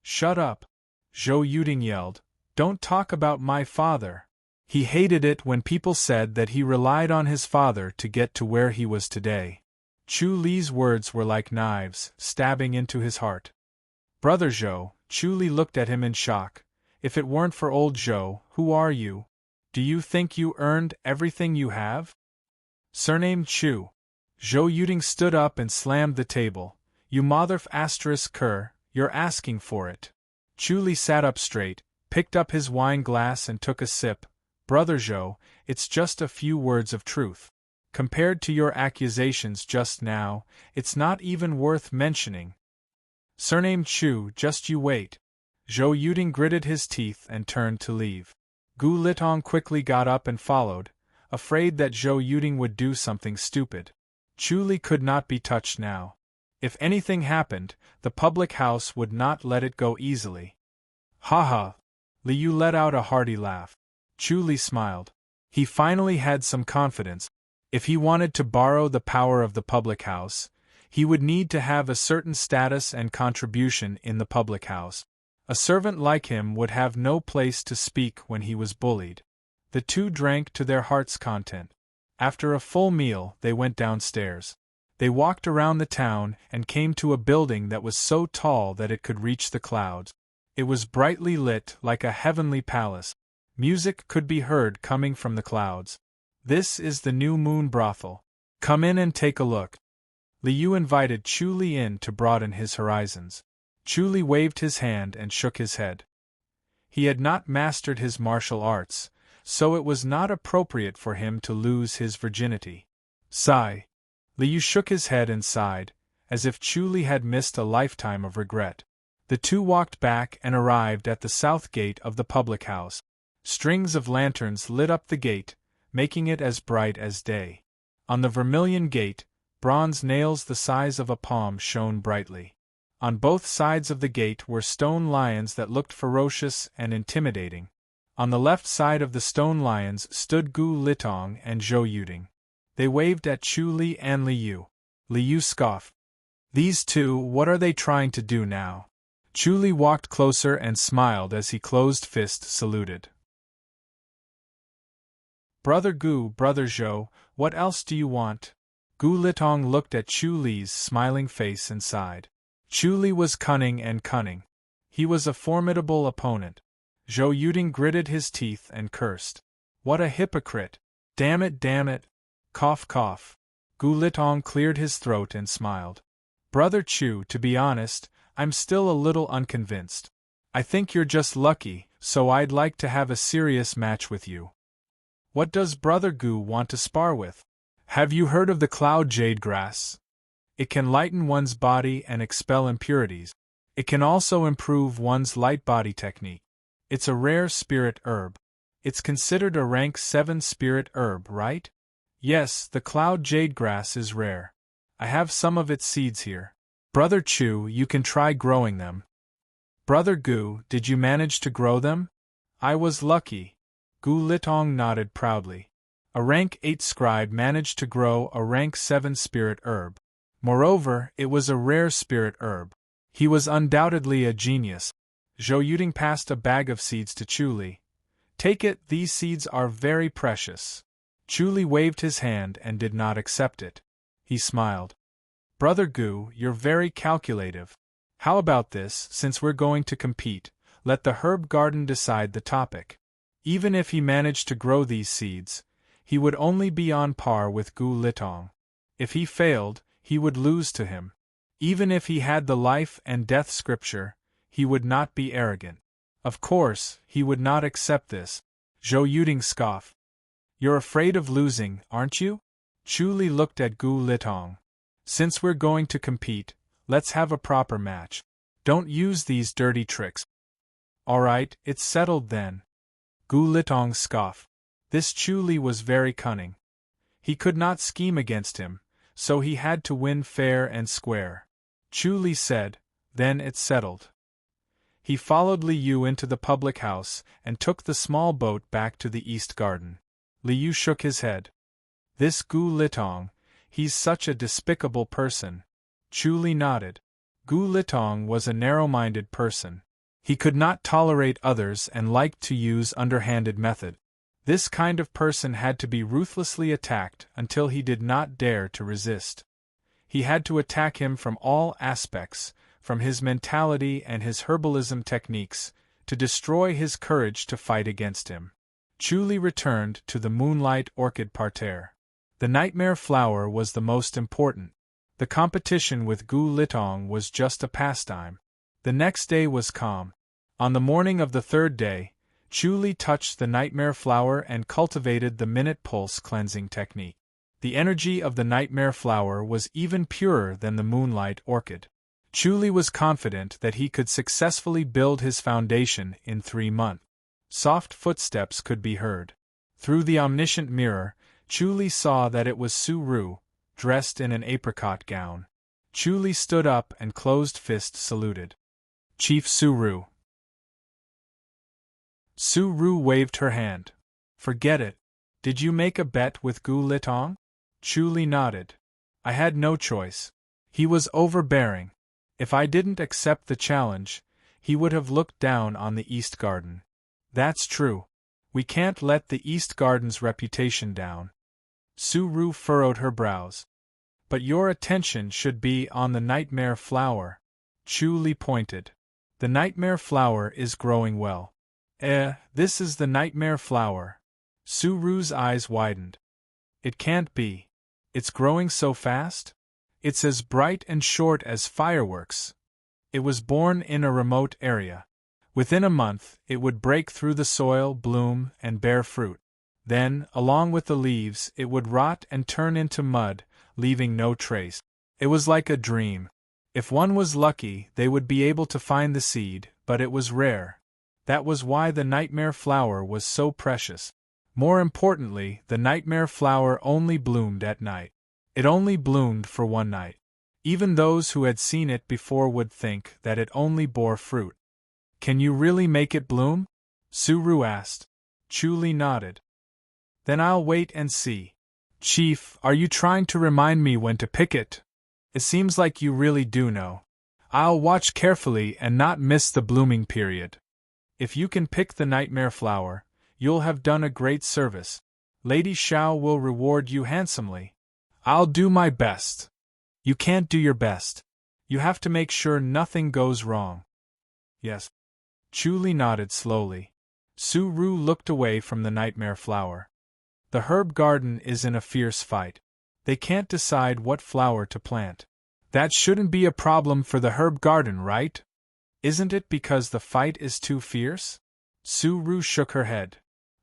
"Shut up!" Zhou Yuding yelled. "Don't talk about my father." He hated it when people said that he relied on his father to get to where he was today. Chu Li's words were like knives, stabbing into his heart. "Brother Zhou," Chu Li looked at him in shock, "if it weren't for old Zhou, who are you? Do you think you earned everything you have?" "Surnamed Chu." Zhou Yuding stood up and slammed the table. "You motherf asterisk cur, you're asking for it." Chu Li sat up straight, picked up his wine glass and took a sip. "Brother Zhou, it's just a few words of truth. Compared to your accusations just now, it's not even worth mentioning." "Surnamed Chu, just you wait." Zhou Yuding gritted his teeth and turned to leave. Gu Litong quickly got up and followed, afraid that Zhou Yuding would do something stupid. Chu Li could not be touched now. If anything happened, the public house would not let it go easily. "Ha ha!" Liu let out a hearty laugh. Chu Li smiled. He finally had some confidence. If he wanted to borrow the power of the public house, he would need to have a certain status and contribution in the public house. A servant like him would have no place to speak when he was bullied. The two drank to their heart's content. After a full meal, they went downstairs. They walked around the town and came to a building that was so tall that it could reach the clouds. It was brightly lit like a heavenly palace. Music could be heard coming from the clouds. "This is the new moon brothel. Come in and take a look." Liu invited Chu Li in to broaden his horizons. Chu Li waved his hand and shook his head. He had not mastered his martial arts, so it was not appropriate for him to lose his virginity. Sigh. Liu shook his head and sighed, as if Chu Li had missed a lifetime of regret. The two walked back and arrived at the south gate of the public house. Strings of lanterns lit up the gate, making it as bright as day. On the vermilion gate, bronze nails the size of a palm shone brightly. On both sides of the gate were stone lions that looked ferocious and intimidating. On the left side of the stone lions stood Gu Litong and Zhou Yuding. They waved at Chu Li and Liu. Liu scoffed. "These two, what are they trying to do now?" Chu Li walked closer and smiled as he closed-fist saluted. "Brother Gu, Brother Zhou, what else do you want?" Gu Litong looked at Chu Li's smiling face and sighed. Chu Li was cunning and cunning. He was a formidable opponent. Zhou Yuding gritted his teeth and cursed. "What a hypocrite! Damn it, damn it!" Cough, cough. Gu Litong cleared his throat and smiled. "Brother Chu, to be honest, I'm still a little unconvinced. I think you're just lucky, so I'd like to have a serious match with you." "What does Brother Gu want to spar with?" "Have you heard of the cloud jade grass?" It can lighten one's body and expel impurities. It can also improve one's light body technique. It's a rare spirit herb. It's considered a rank 7 spirit herb, right? Yes, the cloud jade grass is rare. I have some of its seeds here. Brother Chu, you can try growing them. Brother Gu, did you manage to grow them? I was lucky. Gu Litong nodded proudly. A rank 8 scribe managed to grow a rank 7 spirit herb. Moreover, it was a rare spirit herb. He was undoubtedly a genius. Zhou Yuding passed a bag of seeds to Chu Li. Take it, these seeds are very precious. Chu Li waved his hand and did not accept it. He smiled. Brother Gu, you're very calculative. How about this, since we're going to compete, let the herb garden decide the topic. Even if he managed to grow these seeds, he would only be on par with Gu Litong. If he failed, he would lose to him. Even if he had the life and death scripture, he would not be arrogant. Of course, he would not accept this. Zhou Yuding scoffed. You're afraid of losing, aren't you? Chu Li looked at Gu Litong. Since we're going to compete, let's have a proper match. Don't use these dirty tricks. All right, it's settled then. Gu Litong scoffed. This Chu Li was very cunning. He could not scheme against him, so he had to win fair and square. Chu Li said, then it's settled. He followed Li Yu into the public house and took the small boat back to the east garden. Li Yu shook his head. This Gu Litong, he's such a despicable person. Chu Li nodded. Gu Litong was a narrow-minded person. He could not tolerate others and liked to use underhanded method. This kind of person had to be ruthlessly attacked until he did not dare to resist. He had to attack him from all aspects, from his mentality and his herbalism techniques, to destroy his courage to fight against him. Chu Li returned to the moonlight orchid parterre. The nightmare flower was the most important. The competition with Gu Litong was just a pastime. The next day was calm. On the morning of the third day, Chu Li touched the nightmare flower and cultivated the minute pulse cleansing technique. The energy of the nightmare flower was even purer than the moonlight orchid. Chu Li was confident that he could successfully build his foundation in 3 months. Soft footsteps could be heard. Through the omniscient mirror, Chu Li saw that it was Su Ru, dressed in an apricot gown. Chu Li stood up and closed fist saluted. Chief Su Ru. Su Ru waved her hand. Forget it. Did you make a bet with Gu Litong? Chu Li nodded. I had no choice. He was overbearing. If I didn't accept the challenge, he would have looked down on the East Garden. That's true. We can't let the East Garden's reputation down. Su Ru furrowed her brows. But your attention should be on the nightmare flower. Chu Li pointed. The nightmare flower is growing well. This is the nightmare flower. Su Ru's eyes widened. It can't be. It's growing so fast? It's as bright and short as fireworks. It was born in a remote area. Within a month, it would break through the soil, bloom, and bear fruit. Then, along with the leaves, it would rot and turn into mud, leaving no trace. It was like a dream. If one was lucky, they would be able to find the seed, but it was rare. That was why the nightmare flower was so precious. More importantly, the nightmare flower only bloomed at night. It only bloomed for one night. Even those who had seen it before would think that it only bore fruit. Can you really make it bloom? Su Ru asked. Chu Li nodded. Then I'll wait and see. Chief, are you trying to remind me when to pick it? It seems like you really do know. I'll watch carefully and not miss the blooming period. If you can pick the nightmare flower, you'll have done a great service. Lady Xiao will reward you handsomely. I'll do my best. You can't do your best. You have to make sure nothing goes wrong. Yes. Chu Li nodded slowly. Su Ru looked away from the nightmare flower. The herb garden is in a fierce fight. They can't decide what flower to plant. That shouldn't be a problem for the herb garden, right? Isn't it because the fight is too fierce? Su Ru shook her head.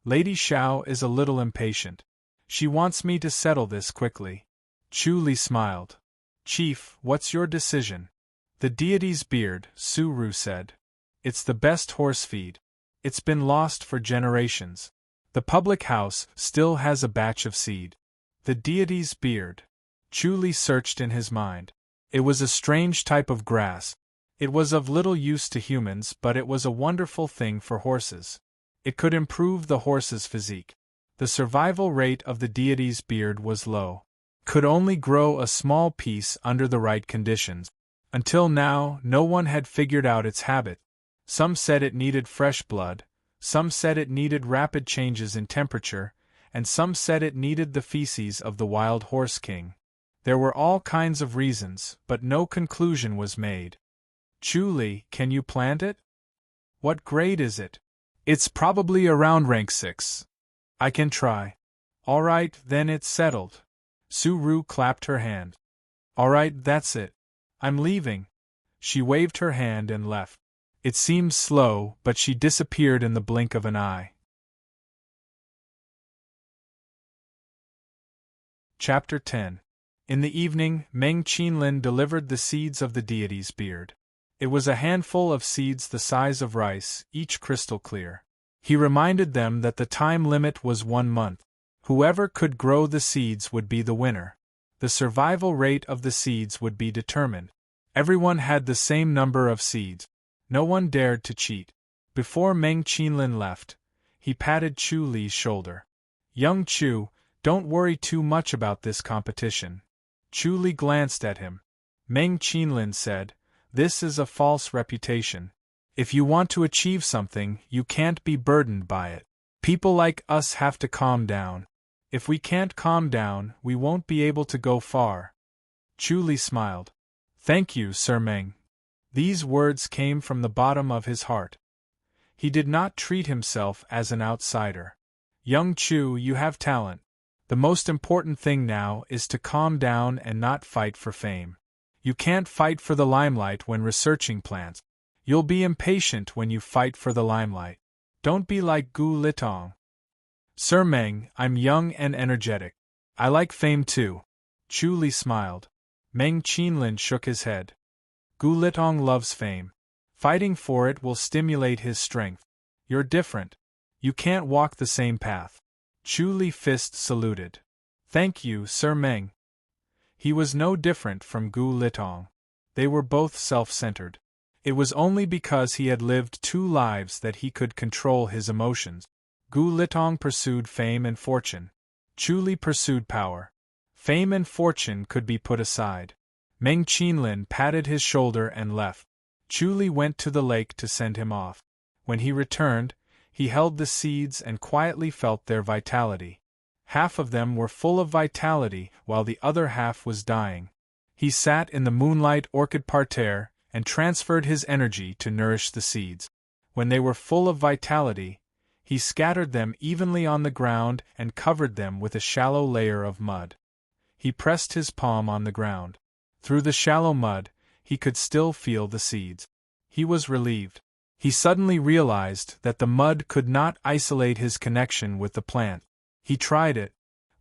Lady Xiao is a little impatient. She wants me to settle this quickly. Chu Li smiled. Chief, what's your decision? The deity's beard, Su-Ru said. It's the best horse feed. It's been lost for generations. The public house still has a batch of seed. The deity's beard. Chu-Li searched in his mind. It was a strange type of grass. It was of little use to humans, but it was a wonderful thing for horses. It could improve the horse's physique. The survival rate of the deity's beard was low. Could only grow a small piece under the right conditions. Until now, no one had figured out its habit. Some said it needed fresh blood, some said it needed rapid changes in temperature, and some said it needed the feces of the wild horse king. There were all kinds of reasons, but no conclusion was made. Chu-Li, can you plant it? What grade is it? It's probably around rank 6. I can try. All right, then it's settled. Su-Ru clapped her hand. All right, that's it. I'm leaving. She waved her hand and left. It seemed slow, but she disappeared in the blink of an eye. Chapter 10. In the evening, Meng Qinlin delivered the seeds of the deity's beard. It was a handful of seeds the size of rice, each crystal clear. He reminded them that the time limit was 1 month. Whoever could grow the seeds would be the winner. The survival rate of the seeds would be determined. Everyone had the same number of seeds. No one dared to cheat. Before Meng Qinlin left, he patted Chu-Li's shoulder. Young Chu, don't worry too much about this competition. Chu-Li glanced at him. Meng Qinlin said, this is a false reputation. If you want to achieve something, you can't be burdened by it. People like us have to calm down. If we can't calm down, we won't be able to go far. Chu-Li smiled. Thank you, Sir Meng. These words came from the bottom of his heart. He did not treat himself as an outsider. Young Chu, you have talent. The most important thing now is to calm down and not fight for fame. You can't fight for the limelight when researching plants. You'll be impatient when you fight for the limelight. Don't be like Gu Litong. Sir Meng, I'm young and energetic. I like fame too. Chu-Li smiled. Meng Qinlin shook his head. Gu Litong loves fame. Fighting for it will stimulate his strength. You're different. You can't walk the same path. Chu-Li fist saluted. Thank you, Sir Meng. He was no different from Gu Litong. They were both self-centered. It was only because he had lived 2 lives that he could control his emotions. Gu Litong pursued fame and fortune. Chu-Li pursued power. Fame and fortune could be put aside. Meng Qinlin patted his shoulder and left. Chu-Li went to the lake to send him off. When he returned, he held the seeds and quietly felt their vitality. Half of them were full of vitality, while the other half was dying. He sat in the moonlight orchid parterre and transferred his energy to nourish the seeds. When they were full of vitality, he scattered them evenly on the ground and covered them with a shallow layer of mud. He pressed his palm on the ground. Through the shallow mud, he could still feel the seeds. He was relieved. He suddenly realized that the mud could not isolate his connection with the plant. He tried it.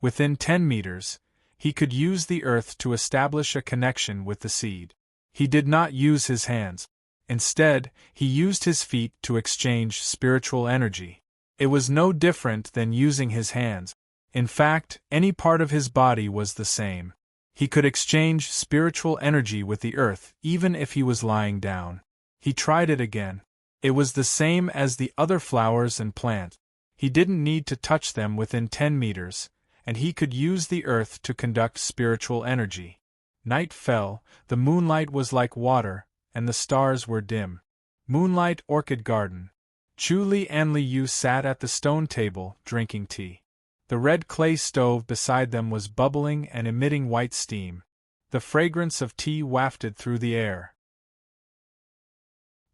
Within 10 meters, he could use the earth to establish a connection with the seed. He did not use his hands. Instead, he used his feet to exchange spiritual energy. It was no different than using his hands. In fact, any part of his body was the same. He could exchange spiritual energy with the earth even if he was lying down. He tried it again. It was the same as the other flowers and plants. He didn't need to touch them within 10 meters, and he could use the earth to conduct spiritual energy. Night fell, the moonlight was like water, and the stars were dim. Moonlight Orchid Garden. Chu-Li and Liu sat at the stone table, drinking tea. The red clay stove beside them was bubbling and emitting white steam. The fragrance of tea wafted through the air.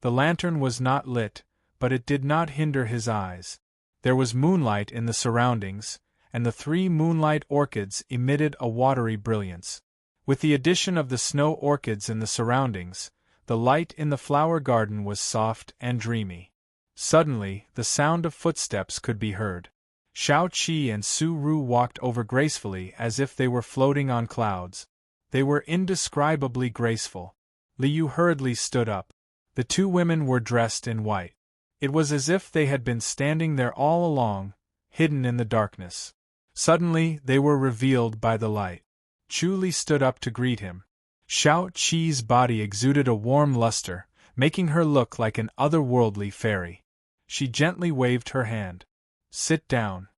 The lantern was not lit, but it did not hinder his eyes. There was moonlight in the surroundings, and the 3 moonlight orchids emitted a watery brilliance. With the addition of the snow orchids in the surroundings, the light in the flower garden was soft and dreamy. Suddenly, the sound of footsteps could be heard. Shao Qi and Su-Ru walked over gracefully as if they were floating on clouds. They were indescribably graceful. Liu hurriedly stood up. The two women were dressed in white. It was as if they had been standing there all along, hidden in the darkness. Suddenly, they were revealed by the light. Chu Li stood up to greet him. Xiao Qi's body exuded a warm luster, making her look like an otherworldly fairy. She gently waved her hand. "Sit down."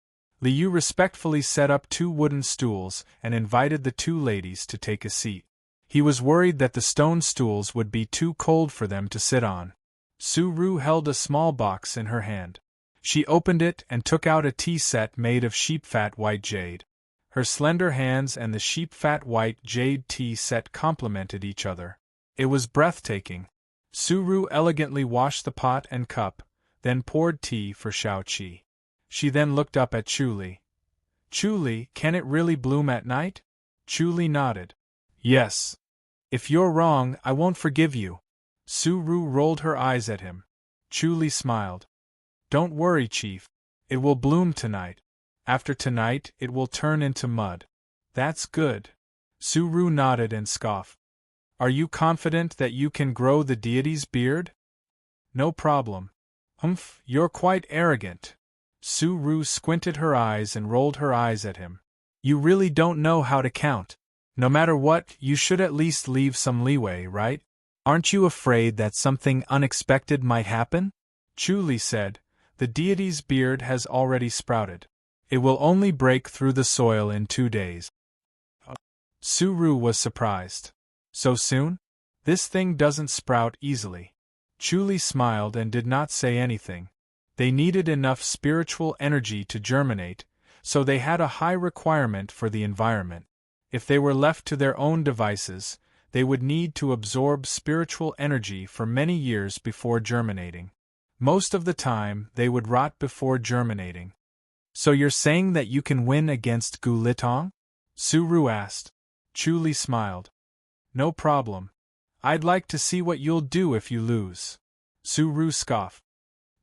Liu respectfully set up two wooden stools and invited the two ladies to take a seat. He was worried that the stone stools would be too cold for them to sit on. Su Ru held a small box in her hand. She opened it and took out a tea set made of sheep-fat white jade. Her slender hands and the sheep-fat white jade tea set complemented each other. It was breathtaking. Su Ru elegantly washed the pot and cup, then poured tea for Xiao Qi. She then looked up at Chu Li. "Chu Li, can it really bloom at night?" Chu Li nodded. "Yes. If you're wrong, I won't forgive you." Su Ru rolled her eyes at him. Chu Li smiled. "Don't worry, Chief. It will bloom tonight. After tonight, it will turn into mud." "That's good." Su Ru nodded and scoffed. "Are you confident that you can grow the deity's beard?" "No problem." "Humph, you're quite arrogant." Su Ru squinted her eyes and rolled her eyes at him. "You really don't know how to count. No matter what, you should at least leave some leeway, right? Aren't you afraid that something unexpected might happen?" Chu Li said, "The deity's beard has already sprouted. It will only break through the soil in 2 days." Su Ru was surprised. "So soon? This thing doesn't sprout easily." Chu Li smiled and did not say anything. They needed enough spiritual energy to germinate, so they had a high requirement for the environment. If they were left to their own devices, they would need to absorb spiritual energy for many years before germinating. Most of the time, they would rot before germinating. "So you're saying that you can win against Gu Litong?" Su Ru asked. Chu Li smiled. "No problem. I'd like to see what you'll do if you lose." Su Ru scoffed.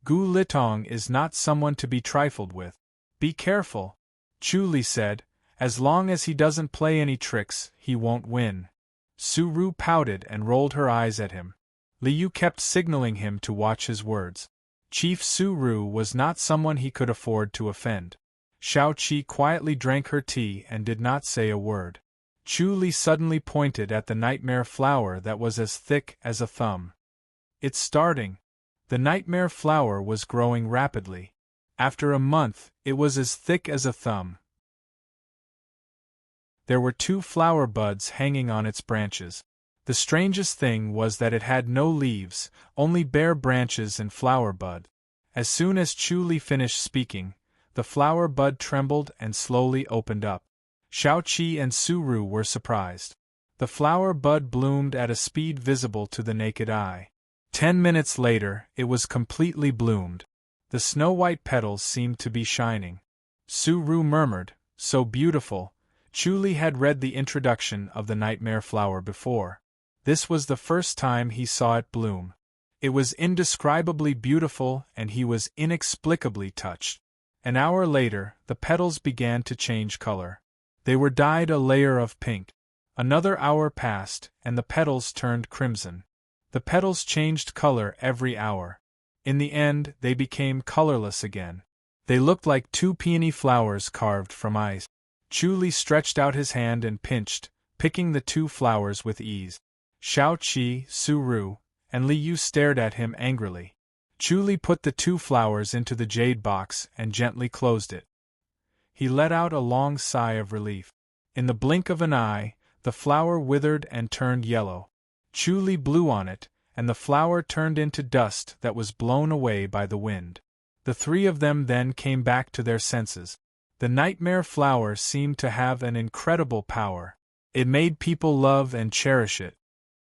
"Gu Litong is not someone to be trifled with. Be careful," Chu Li said. "As long as he doesn't play any tricks, he won't win." Su Ru pouted and rolled her eyes at him. Liu kept signaling him to watch his words. Chief Su Ru was not someone he could afford to offend. Xiao Qi quietly drank her tea and did not say a word. Chu Li suddenly pointed at the nightmare flower that was as thick as a thumb. "It's starting." The nightmare flower was growing rapidly. After a month, it was as thick as a thumb. There were 2 flower buds hanging on its branches. The strangest thing was that it had no leaves, only bare branches and flower bud. As soon as Chu Li finished speaking, the flower bud trembled and slowly opened up. Xiao Qi and Su Ru were surprised. The flower bud bloomed at a speed visible to the naked eye. 10 minutes later, it was completely bloomed. The snow-white petals seemed to be shining. Su Ru murmured, "So beautiful." Chu Li had read the introduction of the nightmare flower before. This was the first time he saw it bloom. It was indescribably beautiful and he was inexplicably touched. An hour later, the petals began to change color. They were dyed a layer of pink. Another hour passed, and the petals turned crimson. The petals changed color every hour. In the end, they became colorless again. They looked like 2 peony flowers carved from ice. Chu Li stretched out his hand and pinched, picking the 2 flowers with ease. Xiao Qi, Su Ru, and Liu stared at him angrily. Chu Li put the 2 flowers into the jade box and gently closed it. He let out a long sigh of relief. In the blink of an eye, the flower withered and turned yellow. Chu Li blew on it, and the flower turned into dust that was blown away by the wind. The 3 of them then came back to their senses. The nightmare flower seemed to have an incredible power. It made people love and cherish it.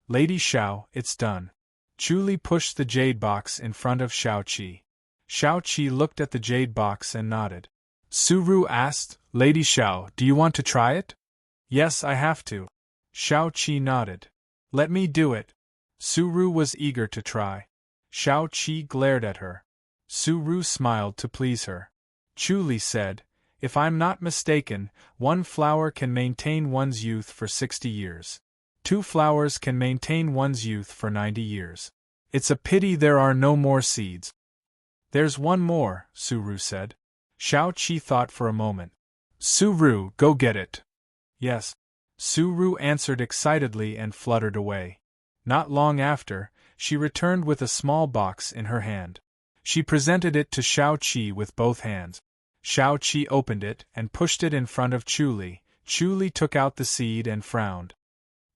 "Lady Xiao, it's done." Chu Li pushed the jade box in front of Xiao Qi. Xiao Qi looked at the jade box and nodded. Su Ru asked, "Lady Xiao, do you want to try it?" "Yes, I have to." Xiao Qi nodded. "Let me do it." Su Ru was eager to try. Xiao Qi glared at her. Su Ru smiled to please her. Chu Li said, If I'm not mistaken, one flower can maintain one's youth for 60 years. 2 flowers can maintain one's youth for 90 years. It's a pity there are no more seeds. There's one more, Suru said. Shao-Chi thought for a moment. Suru, go get it. Yes. Suru answered excitedly and fluttered away. Not long after, she returned with a small box in her hand. She presented it to Shao-Chi with both hands. Shao-Chi opened it and pushed it in front of Chu-Li. Chu-Li took out the seed and frowned.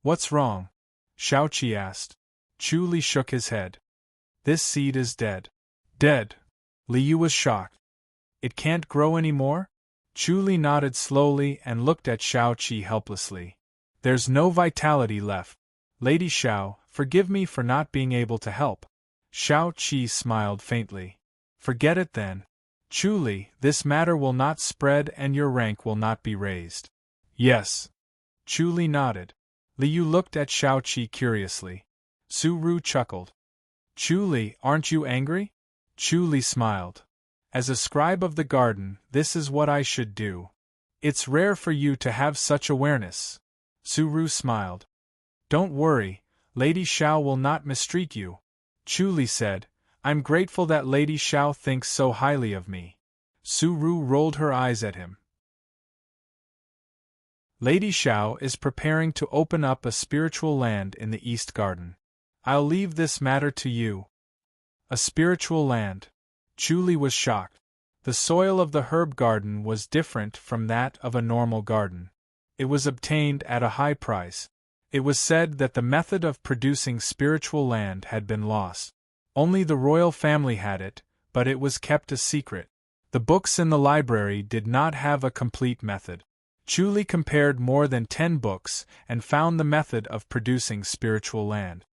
What's wrong? Shao-Chi asked. Chu-Li shook his head. This seed is dead. Dead? Liu was shocked. It can't grow any more? Chu-Li nodded slowly and looked at Shao-Chi helplessly. There's no vitality left. Lady Shao, forgive me for not being able to help. Shao-Chi smiled faintly. Forget it then. Chu-Li, this matter will not spread and your rank will not be raised. Yes. Chu-Li nodded. Liu looked at Shao-Chi curiously. Suru chuckled. Chu-Li, aren't you angry? Chu-Li smiled. As a scribe of the garden, this is what I should do. It's rare for you to have such awareness. Suru smiled. Don't worry, Lady Shao will not mistreat you. Chu-Li said, I'm grateful that Lady Shao thinks so highly of me. Suru rolled her eyes at him. Lady Shao is preparing to open up a spiritual land in the East Garden. I'll leave this matter to you. A spiritual land. Chu-Li was shocked. The soil of the herb garden was different from that of a normal garden. It was obtained at a high price. It was said that the method of producing spiritual land had been lost. Only the royal family had it, but it was kept a secret. The books in the library did not have a complete method. Chu-Li compared more than 10 books and found the method of producing spiritual land.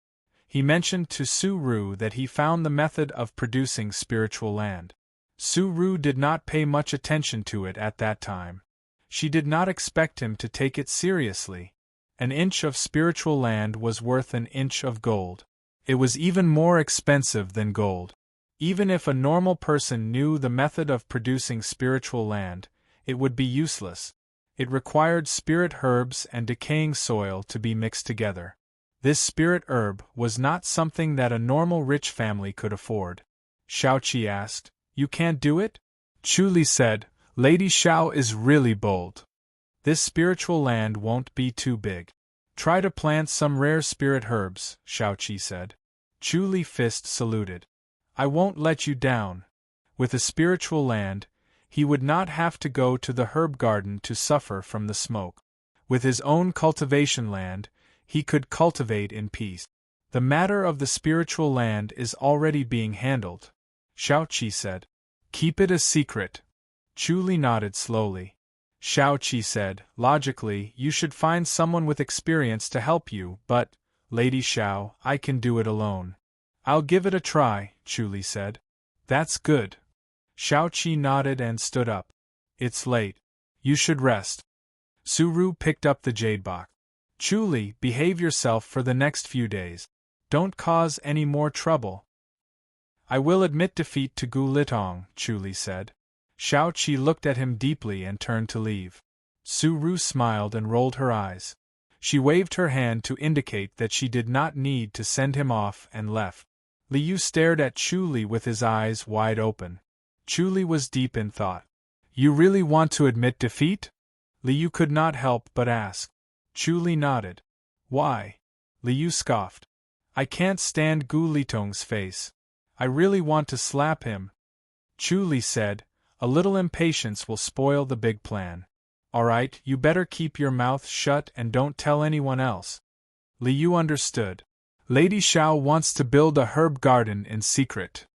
He mentioned to Suru that he found the method of producing spiritual land. Suru did not pay much attention to it at that time. She did not expect him to take it seriously. An inch of spiritual land was worth an inch of gold. It was even more expensive than gold. Even if a normal person knew the method of producing spiritual land, it would be useless. It required spirit herbs and decaying soil to be mixed together. This spirit herb was not something that a normal rich family could afford. Shao-Chi asked, You can't do it? Chu-Li said, Lady Shao is really bold. This spiritual land won't be too big. Try to plant some rare spirit herbs, Shao-Chi said. Chu-Li fist saluted. I won't let you down. With a spiritual land, he would not have to go to the herb garden to suffer from the smoke. With his own cultivation land, he could cultivate in peace. The matter of the spiritual land is already being handled, Shao-Chi said. Keep it a secret. Chu-Li nodded slowly. Shao-Chi said, Logically, you should find someone with experience to help you, but, Lady Shao, I can do it alone. I'll give it a try, Chu-Li said. That's good. Shao-Chi nodded and stood up. It's late. You should rest. Suru picked up the jade box. Chu-Li, behave yourself for the next few days. Don't cause any more trouble. I will admit defeat to Gu Litong, Chu-Li said. Shao-Chi looked at him deeply and turned to leave. Suru smiled and rolled her eyes. She waved her hand to indicate that she did not need to send him off and left. Liu stared at Chu-Li with his eyes wide open. Chu-Li was deep in thought. You really want to admit defeat? Liu could not help but ask. Chu-Li nodded. Why? Liu scoffed. I can't stand Gu Litong's face. I really want to slap him. Chu-Li said, A little impatience will spoil the big plan. Alright, you better keep your mouth shut and don't tell anyone else. Liu understood. Lady Shao wants to build a herb garden in secret.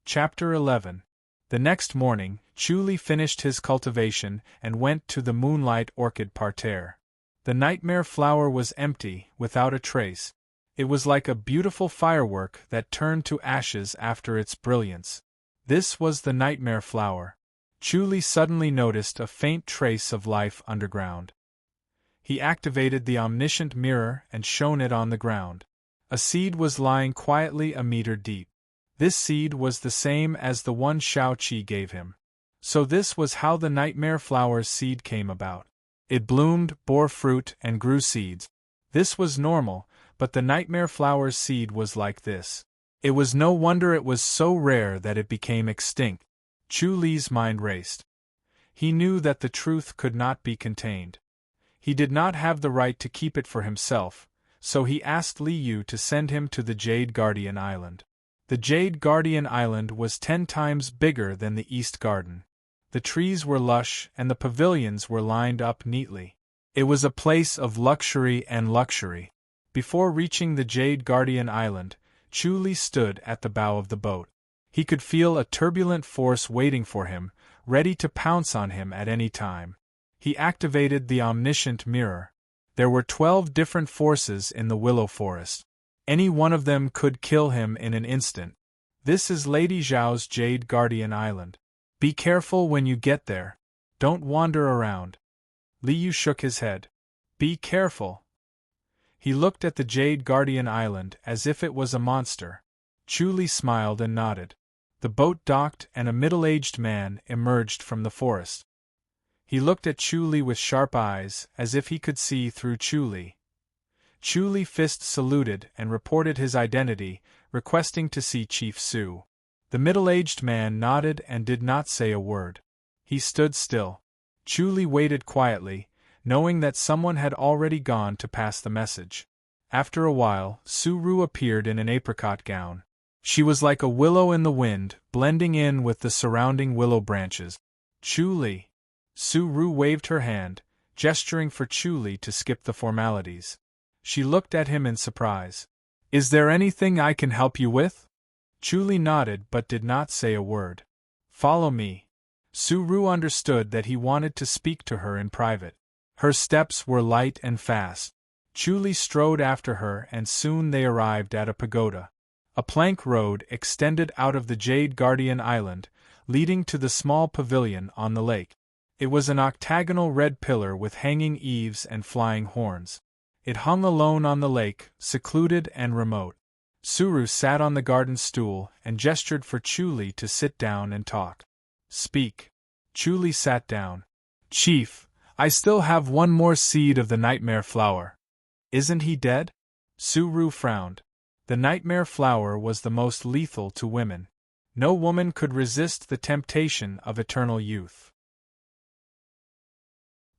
Chapter 11. The next morning, Chu-Li finished his cultivation and went to the moonlight orchid parterre. The nightmare flower was empty, without a trace. It was like a beautiful firework that turned to ashes after its brilliance. This was the nightmare flower. Chu-Li suddenly noticed a faint trace of life underground. He activated the omniscient mirror and shone it on the ground. A seed was lying quietly a meter deep. This seed was the same as the one Shao-Chi gave him. So this was how the nightmare flower's seed came about. It bloomed, bore fruit, and grew seeds. This was normal, but the nightmare flower's seed was like this. It was no wonder it was so rare that it became extinct. Chu Li's mind raced. He knew that the truth could not be contained. He did not have the right to keep it for himself, so he asked Li Yu to send him to the Jade Guardian Island. The Jade Guardian Island was 10 times bigger than the East Garden. The trees were lush and the pavilions were lined up neatly. It was a place of luxury and luxury. Before reaching the Jade Guardian Island, Chu Li stood at the bow of the boat. He could feel a turbulent force waiting for him, ready to pounce on him at any time. He activated the omniscient mirror. There were 12 different forces in the willow forest. Any one of them could kill him in an instant. This is Lady Zhao's Jade Guardian Island. Be careful when you get there. Don't wander around. Li Yu shook his head. Be careful. He looked at the Jade Guardian Island as if it was a monster. Chu Li smiled and nodded. The boat docked and a middle-aged man emerged from the forest. He looked at Chu Li with sharp eyes, as if he could see through Chu Li. Chu Li fist saluted and reported his identity, requesting to see Chief Su. The middle-aged man nodded and did not say a word. He stood still. Chu Li waited quietly, knowing that someone had already gone to pass the message. After a while, Su Ru appeared in an apricot gown. She was like a willow in the wind, blending in with the surrounding willow branches. Chu Li. Su Ru waved her hand, gesturing for Chu Li to skip the formalities. She looked at him in surprise. Is there anything I can help you with? Chu Li nodded but did not say a word. Follow me. Su Ru understood that he wanted to speak to her in private. Her steps were light and fast. Chu Li strode after her and soon they arrived at a pagoda. A plank road extended out of the Jade Guardian Island, leading to the small pavilion on the lake. It was an octagonal red pillar with hanging eaves and flying horns. It hung alone on the lake, secluded and remote. Su Ru sat on the garden stool and gestured for Chu Li to sit down and talk. Speak. Chu Li sat down. Chief, I still have one more seed of the nightmare flower. Isn't he dead? Su Ru frowned. The nightmare flower was the most lethal to women. No woman could resist the temptation of eternal youth.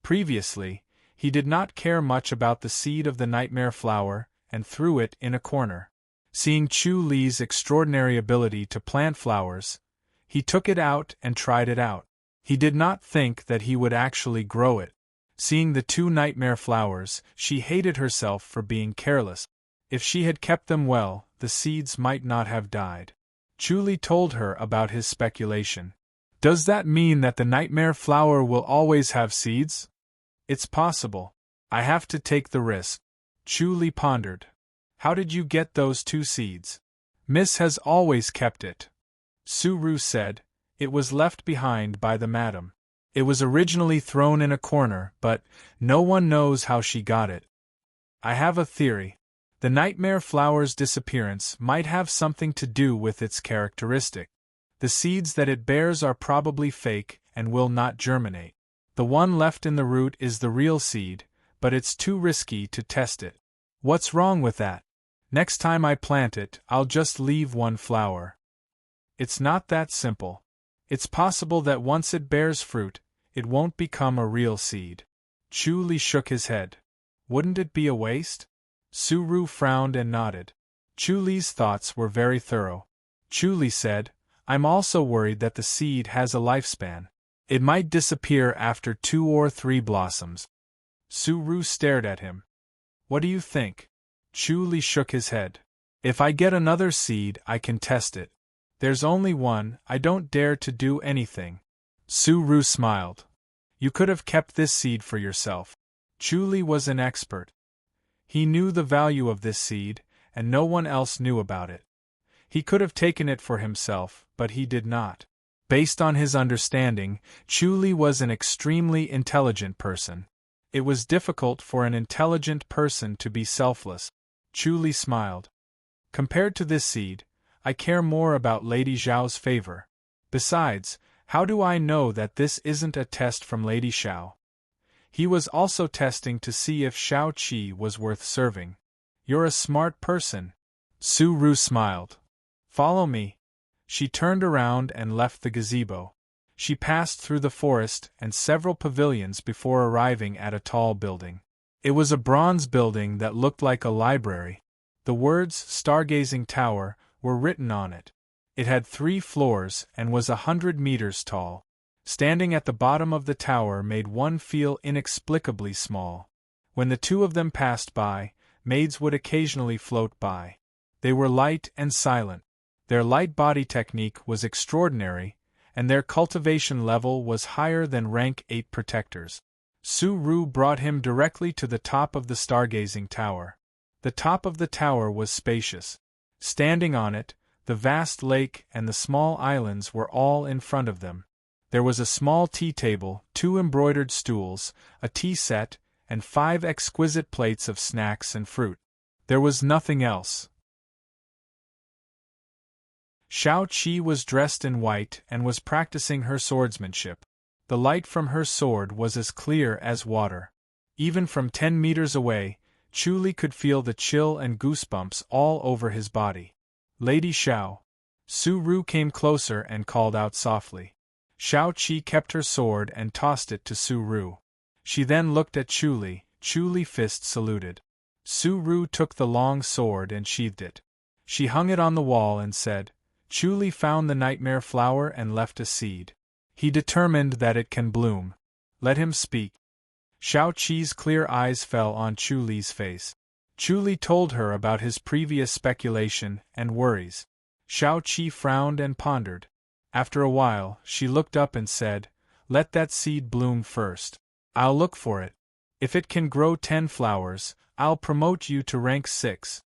Previously, he did not care much about the seed of the nightmare flower and threw it in a corner. Seeing Chu Li's extraordinary ability to plant flowers, he took it out and tried it out. He did not think that he would actually grow it. Seeing the 2 nightmare flowers, she hated herself for being careless. If she had kept them well, the seeds might not have died. Chu Li told her about his speculation. Does that mean that the nightmare flower will always have seeds? It's possible. I have to take the risk. Chu Li pondered. How did you get those 2 seeds? Miss has always kept it. Su Ru said. It was left behind by the madam. It was originally thrown in a corner, but no one knows how she got it. I have a theory. The nightmare flower's disappearance might have something to do with its characteristic. The seeds that it bears are probably fake and will not germinate. The one left in the root is the real seed, but it's too risky to test it. What's wrong with that? Next time I plant it, I'll just leave one flower. It's not that simple. It's possible that once it bears fruit, it won't become a real seed. Chu Li shook his head. Wouldn't it be a waste? Su Ru frowned and nodded. Chu Li's thoughts were very thorough. Chu Li said, I'm also worried that the seed has a lifespan. It might disappear after 2 or 3 blossoms. Su Ru stared at him. What do you think? Chu Li shook his head. If I get another seed, I can test it. There's only one, I don't dare to do anything. Su Ru smiled. You could have kept this seed for yourself. Chu Li was an expert. He knew the value of this seed, and no one else knew about it. He could have taken it for himself, but he did not. Based on his understanding, Chu Li was an extremely intelligent person. It was difficult for an intelligent person to be selfless. Chu Li smiled. Compared to this seed, I care more about Lady Zhao's favor. Besides, how do I know that this isn't a test from Lady Zhao? He was also testing to see if Shao Qi was worth serving. You're a smart person. Su Ru smiled. Follow me. She turned around and left the gazebo. She passed through the forest and several pavilions before arriving at a tall building. It was a bronze building that looked like a library. The words Stargazing Tower were written on it. It had 3 floors and was 100 meters tall. Standing at the bottom of the tower made one feel inexplicably small. When the two of them passed by, maids would occasionally float by. They were light and silent. Their light body technique was extraordinary, and their cultivation level was higher than rank 8 protectors. Su Ru brought him directly to the top of the stargazing tower. The top of the tower was spacious. Standing on it, the vast lake and the small islands were all in front of them. There was a small tea table, 2 embroidered stools, a tea set, and 5 exquisite plates of snacks and fruit. There was nothing else. Shao Qi was dressed in white and was practicing her swordsmanship. The light from her sword was as clear as water. Even from 10 meters away, Chu Li could feel the chill and goosebumps all over his body. Lady Xiao. Su Ru came closer and called out softly. Shao Qi kept her sword and tossed it to Su Ru. She then looked at Chu Li fist saluted. Su Ru took the long sword and sheathed it. She hung it on the wall and said, Chu Li found the nightmare flower and left a seed. He determined that it can bloom. Let him speak. Shao Qi's clear eyes fell on Chu Li's face. Chu Li told her about his previous speculation and worries. Shao Qi frowned and pondered. After a while, she looked up and said, Let that seed bloom first. I'll look for it. If it can grow 10 flowers, I'll promote you to rank 6.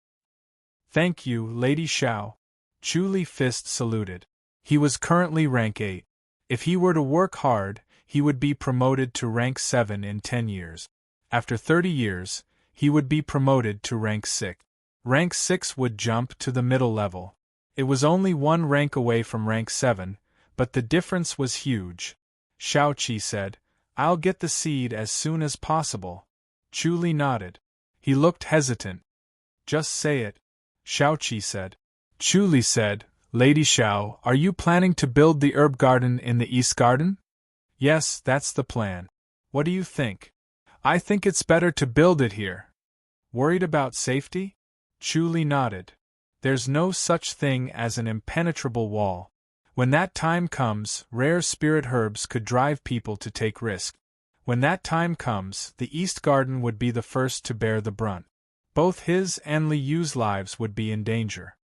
Thank you, Lady Xiao. Chu Li fist saluted. He was currently rank 8. If he were to work hard, he would be promoted to rank 7 in 10 years. After 30 years, he would be promoted to rank 6. Rank 6 would jump to the middle level. It was only 1 rank away from rank 7, but the difference was huge. Shao Qi said, I'll get the seed as soon as possible. Chu Li nodded. He looked hesitant. Just say it. Shao Qi said. Chu Li said, Lady Xiao, are you planning to build the herb garden in the East Garden? Yes, that's the plan. What do you think? I think it's better to build it here. Worried about safety? Chu Li nodded. There's no such thing as an impenetrable wall. When that time comes, rare spirit herbs could drive people to take risk. When that time comes, the East Garden would be the first to bear the brunt. Both his and Li Yu's lives would be in danger.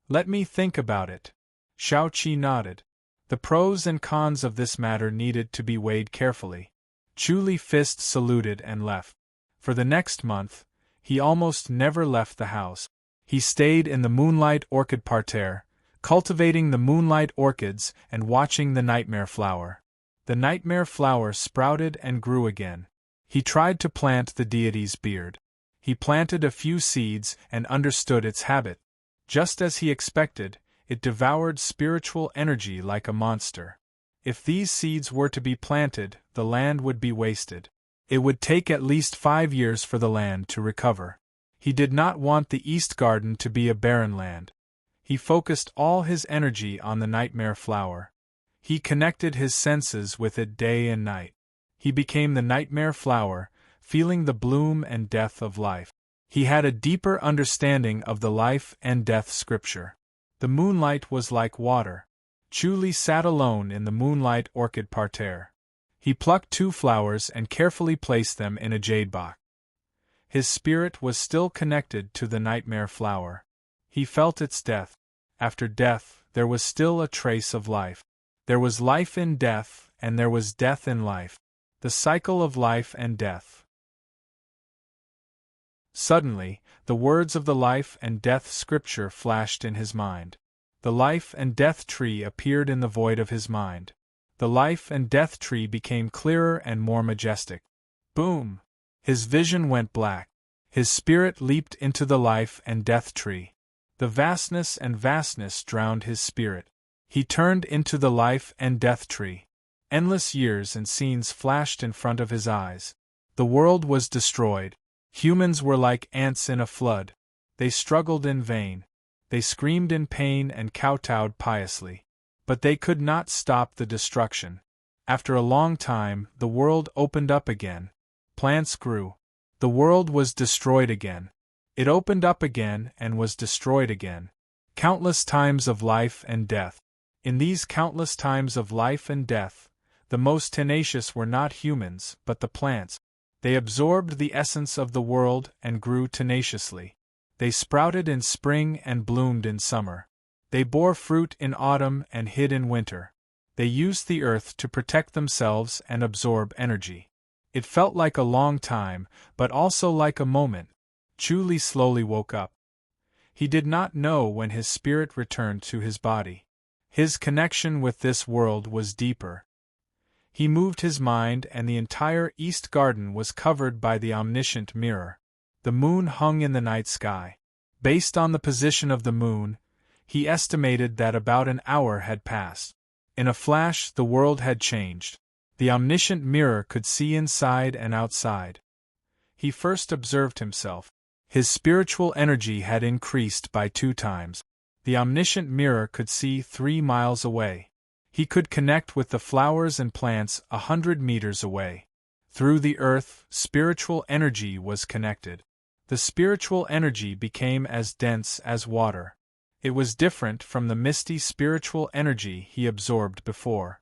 Let me think about it. Shao Qi nodded. The pros and cons of this matter needed to be weighed carefully. Chu Li fist saluted and left. For the next month, he almost never left the house. He stayed in the moonlight orchid parterre, cultivating the moonlight orchids and watching the nightmare flower. The nightmare flower sprouted and grew again. He tried to plant the deity's beard. He planted a few seeds and understood its habit. Just as he expected, it devoured spiritual energy like a monster. If these seeds were to be planted, the land would be wasted. It would take at least 5 years for the land to recover. He did not want the East Garden to be a barren land. He focused all his energy on the nightmare flower. He connected his senses with it day and night. He became the nightmare flower, feeling the bloom and death of life. He had a deeper understanding of the life and death scripture. The moonlight was like water. Chu Li sat alone in the moonlight orchid parterre. He plucked 2 flowers and carefully placed them in a jade box. His spirit was still connected to the nightmare flower. He felt its death. After death, there was still a trace of life. There was life in death, and there was death in life. The cycle of life and death. Suddenly, the words of the life and death scripture flashed in his mind. The life and death tree appeared in the void of his mind. The life and death tree became clearer and more majestic. Boom! His vision went black. His spirit leaped into the life and death tree. The vastness drowned his spirit. He turned into the life and death tree. Endless years and scenes flashed in front of his eyes. The world was destroyed. Humans were like ants in a flood. They struggled in vain. They screamed in pain and kowtowed piously. But they could not stop the destruction. After a long time, the world opened up again. Plants grew. The world was destroyed again. It opened up again and was destroyed again. Countless times of life and death. In these countless times of life and death, the most tenacious were not humans, but the plants. They absorbed the essence of the world and grew tenaciously. They sprouted in spring and bloomed in summer. They bore fruit in autumn and hid in winter. They used the earth to protect themselves and absorb energy. It felt like a long time, but also like a moment. Chu Li slowly woke up. He did not know when his spirit returned to his body. His connection with this world was deeper. He moved his mind and the entire East Garden was covered by the omniscient mirror. The moon hung in the night sky. Based on the position of the moon, he estimated that about an hour had passed. In a flash, the world had changed. The omniscient mirror could see inside and outside. He first observed himself. His spiritual energy had increased by 2 times. The omniscient mirror could see 3 miles away. He could connect with the flowers and plants 100 meters away. Through the earth, spiritual energy was connected. The spiritual energy became as dense as water. It was different from the misty spiritual energy he absorbed before.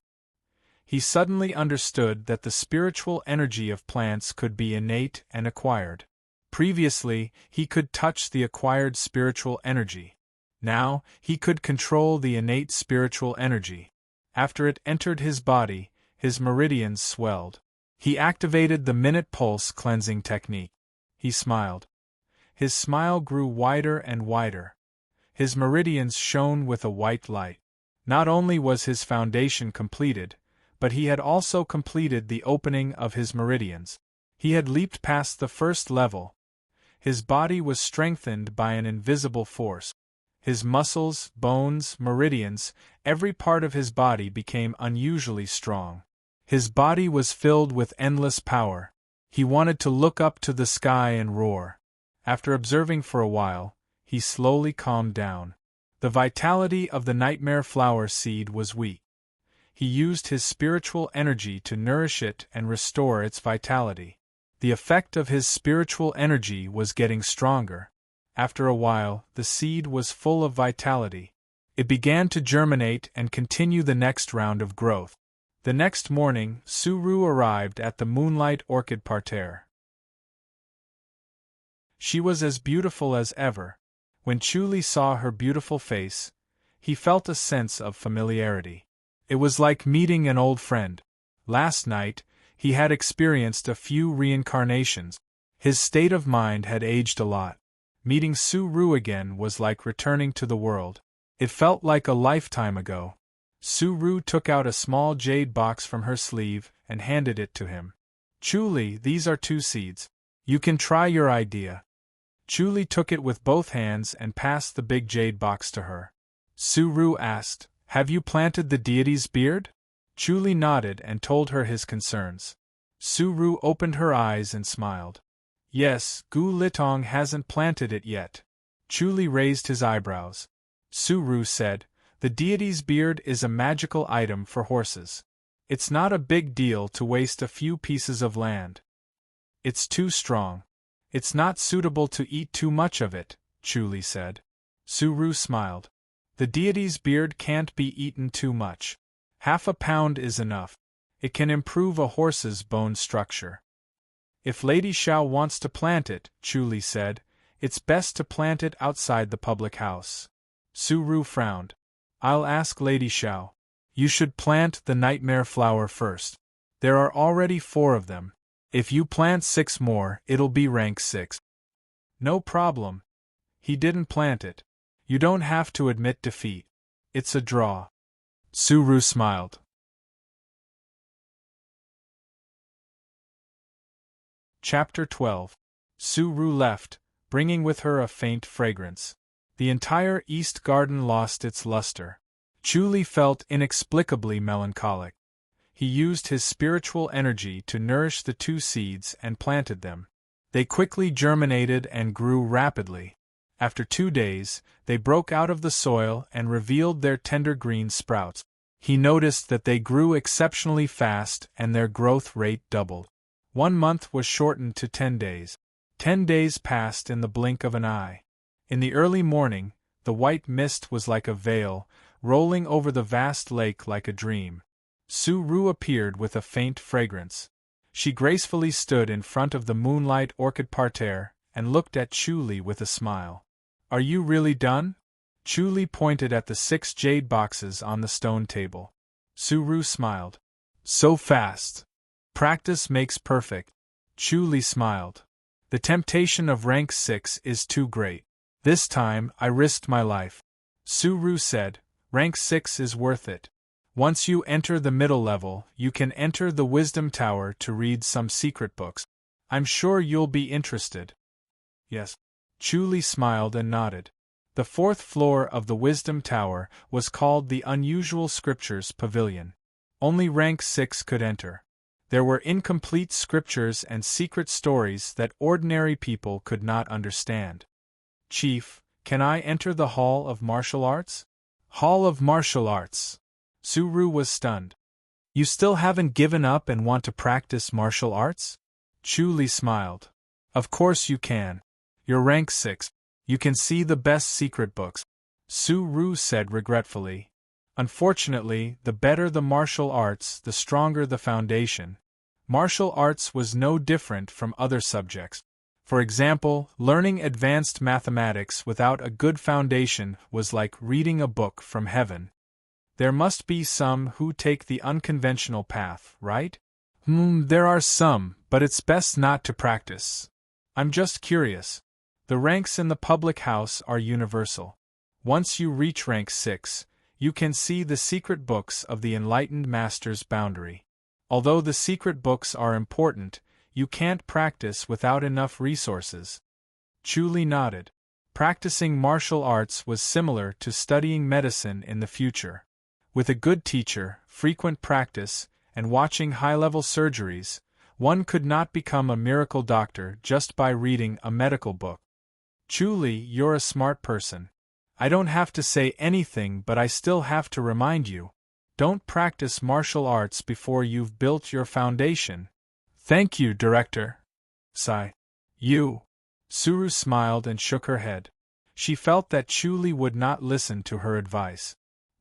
He suddenly understood that the spiritual energy of plants could be innate and acquired. Previously, he could touch the acquired spiritual energy. Now, he could control the innate spiritual energy. After it entered his body, his meridians swelled. He activated the minute pulse cleansing technique. He smiled. His smile grew wider and wider. His meridians shone with a white light. Not only was his foundation completed, but he had also completed the opening of his meridians. He had leaped past the first level. His body was strengthened by an invisible force. His muscles, bones, meridians, every part of his body became unusually strong. His body was filled with endless power. He wanted to look up to the sky and roar. After observing for a while, he slowly calmed down. The vitality of the nightmare flower seed was weak. He used his spiritual energy to nourish it and restore its vitality. The effect of his spiritual energy was getting stronger. After a while, the seed was full of vitality. It began to germinate and continue the next round of growth. The next morning, Su-Ru arrived at the moonlight orchid parterre. She was as beautiful as ever. When Chu Li saw her beautiful face, he felt a sense of familiarity. It was like meeting an old friend. Last night, he had experienced a few reincarnations. His state of mind had aged a lot. Meeting Su-Ru again was like returning to the world. It felt like a lifetime ago. Su-Ru took out a small jade box from her sleeve and handed it to him. Chu Li, these are 2 seeds. You can try your idea. Chu Li took it with both hands and passed the big jade box to her. Su-Ru asked, "Have you planted the deity's beard?" Chu Li nodded and told her his concerns. Su-Ru opened her eyes and smiled. "Yes, Gu Litong hasn't planted it yet." Chu Li raised his eyebrows. Su-Ru said, "The deity's beard is a magical item for horses. It's not a big deal to waste a few pieces of land. It's too strong. It's not suitable to eat too much of it," Chu Li said. Su-Ru smiled. "The deity's beard can't be eaten too much. 1/2 pound is enough. It can improve a horse's bone structure." "If Lady Xiao wants to plant it," Chu Li said, "it's best to plant it outside the public house." Su-Ru frowned. "I'll ask Lady Xiao. You should plant the nightmare flower first. There are already 4 of them. If you plant 6 more, it'll be rank 6. "No problem. He didn't plant it. You don't have to admit defeat. It's a draw." Su-Ru smiled. Chapter 12. Su-Ru left, bringing with her a faint fragrance. The entire East Garden lost its luster. Chuli felt inexplicably melancholic. He used his spiritual energy to nourish the 2 seeds and planted them. They quickly germinated and grew rapidly. After 2 days, they broke out of the soil and revealed their tender green sprouts. He noticed that they grew exceptionally fast and their growth rate doubled. 1 month was shortened to 10 days. 10 days passed in the blink of an eye. In the early morning, the white mist was like a veil, rolling over the vast lake like a dream. Suru appeared with a faint fragrance. She gracefully stood in front of the moonlight orchid parterre and looked at Chuli with a smile. "Are you really done?" Chuli pointed at the 6 jade boxes on the stone table. Suru smiled. "So fast. Practice makes perfect." Chuli smiled. "The temptation of rank 6 is too great. This time I risked my life." Suru said, "Rank 6 is worth it. Once you enter the middle level, you can enter the Wisdom Tower to read some secret books. I'm sure you'll be interested." "Yes." Chuli smiled and nodded. The 4th floor of the Wisdom Tower was called the Unusual Scriptures Pavilion. Only rank 6 could enter. There were incomplete scriptures and secret stories that ordinary people could not understand. "Chief, can I enter the Hall of Martial Arts?" "Hall of Martial Arts?" Suru was stunned. "You still haven't given up and want to practice martial arts?" Chuli smiled. "Of course you can. You're rank 6. You can see the best secret books." Suru said regretfully. "Unfortunately, the better the martial arts, the stronger the foundation." Martial arts was no different from other subjects. For example, learning advanced mathematics without a good foundation was like reading a book from heaven. There must be some who take the unconventional path, right? There are some, but it's best not to practice. I'm just curious. The ranks in the public house are universal. Once you reach rank 6, you can see the secret books of the enlightened master's boundary. Although the secret books are important, you can't practice without enough resources. Chuli nodded. Practicing martial arts was similar to studying medicine in the future. With a good teacher, frequent practice, and watching high-level surgeries, one could not become a miracle doctor just by reading a medical book. "Chuli, you're a smart person. I don't have to say anything, but I still have to remind you. Don't practice martial arts before you've built your foundation." "Thank you, Director." Sigh. "You." Suru smiled and shook her head. She felt that Chuli would not listen to her advice.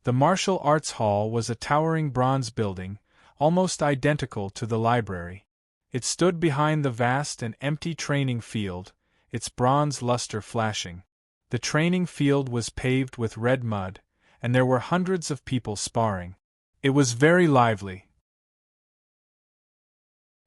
The martial arts hall was a towering bronze building, almost identical to the library. It stood behind the vast and empty training field, its bronze luster flashing. The training field was paved with red mud, and there were hundreds of people sparring. It was very lively.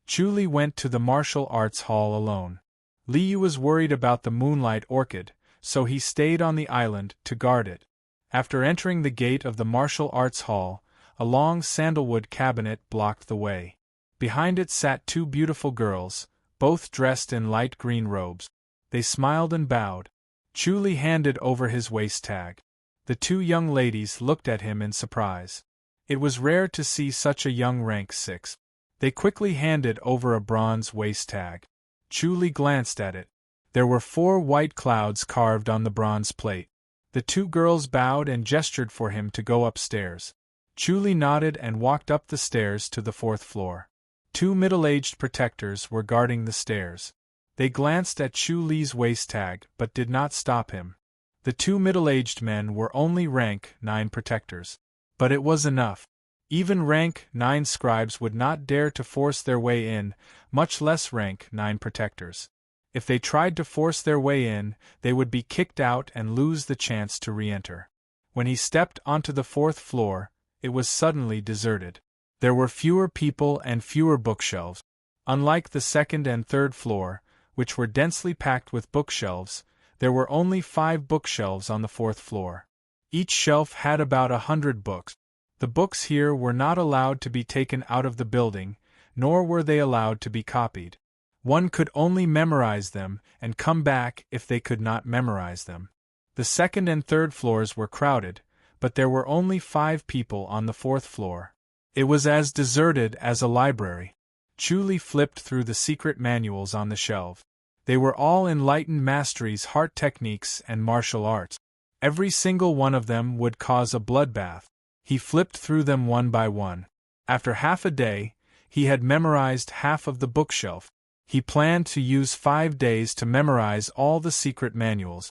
Chuli went to the martial arts hall alone. Liu was worried about the moonlight orchid, so he stayed on the island to guard it. After entering the gate of the martial arts hall, a long sandalwood cabinet blocked the way. Behind it sat 2 beautiful girls, both dressed in light green robes. They smiled and bowed. Chuli handed over his waist tag. The 2 young ladies looked at him in surprise. It was rare to see such a young rank 6. They quickly handed over a bronze waist tag. Chuli glanced at it. There were 4 white clouds carved on the bronze plate. The 2 girls bowed and gestured for him to go upstairs. Chuli nodded and walked up the stairs to the 4th floor. 2 middle-aged protectors were guarding the stairs. They glanced at Chuli's waist tag but did not stop him. The 2 middle-aged men were only rank 9 protectors. But it was enough. Even rank 9 scribes would not dare to force their way in, much less rank 9 protectors. If they tried to force their way in, they would be kicked out and lose the chance to re-enter. When he stepped onto the 4th floor, it was suddenly deserted. There were fewer people and fewer bookshelves. Unlike the 2nd and 3rd floor, which were densely packed with bookshelves, there were only 5 bookshelves on the 4th floor. Each shelf had about 100 books. The books here were not allowed to be taken out of the building, nor were they allowed to be copied. One could only memorize them and come back if they could not memorize them. The The second and third floors were crowded, but there were only 5 people on the 4th floor. It was as deserted as a library. Chu Li flipped through the secret manuals on the shelf. They were all enlightened masteries, heart techniques, and martial arts. Every single one of them would cause a bloodbath. He flipped through them one by one. After half a day, he had memorized half of the bookshelf. He planned to use 5 days to memorize all the secret manuals.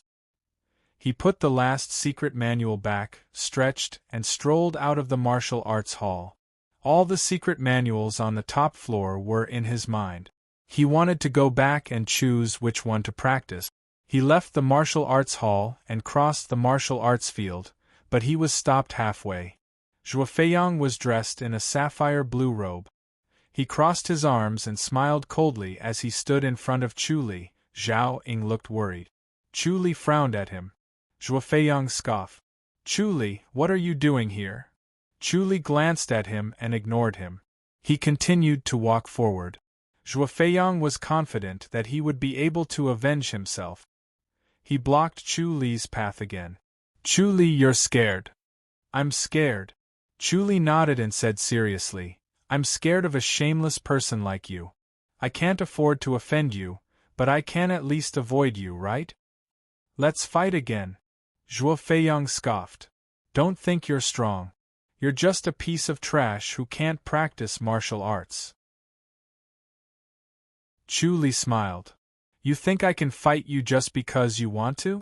He put the last secret manual back, stretched, and strolled out of the martial arts hall. All the secret manuals on the top floor were in his mind. He wanted to go back and choose which one to practice. He left the martial arts hall and crossed the martial arts field, but he was stopped halfway. Zhuo Feiyang was dressed in a sapphire blue robe. He crossed his arms and smiled coldly as he stood in front of Chu Li. Zhao Ying looked worried. Chu Li frowned at him. Zhuo Feiyang scoffed. "Chu Li, what are you doing here?" Chu Li glanced at him and ignored him. He continued to walk forward. Zhuo Feiyang was confident that he would be able to avenge himself. He blocked Chu Li's path again. "Chu Li, you're scared." "I'm scared." Chu Li nodded and said seriously, "I'm scared of a shameless person like you. I can't afford to offend you, but I can at least avoid you, right?" "Let's fight again." Zhuo Feiyang scoffed. "Don't think you're strong. You're just a piece of trash who can't practice martial arts." Chu Li smiled. "You think I can fight you just because you want to?"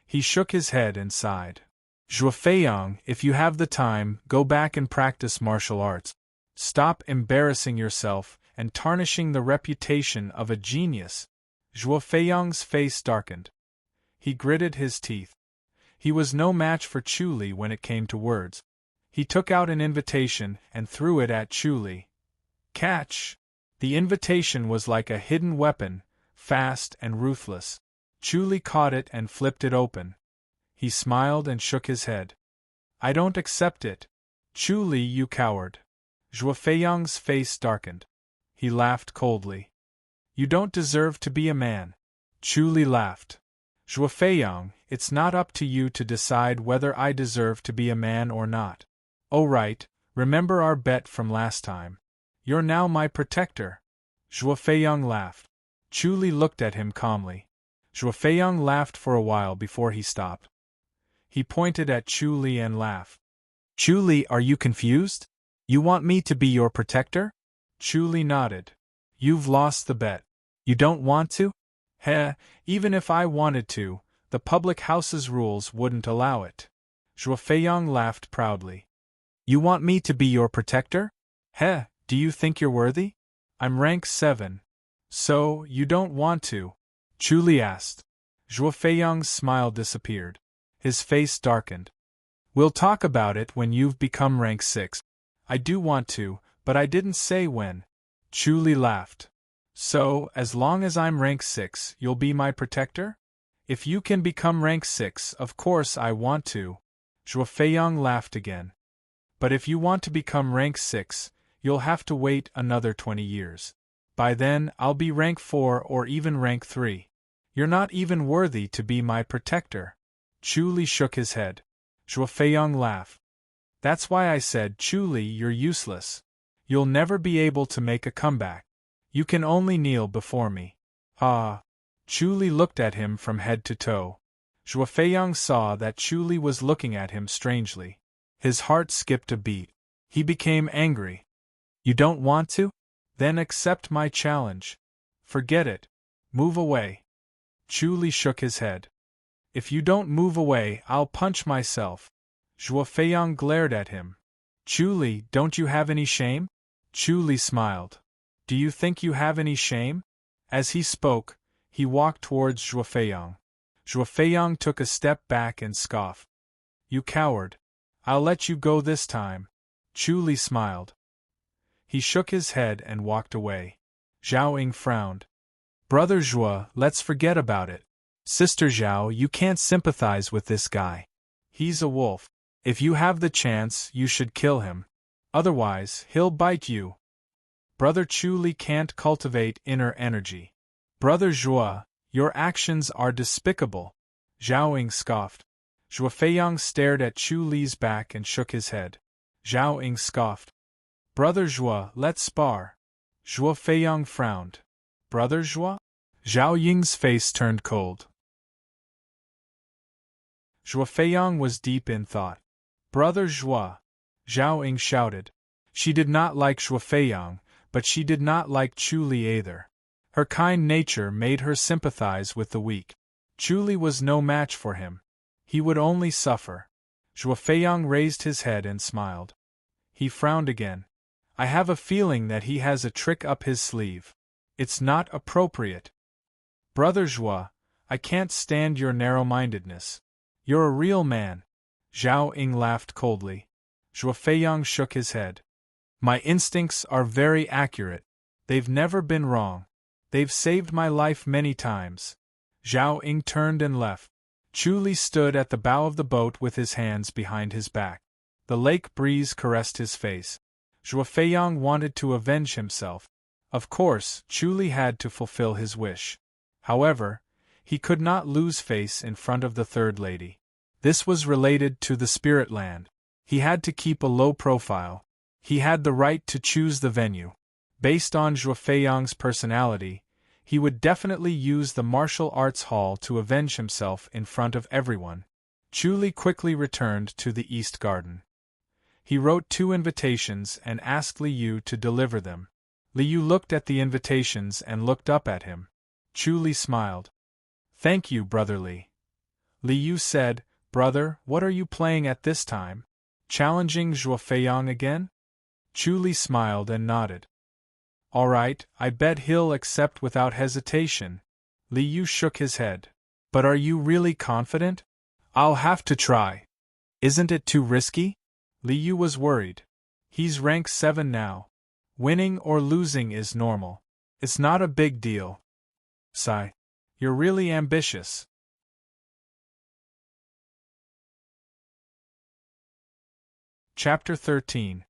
He shook his head and sighed. "Zhuo Feiyang, if you have the time, go back and practice martial arts. Stop embarrassing yourself and tarnishing the reputation of a genius." Zhuo Feiyang's face darkened. He gritted his teeth. He was no match for Chu Li when it came to words. He took out an invitation and threw it at Chu Li. "Catch!" The invitation was like a hidden weapon, fast and ruthless. Chu Li caught it and flipped it open. He smiled and shook his head. "I don't accept it." "Chu Li, you coward." Zhuo Feiyang's face darkened. He laughed coldly. "You don't deserve to be a man." Chu Li laughed. "Zhuo Feiyang, it's not up to you to decide whether I deserve to be a man or not. Oh right, remember our bet from last time. You're now my protector." Zhuo Feiyang laughed. Chu Li looked at him calmly. Zhuo Feiyang laughed for a while before he stopped. He pointed at Chu Li and laughed. "Chu Li, are you confused? You want me to be your protector?" Chu Li nodded. "You've lost the bet. You don't want to?" "Heh, even if I wanted to, the public house's rules wouldn't allow it." Zhuo Feiyang laughed proudly. "You want me to be your protector? Heh, do you think you're worthy? I'm rank 7. So, you don't want to?" Chu Li asked. Zhuo Feiyang's smile disappeared. His face darkened. "We'll talk about it when you've become rank 6. I do want to, but I didn't say when." Chu Li laughed. "So, as long as I'm rank 6, you'll be my protector? If you can become rank 6, of course I want to." Zhuo Feiyang laughed again. "But if you want to become rank 6, you'll have to wait another 20 years. By then, I'll be rank 4 or even rank 3. You're not even worthy to be my protector." Chu Li shook his head. Zhuo Feiyang laughed. "That's why I said, Chu Li, you're useless. You'll never be able to make a comeback. You can only kneel before me." "Ah." Chu Li looked at him from head to toe. Zhuo Feiyang saw that Chu Li was looking at him strangely. His heart skipped a beat. He became angry. "You don't want to? Then accept my challenge." "Forget it. Move away." Chu Li shook his head. "If you don't move away, I'll punch myself." Zhuo Feiyang glared at him. "Chu Li, don't you have any shame?" Chu Li smiled. "Do you think you have any shame?" As he spoke, he walked towards Zhuo Feiyang. Zhuo Feiyang took a step back and scoffed. "You coward. I'll let you go this time." Chu Li smiled. He shook his head and walked away. Zhao Ying frowned. "Brother Zhuo, let's forget about it. Sister Zhao, you can't sympathize with this guy. He's a wolf. If you have the chance, you should kill him. Otherwise, he'll bite you." Brother Chu Li can't cultivate inner energy. "Brother Zhuo, your actions are despicable." Zhao Ying scoffed. Zhuo Feiyang stared at Chu Li's back and shook his head. Zhao Ying scoffed. Brother Zhuo, let's spar. Zhuo Feiyang frowned. Brother Zhuo? Zhao Ying's face turned cold. Zhuo Feiyang was deep in thought. Brother Zhuo! Zhao Ying shouted. She did not like Zhuo Feiyang, but she did not like Chu Li either. Her kind nature made her sympathize with the weak. Chu Li was no match for him. He would only suffer. Zhuo Feiyang raised his head and smiled. He frowned again. I have a feeling that he has a trick up his sleeve. It's not appropriate. Brother Zhuo, I can't stand your narrow-mindedness. You're a real man. Zhao Ying laughed coldly. Zhuo Feiyang shook his head. My instincts are very accurate. They've never been wrong. They've saved my life many times. Zhao Ying turned and left. Chu Li stood at the bow of the boat with his hands behind his back. The lake breeze caressed his face. Zhuo Feiyang wanted to avenge himself. Of course, Chu Li had to fulfill his wish. However, he could not lose face in front of the third lady. This was related to the spirit land. He had to keep a low profile. He had the right to choose the venue. Based on Zhuo Feiyang's personality, he would definitely use the martial arts hall to avenge himself in front of everyone. Chu Li quickly returned to the East Garden. He wrote 2 invitations and asked Li Yu to deliver them. Li Yu looked at the invitations and looked up at him. Chu Li smiled. Thank you, Brother Li. Li Yu said, Brother, what are you playing at this time? Challenging Zhuo Feiyang again? Chu Li smiled and nodded. All right, I bet he'll accept without hesitation. Li Yu shook his head. But are you really confident? I'll have to try. Isn't it too risky? Li Yu was worried. He's rank 7 now. Winning or losing is normal. It's not a big deal. Sigh. You're really ambitious. Chapter 13.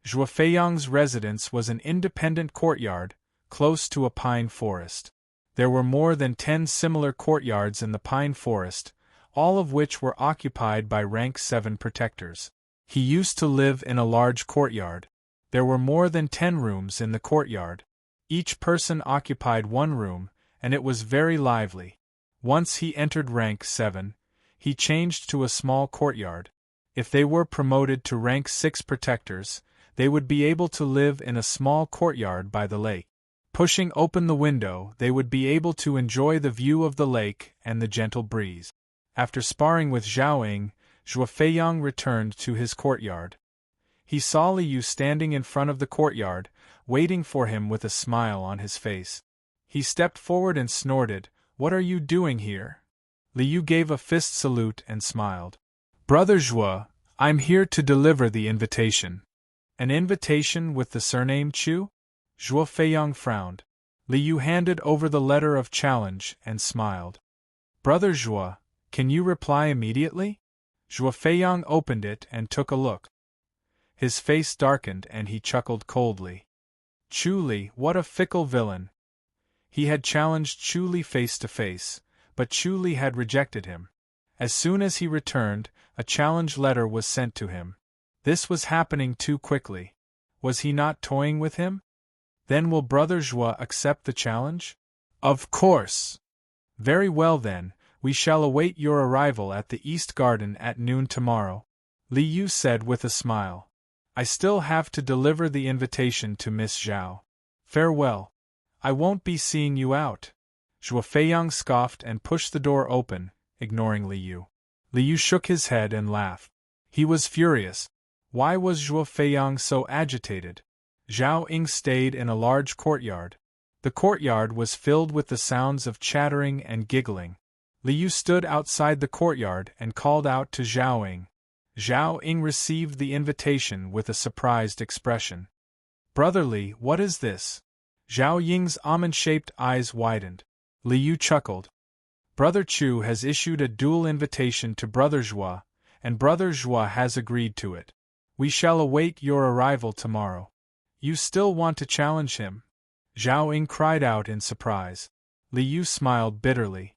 Zhuo Feiyang's residence was an independent courtyard, close to a pine forest. There were more than 10 similar courtyards in the pine forest, all of which were occupied by rank 7 protectors. He used to live in a large courtyard. There were more than 10 rooms in the courtyard. Each person occupied one room, and it was very lively. Once he entered rank 7, he changed to a small courtyard. If they were promoted to rank 6 protectors, they would be able to live in a small courtyard by the lake. Pushing open the window, they would be able to enjoy the view of the lake and the gentle breeze. After sparring with Zhao Ying, Zhuo Feiyang returned to his courtyard. He saw Li Yu standing in front of the courtyard, waiting for him with a smile on his face. He stepped forward and snorted, What are you doing here? Li Yu gave a fist salute and smiled. Brother Zhuo, I'm here to deliver the invitation. An invitation with the surname Chu? Zhuo Feiyang frowned. Li Yu handed over the letter of challenge and smiled. Brother Zhuo, can you reply immediately? Zhuo Feiyang opened it and took a look. His face darkened and he chuckled coldly. Chu Li, what a fickle villain. He had challenged Chu Li face to face, but Chu Li had rejected him. As soon as he returned, a challenge letter was sent to him. This was happening too quickly. Was he not toying with him? Then will Brother Zhuo accept the challenge? Of course. Very well then, we shall await your arrival at the East Garden at noon tomorrow, Li Yu said with a smile. I still have to deliver the invitation to Miss Zhao. Farewell. I won't be seeing you out. Zhuo Feiyang scoffed and pushed the door open, ignoring Li Yu. Li Yu shook his head and laughed. He was furious. Why was Zhuo Feiyang so agitated? Zhao Ying stayed in a large courtyard. The courtyard was filled with the sounds of chattering and giggling. Li Yu stood outside the courtyard and called out to Zhao Ying. Zhao Ying received the invitation with a surprised expression. Brother Li, what is this? Zhao Ying's almond-shaped eyes widened. Li Yu chuckled. Brother Chu has issued a dual invitation to Brother Zhuo, and Brother Zhuo has agreed to it. We shall await your arrival tomorrow. You still want to challenge him? Zhao Ying cried out in surprise. Li Yu smiled bitterly.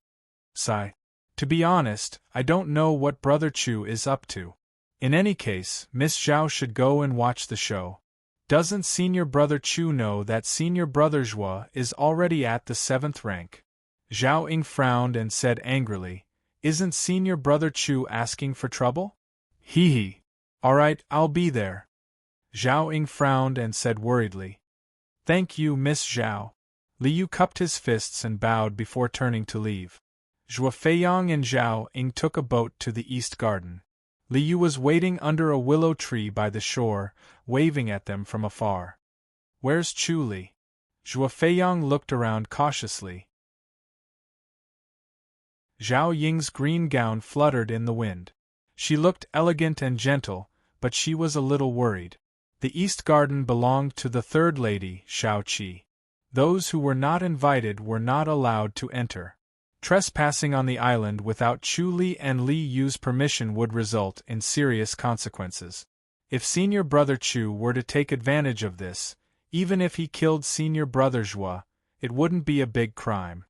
Sigh. To be honest, I don't know what Brother Chu is up to. In any case, Miss Zhao should go and watch the show. Doesn't Senior Brother Chu know that Senior Brother Zhua is already at the 7th rank? Zhao Ying frowned and said angrily, Isn't Senior Brother Chu asking for trouble? Hee hee. Alright, I'll be there. Zhao Ying frowned and said worriedly. Thank you, Miss Zhao. Liu cupped his fists and bowed before turning to leave. Zhua Feiyang and Zhao Ying took a boat to the East Garden. Liu was waiting under a willow tree by the shore, waving at them from afar. Where's Chu Li? Zhua Feiyang looked around cautiously. Zhao Ying's green gown fluttered in the wind. She looked elegant and gentle, but she was a little worried. The East Garden belonged to the third lady, Shao Qi. Those who were not invited were not allowed to enter. Trespassing on the island without Chu Li and Li Yu's permission would result in serious consequences. If Senior Brother Chu were to take advantage of this, even if he killed Senior Brother Zhua, it wouldn't be a big crime.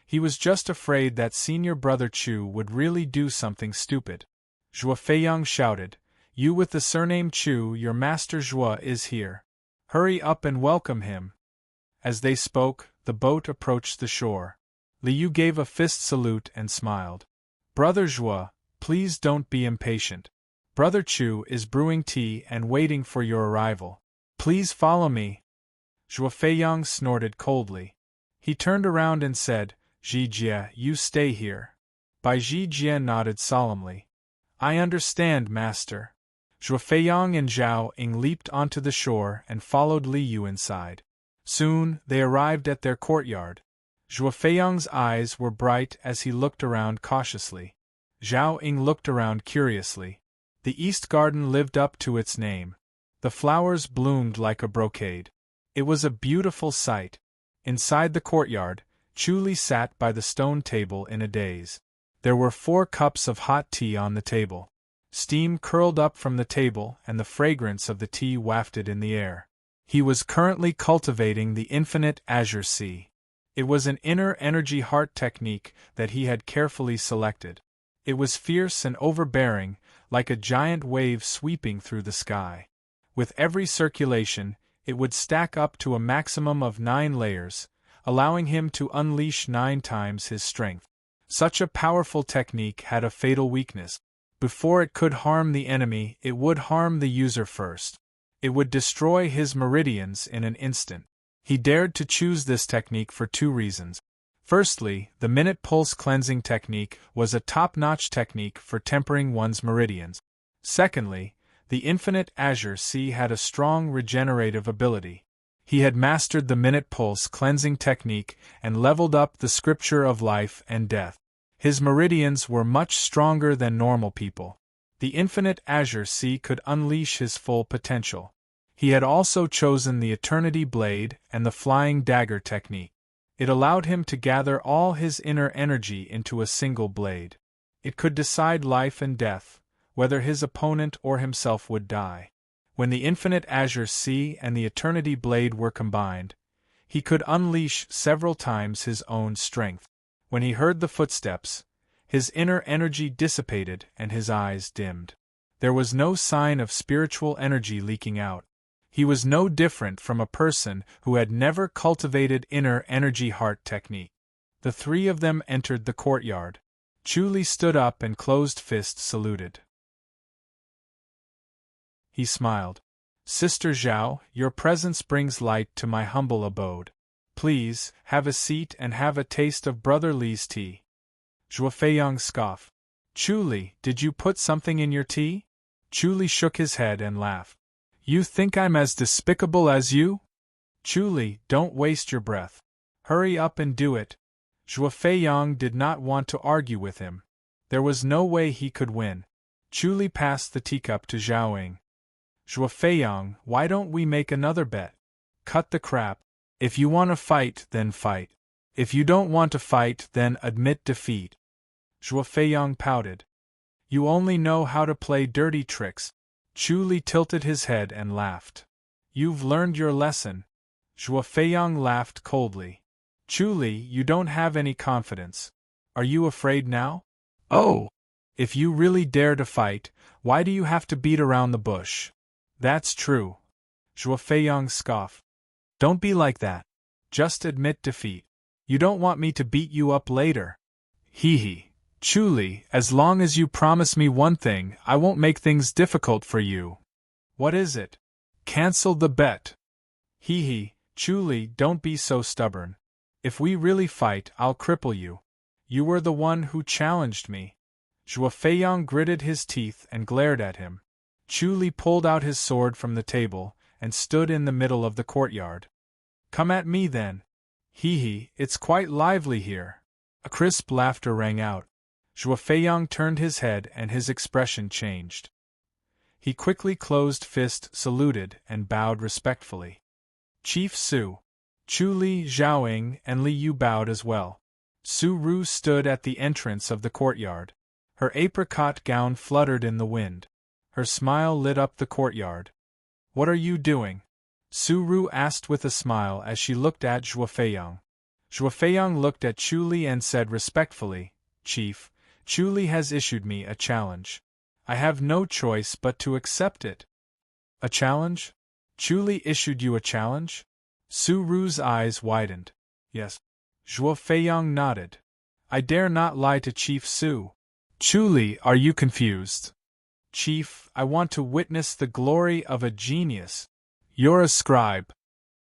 He was just afraid that Senior Brother Chu would really do something stupid. Zhua Feiyang shouted, You with the surname Chu, your master Zhua is here. Hurry up and welcome him. As they spoke, the boat approached the shore. Liu gave a fist salute and smiled. Brother Zhua, please don't be impatient. Brother Chu is brewing tea and waiting for your arrival. Please follow me. Zhua Feiyang snorted coldly. He turned around and said, Ji Jie, you stay here. Bai Ji Jie nodded solemnly. I understand, master. Zhua Feiyang and Zhao Ying leaped onto the shore and followed Liu inside. Soon, they arrived at their courtyard. Zhua Feiyang's eyes were bright as he looked around cautiously. Zhao Ying looked around curiously. The East Garden lived up to its name. The flowers bloomed like a brocade. It was a beautiful sight. Inside the courtyard, Chu Li sat by the stone table in a daze. There were 4 cups of hot tea on the table. Steam curled up from the table and the fragrance of the tea wafted in the air. He was currently cultivating the infinite azure sea. It was an inner energy heart technique that he had carefully selected. It was fierce and overbearing, like a giant wave sweeping through the sky. With every circulation, it would stack up to a maximum of 9 layers, allowing him to unleash 9 times his strength. Such a powerful technique had a fatal weakness. Before it could harm the enemy, it would harm the user first. It would destroy his meridians in an instant. He dared to choose this technique for 2 reasons. Firstly, the minute pulse cleansing technique was a top-notch technique for tempering one's meridians. Secondly, the infinite azure sea had a strong regenerative ability. He had mastered the minute pulse cleansing technique and leveled up the scripture of life and death. His meridians were much stronger than normal people. The infinite azure sea could unleash his full potential. He had also chosen the Eternity Blade and the Flying Dagger technique. It allowed him to gather all his inner energy into a single blade. It could decide life and death, whether his opponent or himself would die. When the Infinite Azure Sea and the Eternity Blade were combined, he could unleash several times his own strength. When he heard the footsteps, his inner energy dissipated and his eyes dimmed. There was no sign of spiritual energy leaking out. He was no different from a person who had never cultivated inner energy heart technique. The 3 of them entered the courtyard. Chu Li stood up and closed fist saluted. He smiled. Sister Zhao, your presence brings light to my humble abode. Please, have a seat and have a taste of Brother Li's tea. Zhua Feiyang scoffed. Chu Li, did you put something in your tea? Chu Li shook his head and laughed. You think I'm as despicable as you? Chu Li, don't waste your breath. Hurry up and do it. Zhua Feiyang did not want to argue with him. There was no way he could win. Chu Li passed the teacup to Zhao Ying. Zhua Feiyang, why don't we make another bet? Cut the crap. If you want to fight, then fight. If you don't want to fight, then admit defeat. Zhua Feiyang pouted. You only know how to play dirty tricks. Chu Li tilted his head and laughed. You've learned your lesson. Zhua Feiyang laughed coldly. Chu Li, you don't have any confidence. Are you afraid now? Oh! If you really dare to fight, why do you have to beat around the bush? That's true. Zhuo Feiyang scoffed. Don't be like that. Just admit defeat. You don't want me to beat you up later. Hee hee. Truly, as long as you promise me one thing, I won't make things difficult for you. What is it? Cancel the bet. Hee hee. Truly, don't be so stubborn. If we really fight, I'll cripple you. You were the one who challenged me. Zhuo Feiyang gritted his teeth and glared at him. Chu Li pulled out his sword from the table and stood in the middle of the courtyard. Come at me then. Hee hee, it's quite lively here. A crisp laughter rang out. Zhuo Feiyang turned his head and his expression changed. He quickly closed fist, saluted, and bowed respectfully. Chief Su, Chu Li, Zhaoying, and Li Yu bowed as well. Su Ru stood at the entrance of the courtyard. Her apricot gown fluttered in the wind. Her smile lit up the courtyard. What are you doing? Su Ru asked with a smile as she looked at Zhuo Feiyang. Zhuo Feiyang looked at Chu Li and said respectfully, Chief, Chu Li has issued me a challenge. I have no choice but to accept it. A challenge? Chu Li issued you a challenge? Su Ru's eyes widened. Yes. Zhuo Feiyang nodded. I dare not lie to Chief Su. Chu Li, are you confused? Chief, I want to witness the glory of a genius. You're a scribe.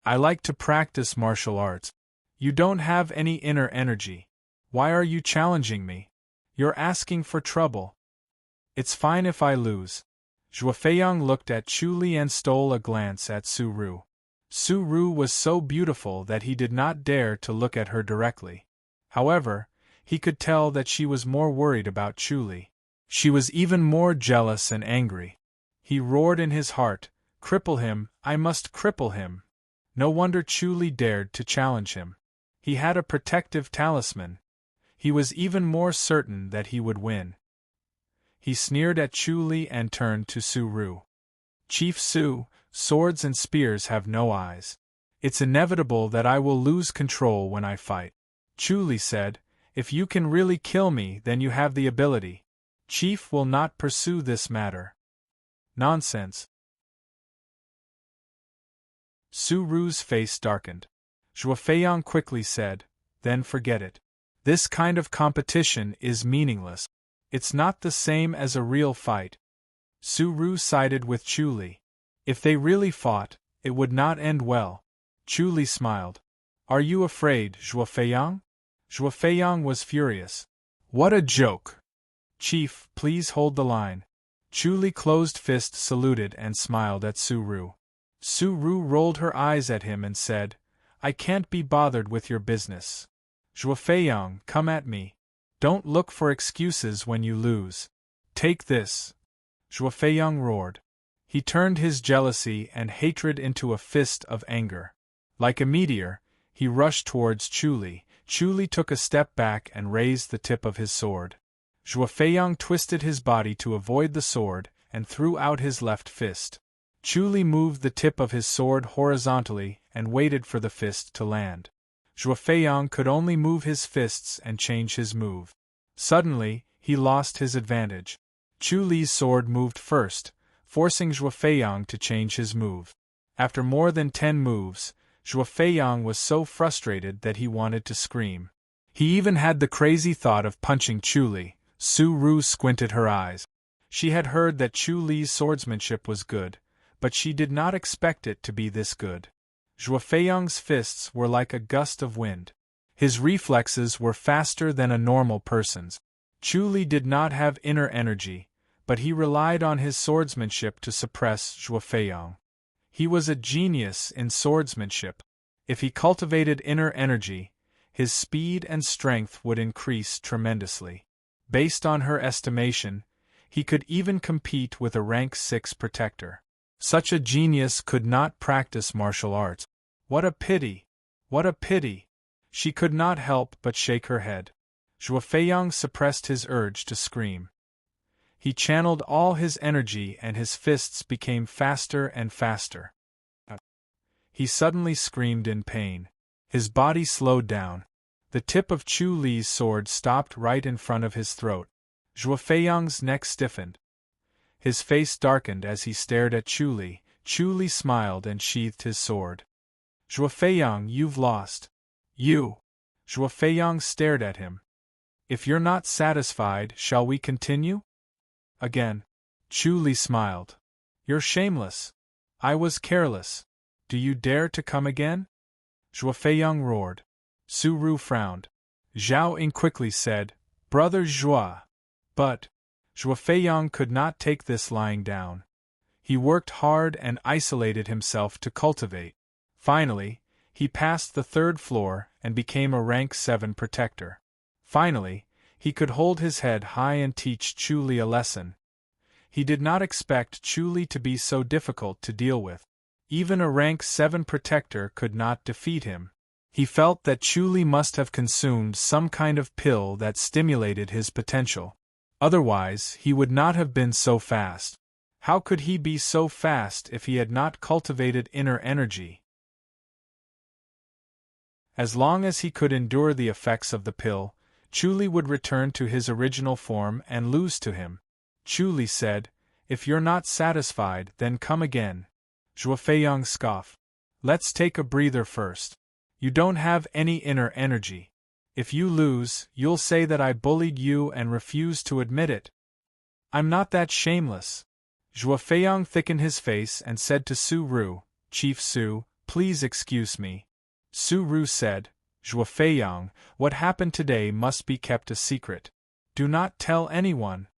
I like to practice martial arts. You don't have any inner energy. Why are you challenging me? You're asking for trouble. It's fine if I lose. Zhuo Feiyang looked at Chu Li and stole a glance at Su Ru. Su Ru was so beautiful that he did not dare to look at her directly. However, he could tell that she was more worried about Chu Li. She was even more jealous and angry. He roared in his heart, Cripple him, I must cripple him. No wonder Chu Li dared to challenge him. He had a protective talisman. He was even more certain that he would win. He sneered at Chu Li and turned to Su Ru. Chief Su, swords and spears have no eyes. It's inevitable that I will lose control when I fight. Chu Li said, If you can really kill me, then you have the ability. Chief will not pursue this matter. Nonsense. Su Ru's face darkened. Zhuo Feiyang quickly said, Then forget it. This kind of competition is meaningless. It's not the same as a real fight. Su Ru sided with Chu Li. If they really fought, it would not end well. Chu Li smiled. Are you afraid, Zhuo Feiyang? Zhuo Feiyang was furious. What a joke! Chief, please hold the line. Chu Li closed fist saluted and smiled at Su Ru. Su Ru rolled her eyes at him and said, I can't be bothered with your business. Zhuo Feiyang, come at me. Don't look for excuses when you lose. Take this. Zhuo Feiyang roared. He turned his jealousy and hatred into a fist of anger. Like a meteor, he rushed towards Chu Li. Chu Li took a step back and raised the tip of his sword. Zhuo Feiyang twisted his body to avoid the sword and threw out his left fist. Chu Li moved the tip of his sword horizontally and waited for the fist to land. Zhuo Feiyang could only move his fists and change his move. Suddenly, he lost his advantage. Chu Li's sword moved first, forcing Zhuo Feiyang to change his move. After more than 10 moves, Zhuo Feiyang was so frustrated that he wanted to scream. He even had the crazy thought of punching Chu Li. Su Ru squinted her eyes. She had heard that Chu Li's swordsmanship was good, but she did not expect it to be this good. Zhuo Feiyang's fists were like a gust of wind. His reflexes were faster than a normal person's. Chu Li did not have inner energy, but he relied on his swordsmanship to suppress Zhuo Feiyang. He was a genius in swordsmanship. If he cultivated inner energy, his speed and strength would increase tremendously. Based on her estimation, he could even compete with a rank 6 protector. Such a genius could not practice martial arts. What a pity! What a pity! She could not help but shake her head. Zhuo Feiyang suppressed his urge to scream. He channeled all his energy and his fists became faster and faster. He suddenly screamed in pain. His body slowed down. The tip of Chu Li's sword stopped right in front of his throat. Zhuo Feiyang's neck stiffened. His face darkened as he stared at Chu Li. Chu Li smiled and sheathed his sword. Zhuo Feiyang, you've lost. You! Zhuo Feiyang stared at him. If you're not satisfied, shall we continue? Again. Chu Li smiled. You're shameless. I was careless. Do you dare to come again? Zhuo Feiyang roared. Su Ru frowned. Zhao Ying quickly said, Brother Zhuo. But Zhuo Feiyang could not take this lying down. He worked hard and isolated himself to cultivate. Finally, he passed the 3rd floor and became a rank 7 protector. Finally, he could hold his head high and teach Chu Li a lesson. He did not expect Chu Li to be so difficult to deal with. Even a rank 7 protector could not defeat him. He felt that Chu Li must have consumed some kind of pill that stimulated his potential. Otherwise, he would not have been so fast. How could he be so fast if he had not cultivated inner energy? As long as he could endure the effects of the pill, Chu Li would return to his original form and lose to him. Chu Li said, If you're not satisfied, then come again. Zhuo Feiyang scoffed. Let's take a breather first. You don't have any inner energy. If you lose, you'll say that I bullied you and refuse to admit it. I'm not that shameless. Zhuo Feiyang thickened his face and said to Su Ru, Chief Su, please excuse me. Su Ru said, Zhuo Feiyang, what happened today must be kept a secret. Do not tell anyone.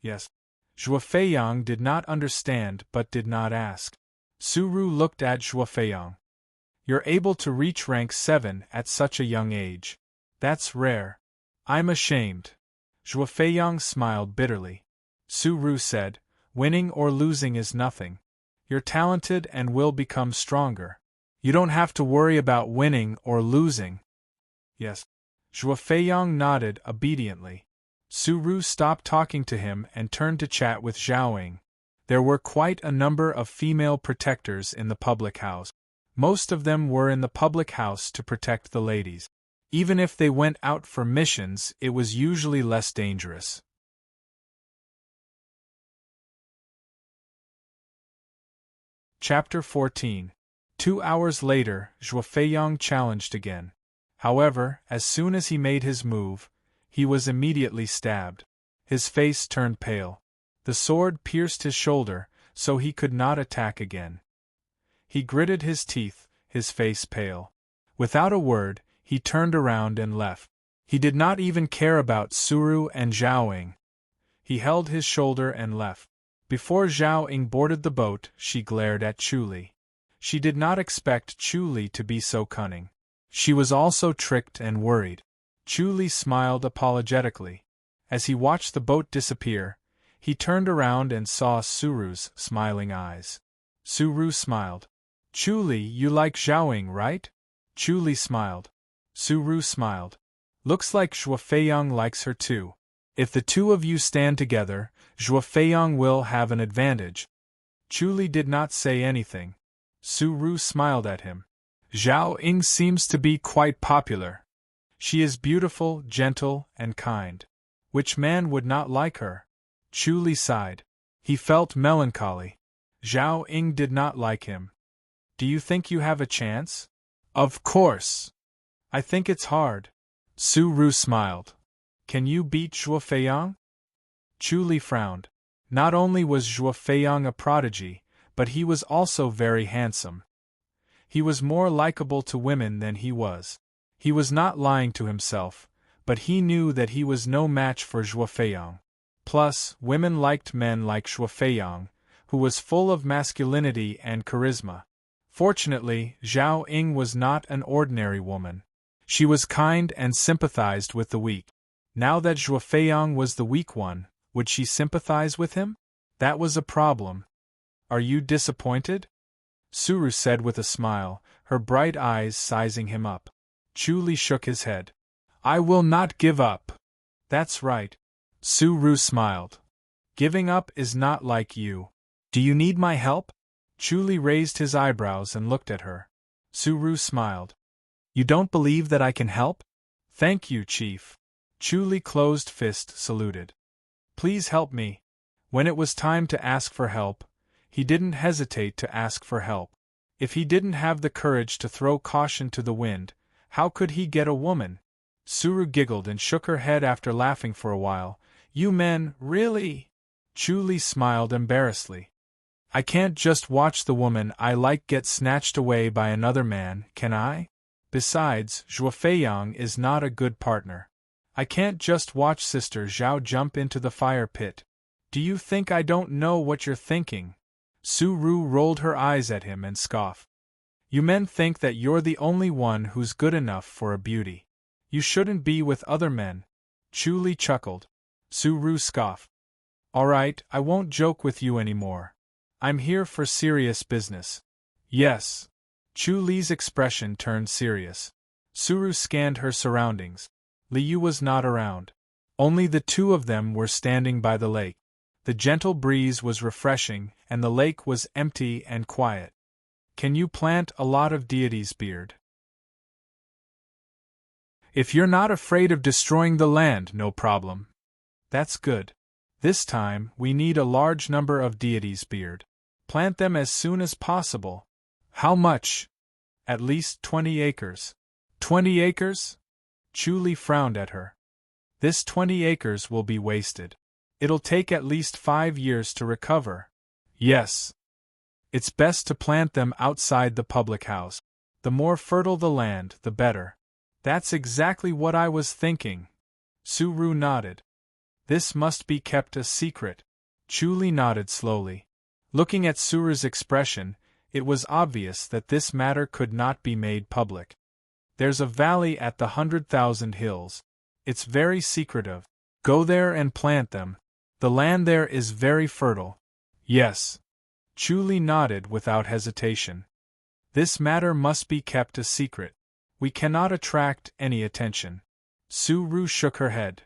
Yes. Zhuo Feiyang did not understand but did not ask. Su Ru looked at Zhuo Feiyang. You're able to reach rank 7 at such a young age. That's rare. I'm ashamed. Zhuo Feiyang smiled bitterly. Su Ru said, Winning or losing is nothing. You're talented and will become stronger. You don't have to worry about winning or losing. Yes. Zhuo Feiyang nodded obediently. Su Ru stopped talking to him and turned to chat with Zhao Ying. There were quite a number of female protectors in the public house. Most of them were in the public house to protect the ladies. Even if they went out for missions, it was usually less dangerous. Chapter 14. 2 hours later, Zhuo Feiyang challenged again. However, as soon as he made his move, he was immediately stabbed. His face turned pale. The sword pierced his shoulder, so he could not attack again. He gritted his teeth, his face pale. Without a word, he turned around and left. He did not even care about Su Ru and Zhao Ying. He held his shoulder and left. Before Zhao Ying boarded the boat, she glared at Chu Li. She did not expect Chu Li to be so cunning. She was also tricked and worried. Chu Li smiled apologetically. As he watched the boat disappear, he turned around and saw Su Ru's smiling eyes. Su Ru smiled. Chu Li, you like Zhao Ying, right? Chu Li smiled. Su Ru smiled. Looks like Zhuo Feiyang likes her too. If the two of you stand together, Zhuo Feiyang will have an advantage. Chu Li did not say anything. Su Ru smiled at him. Zhao Ying seems to be quite popular. She is beautiful, gentle, and kind. Which man would not like her? Chu Li sighed. He felt melancholy. Zhao Ying did not like him. Do you think you have a chance? Of course. I think it's hard. Su Ru smiled. Can you beat Zhuo Feiyang? Chu Li frowned. Not only was Zhuo Feiyang a prodigy, but he was also very handsome. He was more likable to women than he was. He was not lying to himself, but he knew that he was no match for Zhuo Feiyang. Plus, women liked men like Zhuo Feiyang, who was full of masculinity and charisma. Fortunately, Zhao Ying was not an ordinary woman. She was kind and sympathized with the weak. Now that Zhuo Feiyang was the weak one, would she sympathize with him? That was a problem. Are you disappointed? Su Ru said with a smile, her bright eyes sizing him up. Chu Li shook his head. I will not give up. That's right. Su Ru smiled. Giving up is not like you. Do you need my help? Chu Li raised his eyebrows and looked at her. Su Ru smiled. You don't believe that I can help? Thank you, Chief. Chu Li closed fist saluted. Please help me. When it was time to ask for help, he didn't hesitate to ask for help. If he didn't have the courage to throw caution to the wind, how could he get a woman? Suru giggled and shook her head after laughing for a while. You men, really? Chu Li smiled embarrassedly. I can't just watch the woman I like get snatched away by another man, can I? Besides, Zhuo Feiyang is not a good partner. I can't just watch Sister Zhao jump into the fire pit. Do you think I don't know what you're thinking? Su Ru rolled her eyes at him and scoffed. You men think that you're the only one who's good enough for a beauty. You shouldn't be with other men. Chu Li chuckled. Su Ru scoffed. All right, I won't joke with you anymore. I'm here for serious business. Yes. Chu Li's expression turned serious. Suru scanned her surroundings. Liu was not around. Only the two of them were standing by the lake. The gentle breeze was refreshing, and the lake was empty and quiet. Can you plant a lot of deities, Beard? If you're not afraid of destroying the land, no problem. That's good. This time, we need a large number of deities, Beard. Plant them as soon as possible. How much? At least 20 acres. 20 acres? Chu Li frowned at her. This 20 acres will be wasted. It'll take at least 5 years to recover. Yes. It's best to plant them outside the public house. The more fertile the land, the better. That's exactly what I was thinking. Su Ru nodded. This must be kept a secret. Chu Li nodded slowly. Looking at Suru's expression, it was obvious that this matter could not be made public. There's a valley at the 100,000 hills. It's very secretive. Go there and plant them. The land there is very fertile. Yes. Chu Li nodded without hesitation. This matter must be kept a secret. We cannot attract any attention. Su Ru shook her head.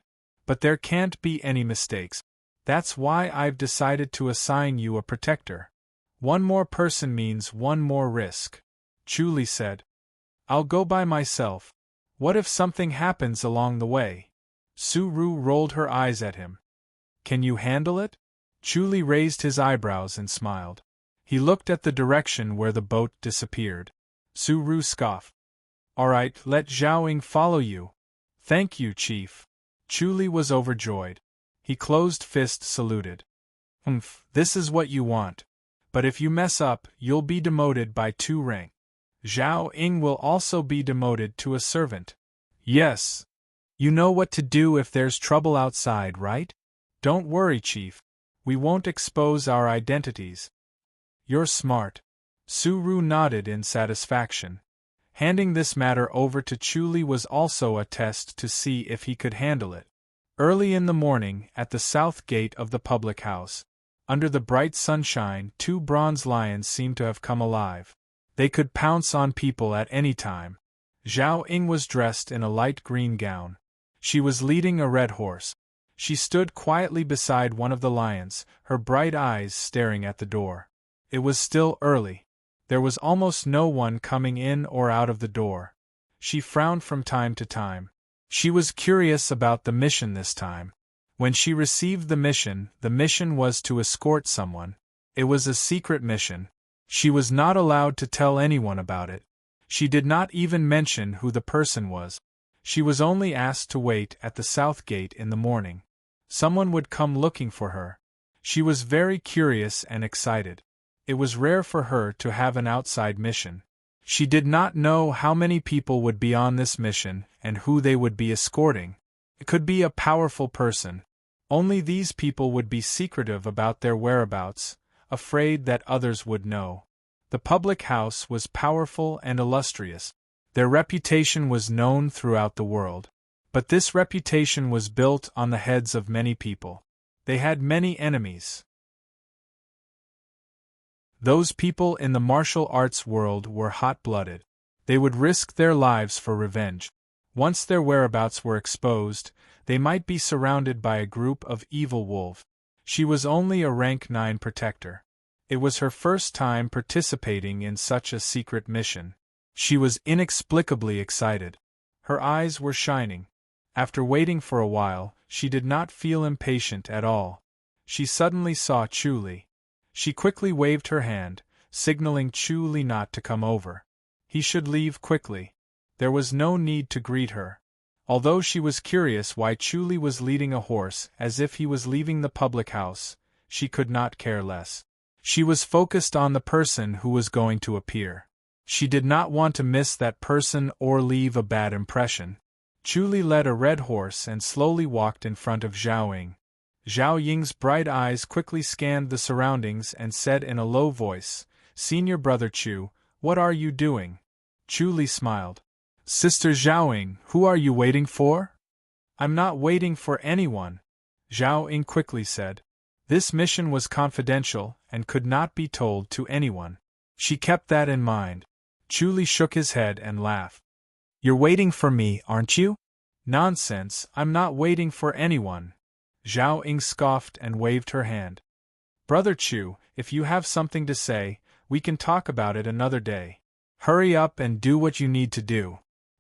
But there can't be any mistakes. That's why I've decided to assign you a protector. One more person means one more risk. Chu Li said. I'll go by myself. What if something happens along the way? Su Ru rolled her eyes at him. Can you handle it? Chu Li raised his eyebrows and smiled. He looked at the direction where the boat disappeared. Su Ru scoffed. All right, let Zhao Ying follow you. Thank you, Chief. Chu Li was overjoyed. He closed-fist saluted. This is what you want. But if you mess up, you'll be demoted by 2 rank. Zhao Ying will also be demoted to a servant. Yes. You know what to do if there's trouble outside, right? Don't worry, Chief. We won't expose our identities. You're smart. Su Ru nodded in satisfaction. Handing this matter over to Chu Li was also a test to see if he could handle it. Early in the morning, at the south gate of the public house, under the bright sunshine, 2 bronze lions seemed to have come alive. They could pounce on people at any time. Zhao Ying was dressed in a light green gown. She was leading a red horse. She stood quietly beside one of the lions, her bright eyes staring at the door. It was still early. There was almost no one coming in or out of the door. She frowned from time to time. She was curious about the mission this time. When she received the mission was to escort someone. It was a secret mission. She was not allowed to tell anyone about it. She did not even mention who the person was. She was only asked to wait at the south gate in the morning. Someone would come looking for her. She was very curious and excited. It was rare for her to have an outside mission. She did not know how many people would be on this mission and who they would be escorting. It could be a powerful person. Only these people would be secretive about their whereabouts, afraid that others would know. The public house was powerful and illustrious. Their reputation was known throughout the world. But this reputation was built on the heads of many people. They had many enemies. Those people in the martial arts world were hot-blooded. They would risk their lives for revenge. Once their whereabouts were exposed, they might be surrounded by a group of evil wolves. She was only a rank 9 protector. It was her first time participating in such a secret mission. She was inexplicably excited. Her eyes were shining. After waiting for a while, she did not feel impatient at all. She suddenly saw Chu Li. She quickly waved her hand, signaling Chu Li not to come over. He should leave quickly. There was no need to greet her. Although she was curious why Chu Li was leading a horse as if he was leaving the public house, she could not care less. She was focused on the person who was going to appear. She did not want to miss that person or leave a bad impression. Chu Li led a red horse and slowly walked in front of Zhao Ying. Zhao Ying's bright eyes quickly scanned the surroundings and said in a low voice, "Senior brother Chu, what are you doing?" Chu Li smiled. "Sister Zhao Ying, who are you waiting for?" "I'm not waiting for anyone," Zhao Ying quickly said. This mission was confidential and could not be told to anyone. She kept that in mind. Chu Li shook his head and laughed. "You're waiting for me, aren't you?" "Nonsense, I'm not waiting for anyone." Zhao Ying scoffed and waved her hand. "Brother Chu, if you have something to say, we can talk about it another day. Hurry up and do what you need to do."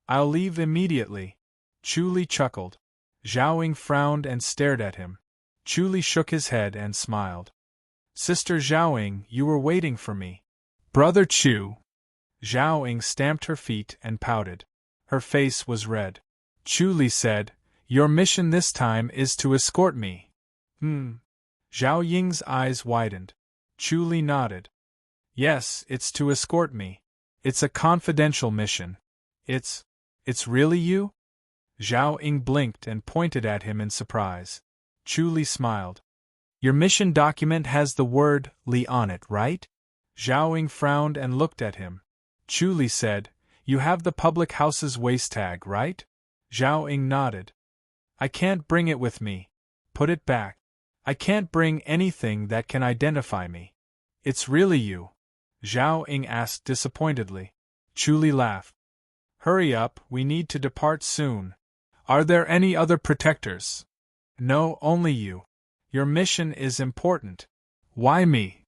"I'll leave immediately." Chu Li chuckled. Zhao Ying frowned and stared at him. Chu Li shook his head and smiled. "Sister Zhao Ying, you were waiting for me." "Brother Chu." Zhao Ying stamped her feet and pouted. Her face was red. Chu Li said, "Your mission this time is to escort me." Zhao Ying's eyes widened. Chu Li nodded. "Yes, it's to escort me. It's a confidential mission." It's really you?" Zhao Ying blinked and pointed at him in surprise. Chu Li smiled. "Your mission document has the word Li on it, right?" Zhao Ying frowned and looked at him. Chu Li said, "You have the public house's waist tag, right?" Zhao Ying nodded. "I can't bring it with me. Put it back. I can't bring anything that can identify me." "It's really you?" Zhao Ying asked disappointedly. Chu Li laughed. "Hurry up, we need to depart soon. Are there any other protectors?" "No, only you. Your mission is important." "Why me?"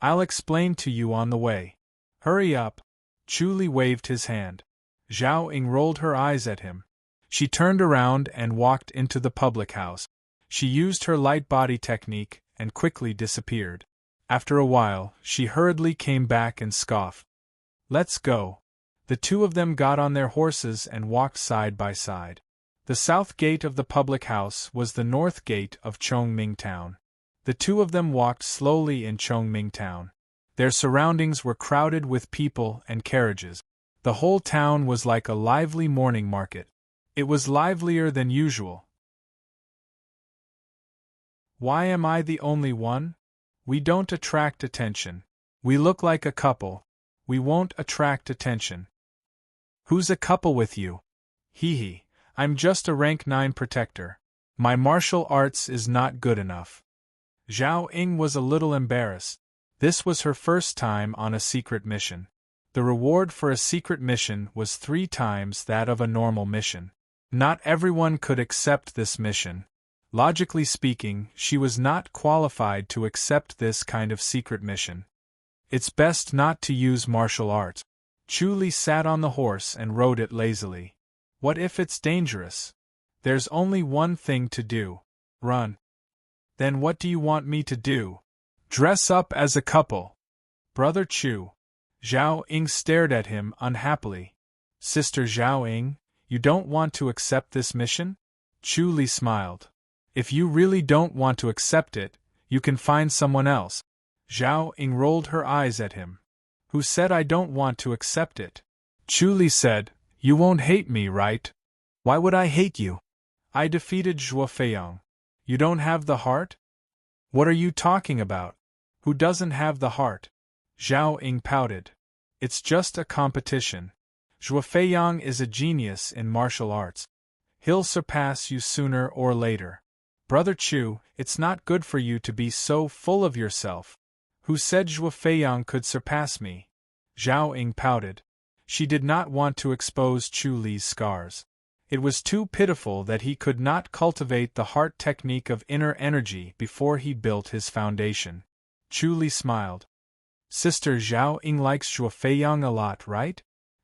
"I'll explain to you on the way. Hurry up." Chu Li waved his hand. Zhao Ying rolled her eyes at him. She turned around and walked into the public house. She used her light body technique and quickly disappeared. After a while, she hurriedly came back and scoffed. "Let's go." The two of them got on their horses and walked side by side. The south gate of the public house was the north gate of Chongming Town. The two of them walked slowly in Chongming Town. Their surroundings were crowded with people and carriages. The whole town was like a lively morning market. It was livelier than usual. "Why am I the only one? We don't attract attention. We look like a couple. We won't attract attention." "Who's a couple with you?" "Hee, I'm just a rank 9 protector. My martial arts is not good enough." Zhao Ying was a little embarrassed. This was her first time on a secret mission. The reward for a secret mission was 3 times that of a normal mission. Not everyone could accept this mission. Logically speaking, she was not qualified to accept this kind of secret mission. It's best not to use martial arts. Chu Li sat on the horse and rode it lazily. What if it's dangerous? There's only one thing to do. Run. Then what do you want me to do? Dress up as a couple. Brother Chu. Zhao Ying stared at him unhappily. Sister Zhao Ying, you don't want to accept this mission? Chu Li smiled. If you really don't want to accept it, you can find someone else. Zhao Ying rolled her eyes at him. Who said I don't want to accept it? Chu Li said, "You won't hate me, right?" "Why would I hate you?" "I defeated Zhuo Feiyang. You don't have the heart?" "What are you talking about? Who doesn't have the heart?" Zhao Ying pouted. "It's just a competition. Zhuo Feiyang is a genius in martial arts. He'll surpass you sooner or later. Brother Chu, it's not good for you to be so full of yourself. Who said Zhuo Feiyang could surpass me?" Zhao Ying pouted. She did not want to expose Chu Li's scars. It was too pitiful that he could not cultivate the heart technique of inner energy before he built his foundation. Chu Li smiled. Sister Zhao Ying likes Zhuo Feiyang a lot, right?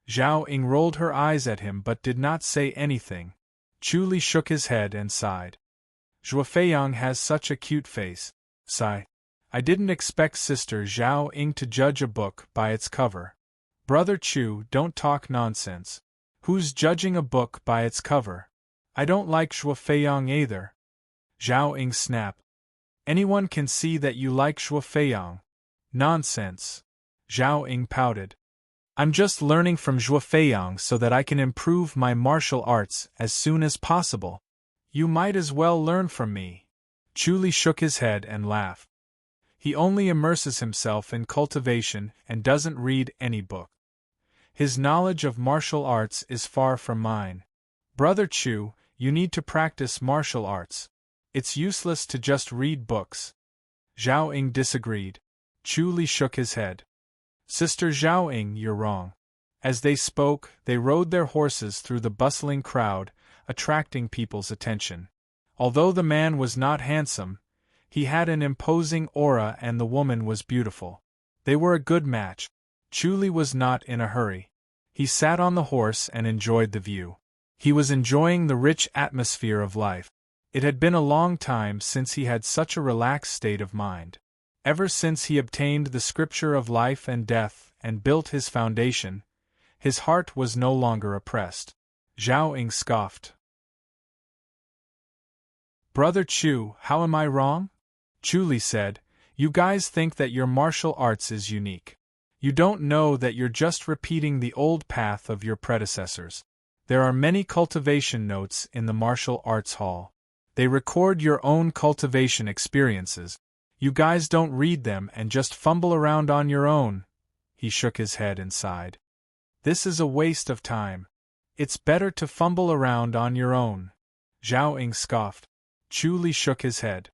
Zhao Ying rolled her eyes at him but did not say anything. Chu Li shook his head and sighed. Zhuofeiyang has such a cute face. Sigh. I didn't expect Sister Zhao Ying to judge a book by its cover. Brother Chu, don't talk nonsense. Who's judging a book by its cover? I don't like Zhuofeiyang either. Zhao Ying snapped. Anyone can see that you like Zhuofeiyang. Nonsense. Zhao Ying pouted. I'm just learning from Zhuofeiyang so that I can improve my martial arts as soon as possible. You might as well learn from me. Chu Li shook his head and laughed. He only immerses himself in cultivation and doesn't read any book. His knowledge of martial arts is far from mine. Brother Chu, you need to practice martial arts. It's useless to just read books. Zhao Ying disagreed. Chu Li shook his head. Sister Zhao Ying, you're wrong. As they spoke, they rode their horses through the bustling crowd, attracting people's attention. Although the man was not handsome, he had an imposing aura and the woman was beautiful. They were a good match. Chu Li was not in a hurry. He sat on the horse and enjoyed the view. He was enjoying the rich atmosphere of life. It had been a long time since he had such a relaxed state of mind. Ever since he obtained the scripture of life and death and built his foundation, his heart was no longer oppressed. Zhao Ying scoffed. Brother Chu, how am I wrong? Chu Li said, you guys think that your martial arts is unique. You don't know that you're just repeating the old path of your predecessors. There are many cultivation notes in the martial arts hall. They record your own cultivation experiences. You guys don't read them and just fumble around on your own. He shook his head and sighed. This is a waste of time. It's better to fumble around on your own. Zhao Ying scoffed. Chu Li shook his head.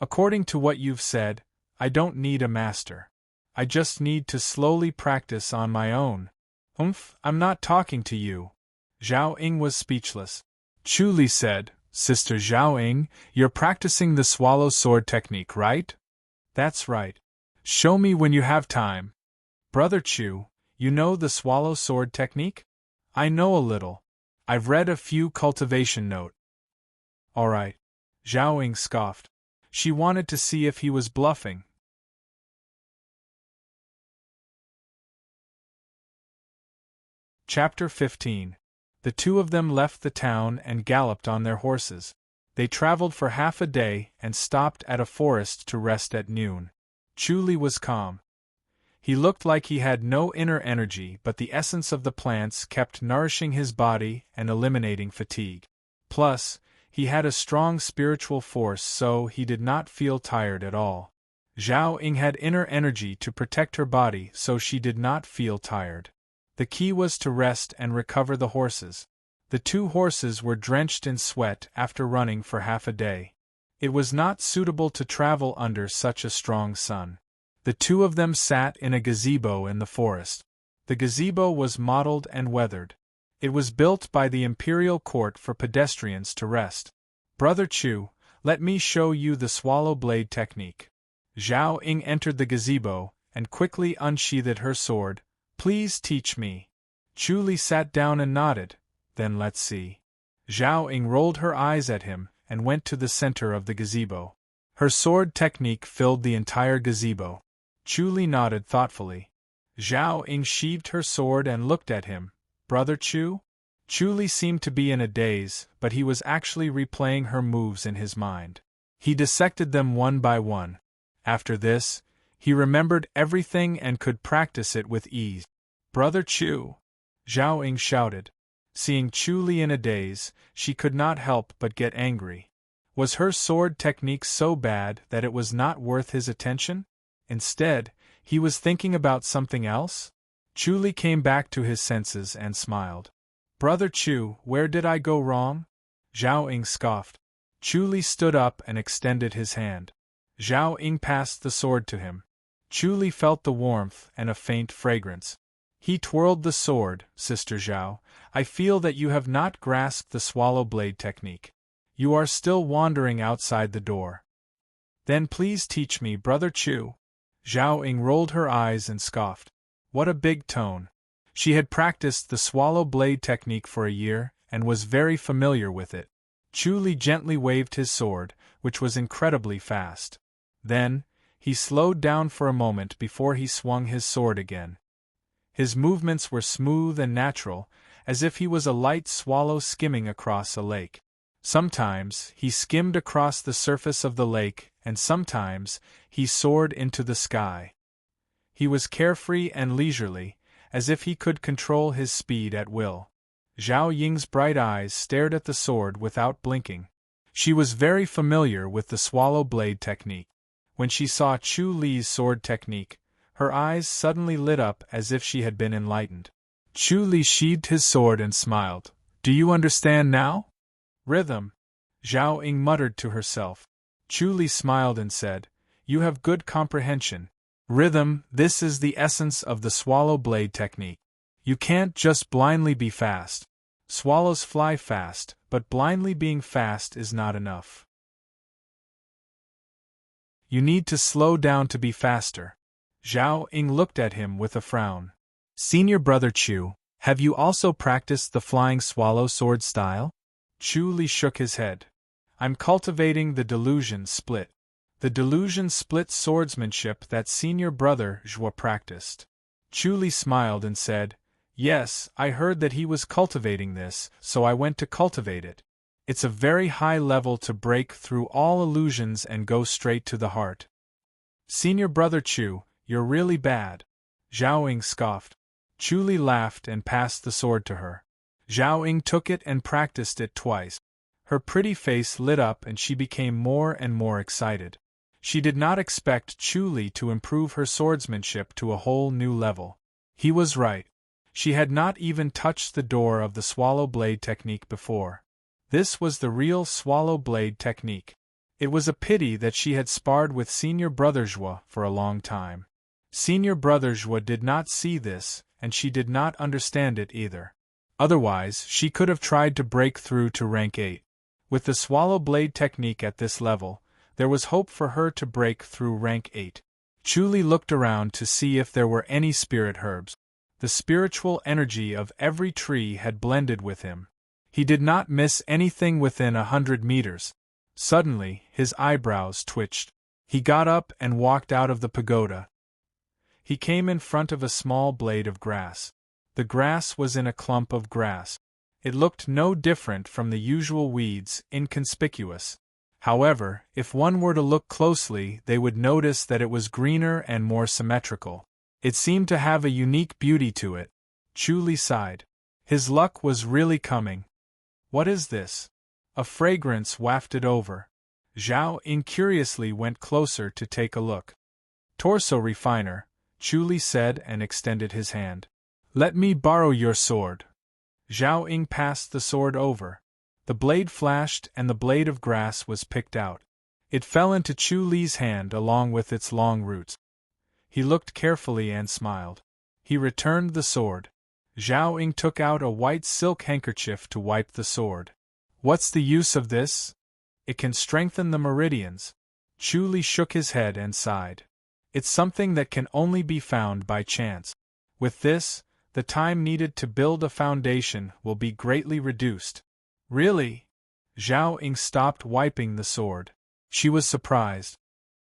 According to what you've said, I don't need a master. I just need to slowly practice on my own. I'm not talking to you. Zhao Ying was speechless. Chu Li said, Sister Zhao Ying, you're practicing the swallow sword technique, right? That's right. Show me when you have time. Brother Chu, you know the swallow sword technique? I know a little. I've read a few cultivation notes. All right. Zhao Ying scoffed. She wanted to see if he was bluffing. Chapter 15. The two of them left the town and galloped on their horses. They traveled for half a day and stopped at a forest to rest at noon. Chu Li was calm. He looked like he had no inner energy, but the essence of the plants kept nourishing his body and eliminating fatigue. Plus, he had a strong spiritual force, so he did not feel tired at all. Zhao Ying had inner energy to protect her body, so she did not feel tired. The key was to rest and recover the horses. The two horses were drenched in sweat after running for half a day. It was not suitable to travel under such a strong sun. The two of them sat in a gazebo in the forest. The gazebo was mottled and weathered. It was built by the imperial court for pedestrians to rest. Brother Chu, let me show you the swallow blade technique. Zhao Ying entered the gazebo and quickly unsheathed her sword. Please teach me. Chu Li sat down and nodded. Then let's see. Zhao Ying rolled her eyes at him and went to the center of the gazebo. Her sword technique filled the entire gazebo. Chu Li nodded thoughtfully. Zhao Ying sheathed her sword and looked at him. Brother Chu? Chu Li seemed to be in a daze, but he was actually replaying her moves in his mind. He dissected them one by one. After this, he remembered everything and could practice it with ease. Brother Chu! Zhao Ying shouted. Seeing Chu Li in a daze, she could not help but get angry. Was her sword technique so bad that it was not worth his attention? Instead, he was thinking about something else? Chu Li came back to his senses and smiled. Brother Chu, where did I go wrong? Zhao Ying scoffed. Chu Li stood up and extended his hand. Zhao Ying passed the sword to him. Chu Li felt the warmth and a faint fragrance. He twirled the sword. Sister Zhao, I feel that you have not grasped the swallow blade technique. You are still wandering outside the door. Then please teach me, Brother Chu. Zhao Ying rolled her eyes and scoffed. What a big tone. She had practiced the swallow blade technique for a year and was very familiar with it. Chu Li gently waved his sword, which was incredibly fast. Then, he slowed down for a moment before he swung his sword again. His movements were smooth and natural, as if he was a light swallow skimming across a lake. Sometimes, he skimmed across the surface of the lake, and sometimes, he soared into the sky. He was carefree and leisurely, as if he could control his speed at will. Zhao Ying's bright eyes stared at the sword without blinking. She was very familiar with the swallow blade technique. When she saw Chu Li's sword technique, her eyes suddenly lit up as if she had been enlightened. Chu Li sheathed his sword and smiled. "Do you understand now?" "Rhythm," Zhao Ying muttered to herself. Chu Li smiled and said, "You have good comprehension. Rhythm, this is the essence of the swallow blade technique. You can't just blindly be fast. Swallows fly fast, but blindly being fast is not enough. You need to slow down to be faster." Zhao Ying looked at him with a frown. "Senior brother Chu, have you also practiced the flying swallow sword style?" Chu Li shook his head. "I'm cultivating the delusion split. The delusion split swordsmanship that senior brother Zhua practiced." Chu Li smiled and said, "Yes, I heard that he was cultivating this, so I went to cultivate it. It's a very high level to break through all illusions and go straight to the heart." "Senior brother Chu, you're really bad," Zhao Ying scoffed. Chu Li laughed and passed the sword to her. Zhao Ying took it and practiced it twice. Her pretty face lit up and she became more and more excited. She did not expect Chu Li to improve her swordsmanship to a whole new level. He was right. She had not even touched the door of the swallow blade technique before. This was the real swallow blade technique. It was a pity that she had sparred with senior brother Zhua for a long time. Senior brother Zhua did not see this, and she did not understand it either. Otherwise, she could have tried to break through to rank 8. With the swallow blade technique at this level, there was hope for her to break through rank 8. Chu Li looked around to see if there were any spirit herbs. The spiritual energy of every tree had blended with him. He did not miss anything within 100 meters. Suddenly, his eyebrows twitched. He got up and walked out of the pagoda. He came in front of a small blade of grass. The grass was in a clump of grass. It looked no different from the usual weeds, inconspicuous. However, if one were to look closely, they would notice that it was greener and more symmetrical. It seemed to have a unique beauty to it. Chu Li sighed. His luck was really coming. "What is this?" A fragrance wafted over. Zhao Ying curiously went closer to take a look. "Torso refiner," Chu Li said and extended his hand. "Let me borrow your sword." Zhao Ying passed the sword over. The blade flashed and the blade of grass was picked out. It fell into Chu Li's hand along with its long roots. He looked carefully and smiled. He returned the sword. Zhao Ying took out a white silk handkerchief to wipe the sword. "What's the use of this?" "It can strengthen the meridians." Chu Li shook his head and sighed. "It's something that can only be found by chance. With this, the time needed to build a foundation will be greatly reduced." "Really?" Zhao Ying stopped wiping the sword. She was surprised.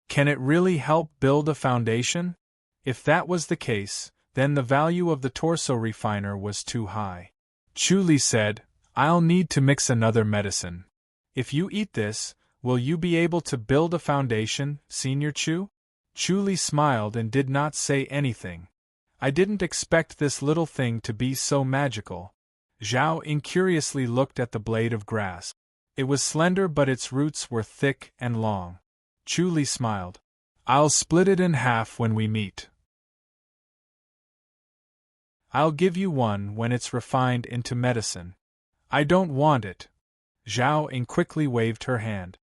"Can it really help build a foundation?" If that was the case, then the value of the torso refiner was too high. Chu Li said, "I'll need to mix another medicine. If you eat this, will you be able to build a foundation, Senior Chu?" Chu Li smiled and did not say anything. "I didn't expect this little thing to be so magical." Zhao Ying curiously looked at the blade of grass. It was slender but its roots were thick and long. Chu Li smiled. "I'll split it in half when we meet. I'll give you one when it's refined into medicine." "I don't want it." Zhao Ying quickly waved her hand.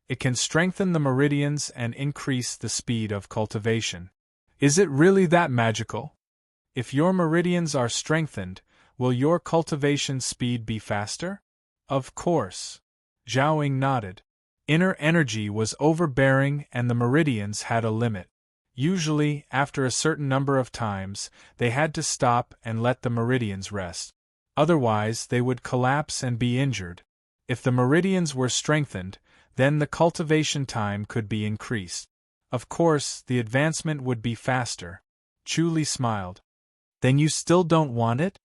"It can strengthen the meridians and increase the speed of cultivation." "Is it really that magical?" "If your meridians are strengthened, will your cultivation speed be faster?" "Of course." Zhao Ying nodded. Inner energy was overbearing and the meridians had a limit. Usually, after a certain number of times, they had to stop and let the meridians rest. Otherwise, they would collapse and be injured. If the meridians were strengthened, Then the cultivation time could be increased. Of course, the advancement would be faster. Chu Li smiled. Then you still don't want it?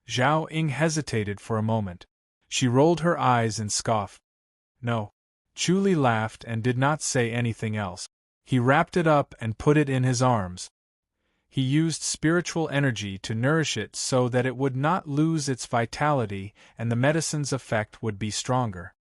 Zhao Ying hesitated for a moment. She rolled her eyes and scoffed. No. Chu Li laughed and did not say anything else. He wrapped it up and put it in his arms. He used spiritual energy to nourish it so that it would not lose its vitality and the medicine's effect would be stronger.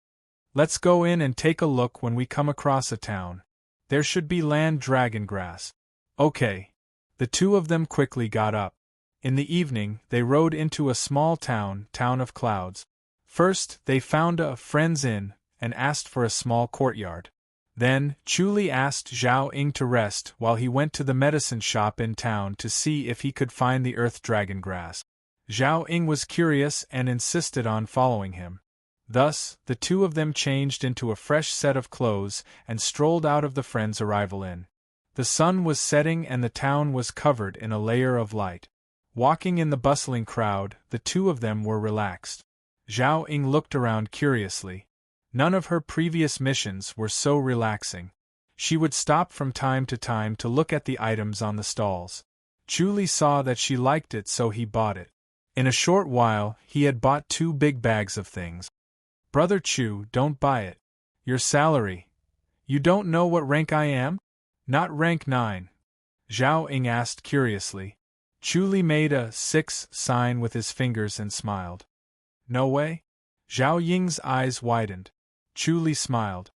Let's go in and take a look when we come across a town. There should be land dragon grass. Okay. The two of them quickly got up. In the evening, they rode into a small town of clouds. First, they found a friend's inn and asked for a small courtyard. Then, Chu Li asked Zhao Ying to rest while he went to the medicine shop in town to see if he could find the earth dragon grass. Zhao Ying was curious and insisted on following him. Thus, the two of them changed into a fresh set of clothes and strolled out of the friend's arrival inn. The sun was setting and the town was covered in a layer of light. Walking in the bustling crowd, the two of them were relaxed. Zhao Ying looked around curiously. None of her previous missions were so relaxing. She would stop from time to look at the items on the stalls. Chu Li saw that she liked it, so he bought it. In a short while, he had bought 2 big bags of things. Brother Chu, don't buy it. Your salary. You don't know what rank I am? Not rank 9. Zhao Ying asked curiously. Chu Li made a 6 sign with his fingers and smiled. No way? Zhao Ying's eyes widened. Chu Li smiled.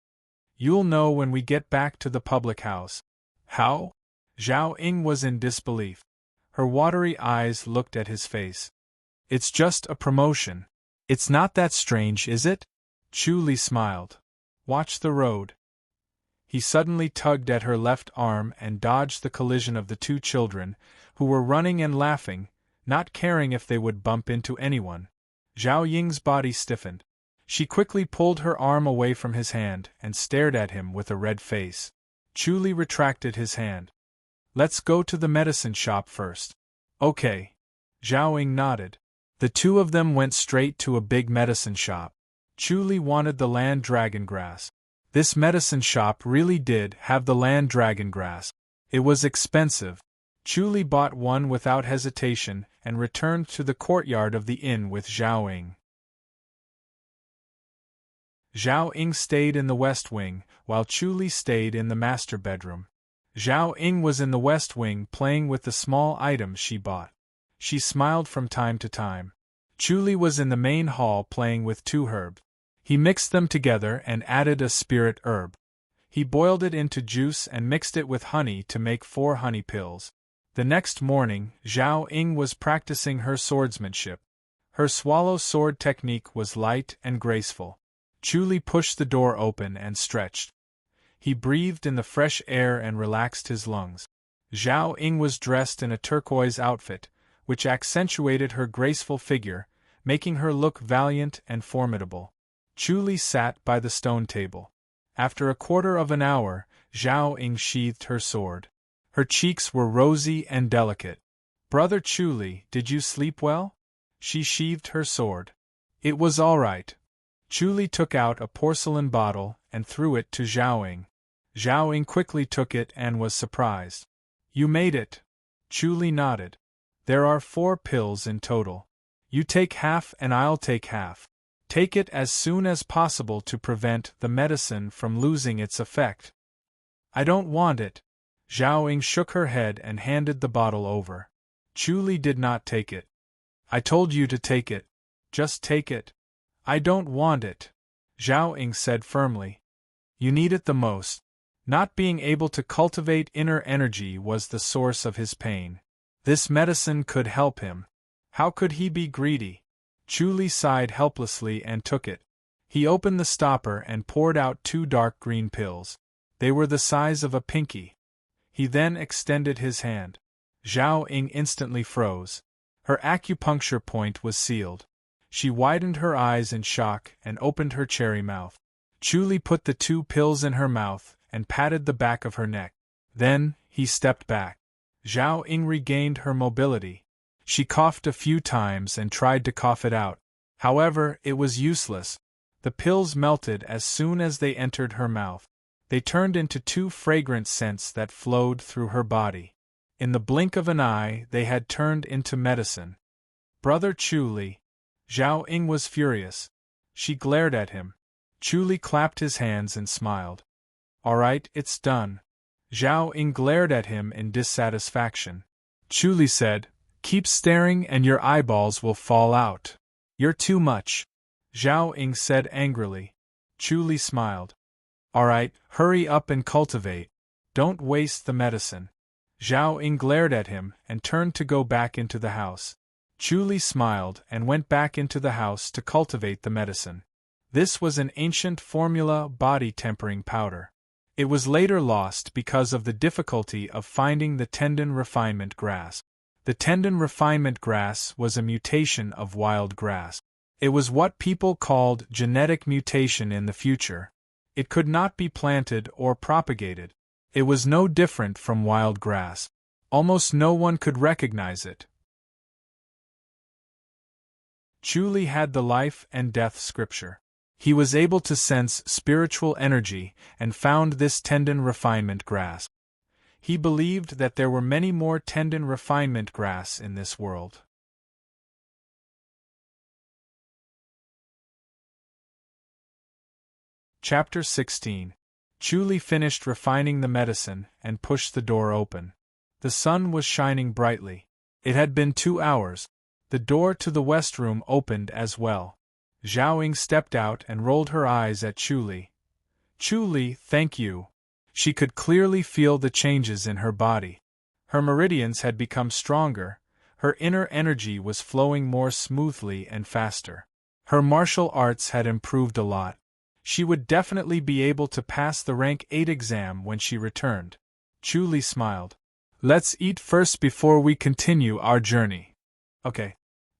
You'll know when we get back to the public house. How? Zhao Ying was in disbelief. Her watery eyes looked at his face. It's just a promotion. It's not that strange, is it? Chu Li smiled. Watch the road. He suddenly tugged at her left arm and dodged the collision of the 2 children, who were running and laughing, not caring if they would bump into anyone. Zhao Ying's body stiffened. She quickly pulled her arm away from his hand and stared at him with a red face. Chu Li retracted his hand. Let's go to the medicine shop first. Okay. Zhao Ying nodded. The two of them went straight to a big medicine shop. Chu Li wanted the land dragon grass. This medicine shop really did have the land dragon grass. It was expensive. Chu Li bought one without hesitation and returned to the courtyard of the inn with Zhao Ying. Zhao Ying stayed in the west wing, while Chu Li stayed in the master bedroom. Zhao Ying was in the west wing playing with the small items she bought. She smiled from time to time. Chu Li was in the main hall playing with 2 herbs. He mixed them together and added a spirit herb. He boiled it into juice and mixed it with honey to make 4 honey pills. The next morning, Zhao Ying was practicing her swordsmanship. Her swallow sword technique was light and graceful. Chu Li pushed the door open and stretched. He breathed in the fresh air and relaxed his lungs. Zhao Ying was dressed in a turquoise outfit, which accentuated her graceful figure, making her look valiant and formidable. Chu Li sat by the stone table. After a quarter of an hour, Zhao Ying sheathed her sword. Her cheeks were rosy and delicate. Brother Chu Li, did you sleep well? She sheathed her sword. It was all right. Chu Li took out a porcelain bottle and threw it to Zhao Ying. Zhao Ying quickly took it and was surprised. You made it. Chu Li nodded. There are 4 pills in total. You take half and I'll take half. Take it as soon as possible to prevent the medicine from losing its effect. I don't want it. Zhao Ying shook her head and handed the bottle over. Chu Li did not take it. I told you to take it. Just take it. I don't want it. Zhao Ying said firmly. You need it the most. Not being able to cultivate inner energy was the source of his pain. This medicine could help him. How could he be greedy? Chu Li sighed helplessly and took it. He opened the stopper and poured out 2 dark green pills. They were the size of a pinky. He then extended his hand. Zhao Ying instantly froze. Her acupuncture point was sealed. She widened her eyes in shock and opened her cherry mouth. Chu Li put the 2 pills in her mouth and patted the back of her neck. Then, he stepped back. Zhao Ying regained her mobility. She coughed a few times and tried to cough it out. However, it was useless. The pills melted as soon as they entered her mouth. They turned into 2 fragrant scents that flowed through her body. In the blink of an eye, they had turned into medicine. Brother Chu Li. Zhao Ying was furious. She glared at him. Chu Li clapped his hands and smiled. All right, it's done. Zhao Ying glared at him in dissatisfaction. Chu Li said, keep staring and your eyeballs will fall out. You're too much. Zhao Ying said angrily. Chu Li smiled. All right, hurry up and cultivate. Don't waste the medicine. Zhao Ying glared at him and turned to go back into the house. Chu Li smiled and went back into the house to cultivate the medicine. This was an ancient formula body-tempering powder. It was later lost because of the difficulty of finding the tendon refinement grass. The tendon refinement grass was a mutation of wild grass. It was what people called genetic mutation in the future. It could not be planted or propagated. It was no different from wild grass. Almost no one could recognize it. Chu Li had the life and death scripture. He was able to sense spiritual energy and found this tendon refinement grass. He believed that there were many more tendon refinement grass in this world. Chapter 16. Chu Li finished refining the medicine and pushed the door open. The sun was shining brightly. It had been 2 hours. The door to the west room opened as well. Zhao Ying stepped out and rolled her eyes at Chu Li. Chu Li, thank you. She could clearly feel the changes in her body. Her meridians had become stronger, her inner energy was flowing more smoothly and faster. Her martial arts had improved a lot. She would definitely be able to pass the rank 8 exam when she returned. Chu Li smiled. Let's eat first before we continue our journey. Okay.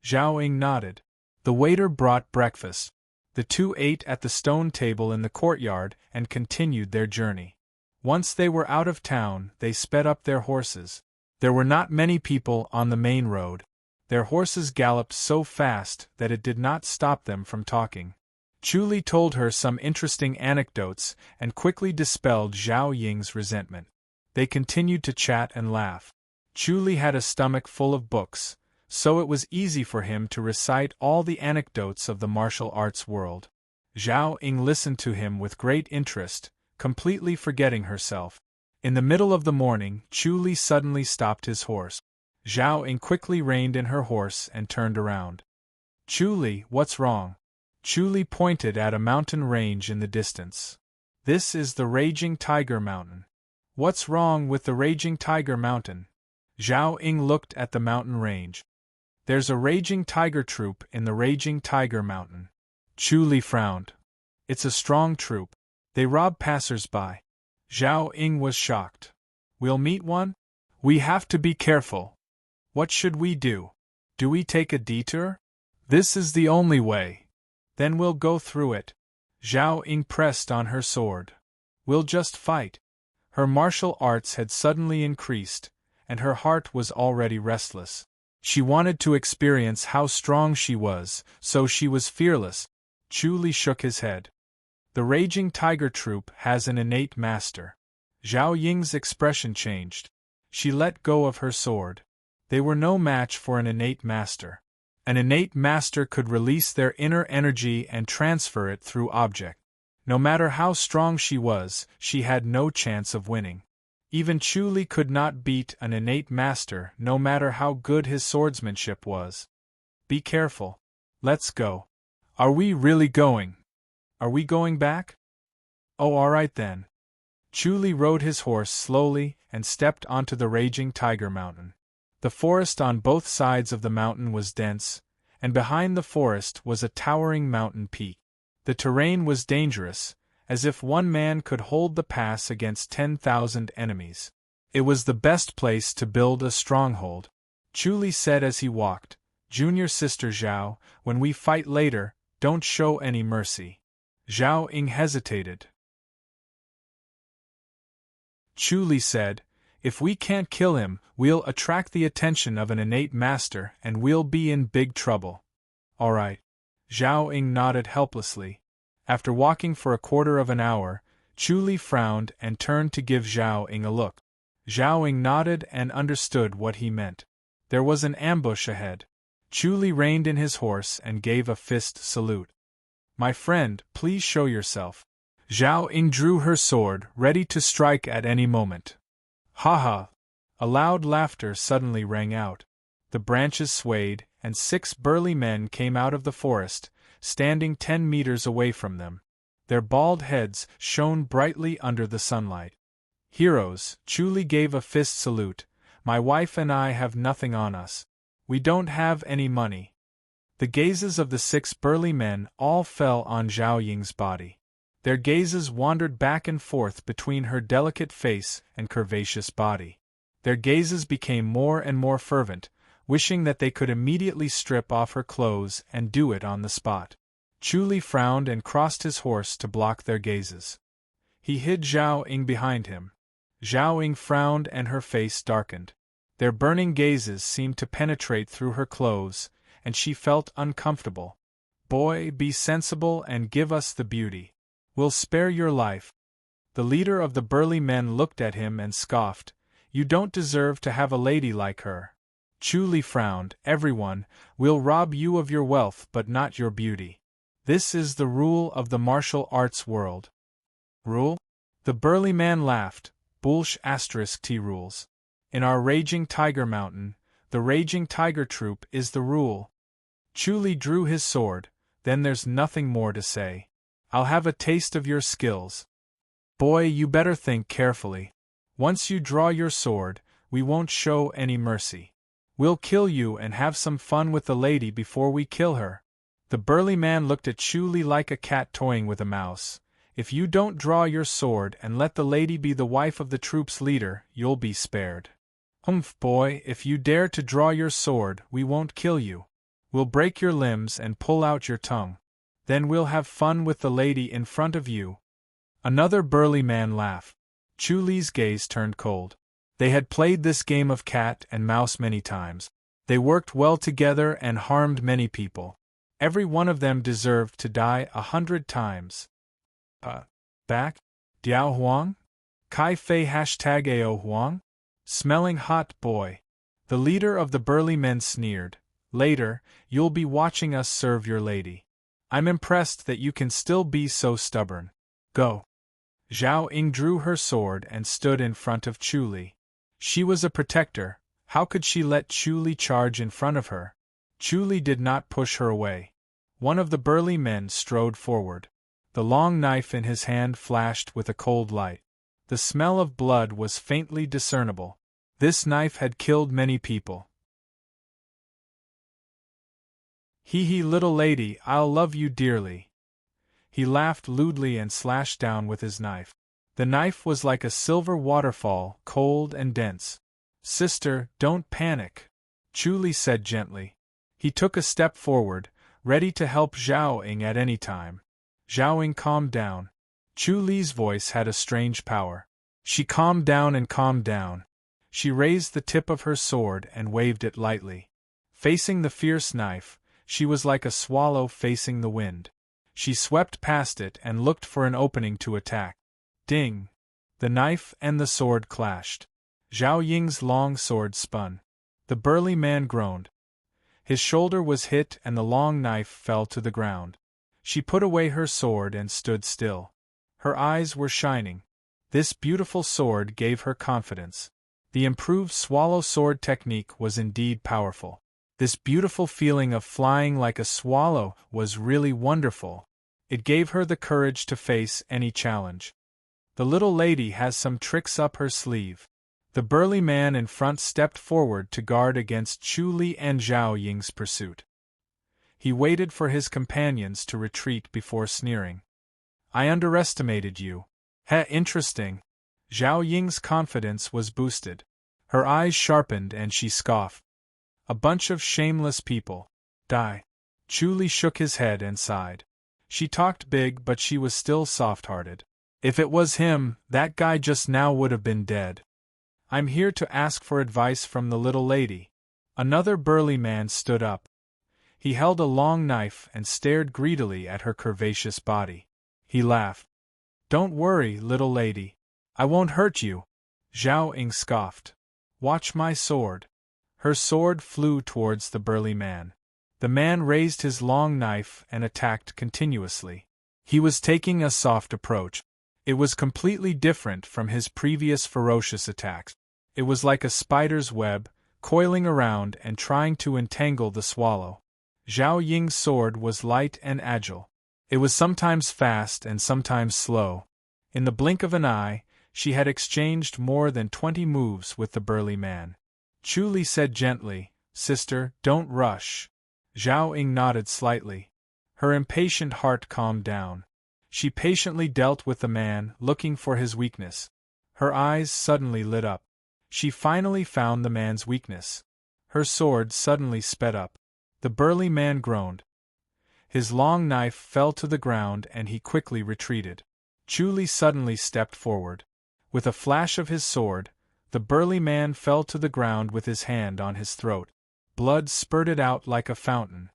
Zhao Ying nodded. The waiter brought breakfast. The two ate at the stone table in the courtyard and continued their journey. Once they were out of town, they sped up their horses. There were not many people on the main road. Their horses galloped so fast that it did not stop them from talking. Chu Li told her some interesting anecdotes and quickly dispelled Zhao Ying's resentment. They continued to chat and laugh. Chu Li had a stomach full of books, so it was easy for him to recite all the anecdotes of the martial arts world. Zhao Ying listened to him with great interest, completely forgetting herself. In the middle of the morning, Chu Li suddenly stopped his horse. Zhao Ying quickly reined in her horse and turned around. Chu Li, what's wrong? Chu Li pointed at a mountain range in the distance. This is the Raging Tiger Mountain. What's wrong with the Raging Tiger Mountain? Zhao Ying looked at the mountain range. There's a Raging Tiger troop in the Raging Tiger Mountain. Chu Li frowned. It's a strong troop. They rob passers-by. Zhao Ying was shocked. We'll meet one? We have to be careful. What should we do? Do we take a detour? This is the only way. Then we'll go through it. Zhao Ying pressed on her sword. We'll just fight. Her martial arts had suddenly increased, and her heart was already restless. She wanted to experience how strong she was, so she was fearless. Chu Li shook his head. The Raging Tiger Troop has an innate master. Zhao Ying's expression changed. She let go of her sword. They were no match for an innate master. An innate master could release their inner energy and transfer it through object. No matter how strong she was, she had no chance of winning. Even Chu Li could not beat an innate master, no matter how good his swordsmanship was. Be careful. Let's go. Are we really going? Are we going back? Oh, all right then. Chu Li rode his horse slowly and stepped onto the Raging Tiger Mountain. The forest on both sides of the mountain was dense, and behind the forest was a towering mountain peak. The terrain was dangerous, as if one man could hold the pass against 10,000 enemies. It was the best place to build a stronghold. Chu Li said as he walked, "Junior sister Zhao, when we fight later, don't show any mercy." Zhao Ying hesitated. Chu Li said, "If we can't kill him, we'll attract the attention of an innate master and we'll be in big trouble." All right. Zhao Ying nodded helplessly. After walking for a quarter of an hour, Chu Li frowned and turned to give Zhao Ying a look. Zhao Ying nodded and understood what he meant. There was an ambush ahead. Chu Li reined in his horse and gave a fist salute. "My friend, please show yourself." Zhao Ying drew her sword, ready to strike at any moment. "Ha ha!" A loud laughter suddenly rang out. The branches swayed, and 6 burly men came out of the forest, standing 10 meters away from them. Their bald heads shone brightly under the sunlight. "Heroes," Chu Li gave a fist salute, "my wife and I have nothing on us. We don't have any money." The gazes of the 6 burly men all fell on Zhao Ying's body. Their gazes wandered back and forth between her delicate face and curvaceous body. Their gazes became more and more fervent, wishing that they could immediately strip off her clothes and do it on the spot. Chu Li frowned and crossed his horse to block their gazes. He hid Zhao Ying behind him. Zhao Ying frowned and her face darkened. Their burning gazes seemed to penetrate through her clothes, and she felt uncomfortable. "Boy, be sensible and give us the beauty. We'll spare your life." The leader of the burly men looked at him and scoffed, "You don't deserve to have a lady like her." Chu Li frowned, "Everyone will rob you of your wealth but not your beauty. This is the rule of the martial arts world." "Rule?" The burly man laughed, "T rules. In our Raging Tiger Mountain, the Raging Tiger Troop is the rule." Chu Li drew his sword, "Then there's nothing more to say. I'll have a taste of your skills. Boy, you better think carefully. Once you draw your sword, we won't show any mercy. We'll kill you and have some fun with the lady before we kill her." The burly man looked at Chu Li like a cat toying with a mouse. "If you don't draw your sword and let the lady be the wife of the troop's leader, you'll be spared." "Humph, boy, if you dare to draw your sword, we won't kill you. We'll break your limbs and pull out your tongue. Then we'll have fun with the lady in front of you." Another burly man laughed. Chu Li's gaze turned cold. They had played this game of cat and mouse many times. They worked well together and harmed many people. Every one of them deserved to die 100 times. Back? Diao Huang? Kai Fei #AO Huang? Smelling hot, boy. The leader of the burly men sneered. "Later, you'll be watching us serve your lady. I'm impressed that you can still be so stubborn. Go." Zhao Ying drew her sword and stood in front of Chu Li. She was a protector. How could she let Chu Li charge in front of her? Chu Li did not push her away. One of the burly men strode forward. The long knife in his hand flashed with a cold light. The smell of blood was faintly discernible. This knife had killed many people. Hee, little lady, I'll love you dearly." He laughed lewdly and slashed down with his knife. The knife was like a silver waterfall, cold and dense. "Sister, don't panic," Chu Li said gently. He took a step forward, ready to help Zhao Ying at any time. Zhao Ying calmed down. Chu Li's voice had a strange power. She calmed down and calmed down. She raised the tip of her sword and waved it lightly. Facing the fierce knife, she was like a swallow facing the wind. She swept past it and looked for an opening to attack. Ding! The knife and the sword clashed. Zhao Ying's long sword spun. The burly man groaned. His shoulder was hit and the long knife fell to the ground. She put away her sword and stood still. Her eyes were shining. This beautiful sword gave her confidence. The improved swallow sword technique was indeed powerful. This beautiful feeling of flying like a swallow was really wonderful. It gave her the courage to face any challenge. The little lady has some tricks up her sleeve. The burly man in front stepped forward to guard against Chu Li and Zhao Ying's pursuit. He waited for his companions to retreat before sneering. "I underestimated you." Interesting. Zhao Ying's confidence was boosted. Her eyes sharpened and she scoffed. "A bunch of shameless people. Die." Chu Li shook his head and sighed. She talked big but she was still soft-hearted. If it was him, that guy just now would have been dead. "I'm here to ask for advice from the little lady." Another burly man stood up. He held a long knife and stared greedily at her curvaceous body. He laughed. Don't worry, little lady. I won't hurt you. Zhao Ying scoffed. Watch my sword. Her sword flew towards the burly man. The man raised his long knife and attacked continuously. He was taking a soft approach. It was completely different from his previous ferocious attacks. It was like a spider's web, coiling around and trying to entangle the swallow. Zhao Ying's sword was light and agile. It was sometimes fast and sometimes slow. In the blink of an eye, she had exchanged more than 20 moves with the burly man. Chu Li said gently, Sister, don't rush. Zhao Ying nodded slightly. Her impatient heart calmed down. She patiently dealt with the man, looking for his weakness. Her eyes suddenly lit up. She finally found the man's weakness. Her sword suddenly sped up. The burly man groaned. His long knife fell to the ground and he quickly retreated. Chu Li suddenly stepped forward. With a flash of his sword, the burly man fell to the ground with his hand on his throat. Blood spurted out like a fountain.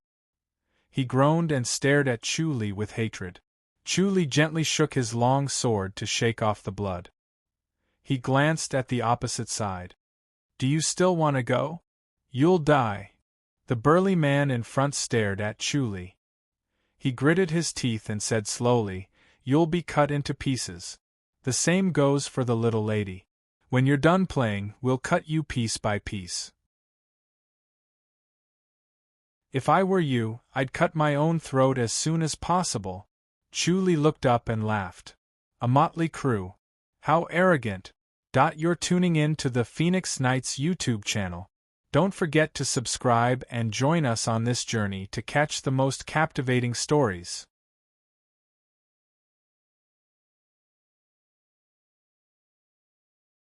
He groaned and stared at Chu Li with hatred. Chu Li gently shook his long sword to shake off the blood. He glanced at the opposite side. Do you still want to go? You'll die. The burly man in front stared at Chu Li. He gritted his teeth and said slowly, You'll be cut into pieces. The same goes for the little lady. When you're done playing, we'll cut you piece by piece. If I were you, I'd cut my own throat as soon as possible. Chu Li looked up and laughed. A motley crew. How arrogant. You're tuning in to the Phoenix Knights YouTube channel. Don't forget to subscribe and join us on this journey to catch the most captivating stories.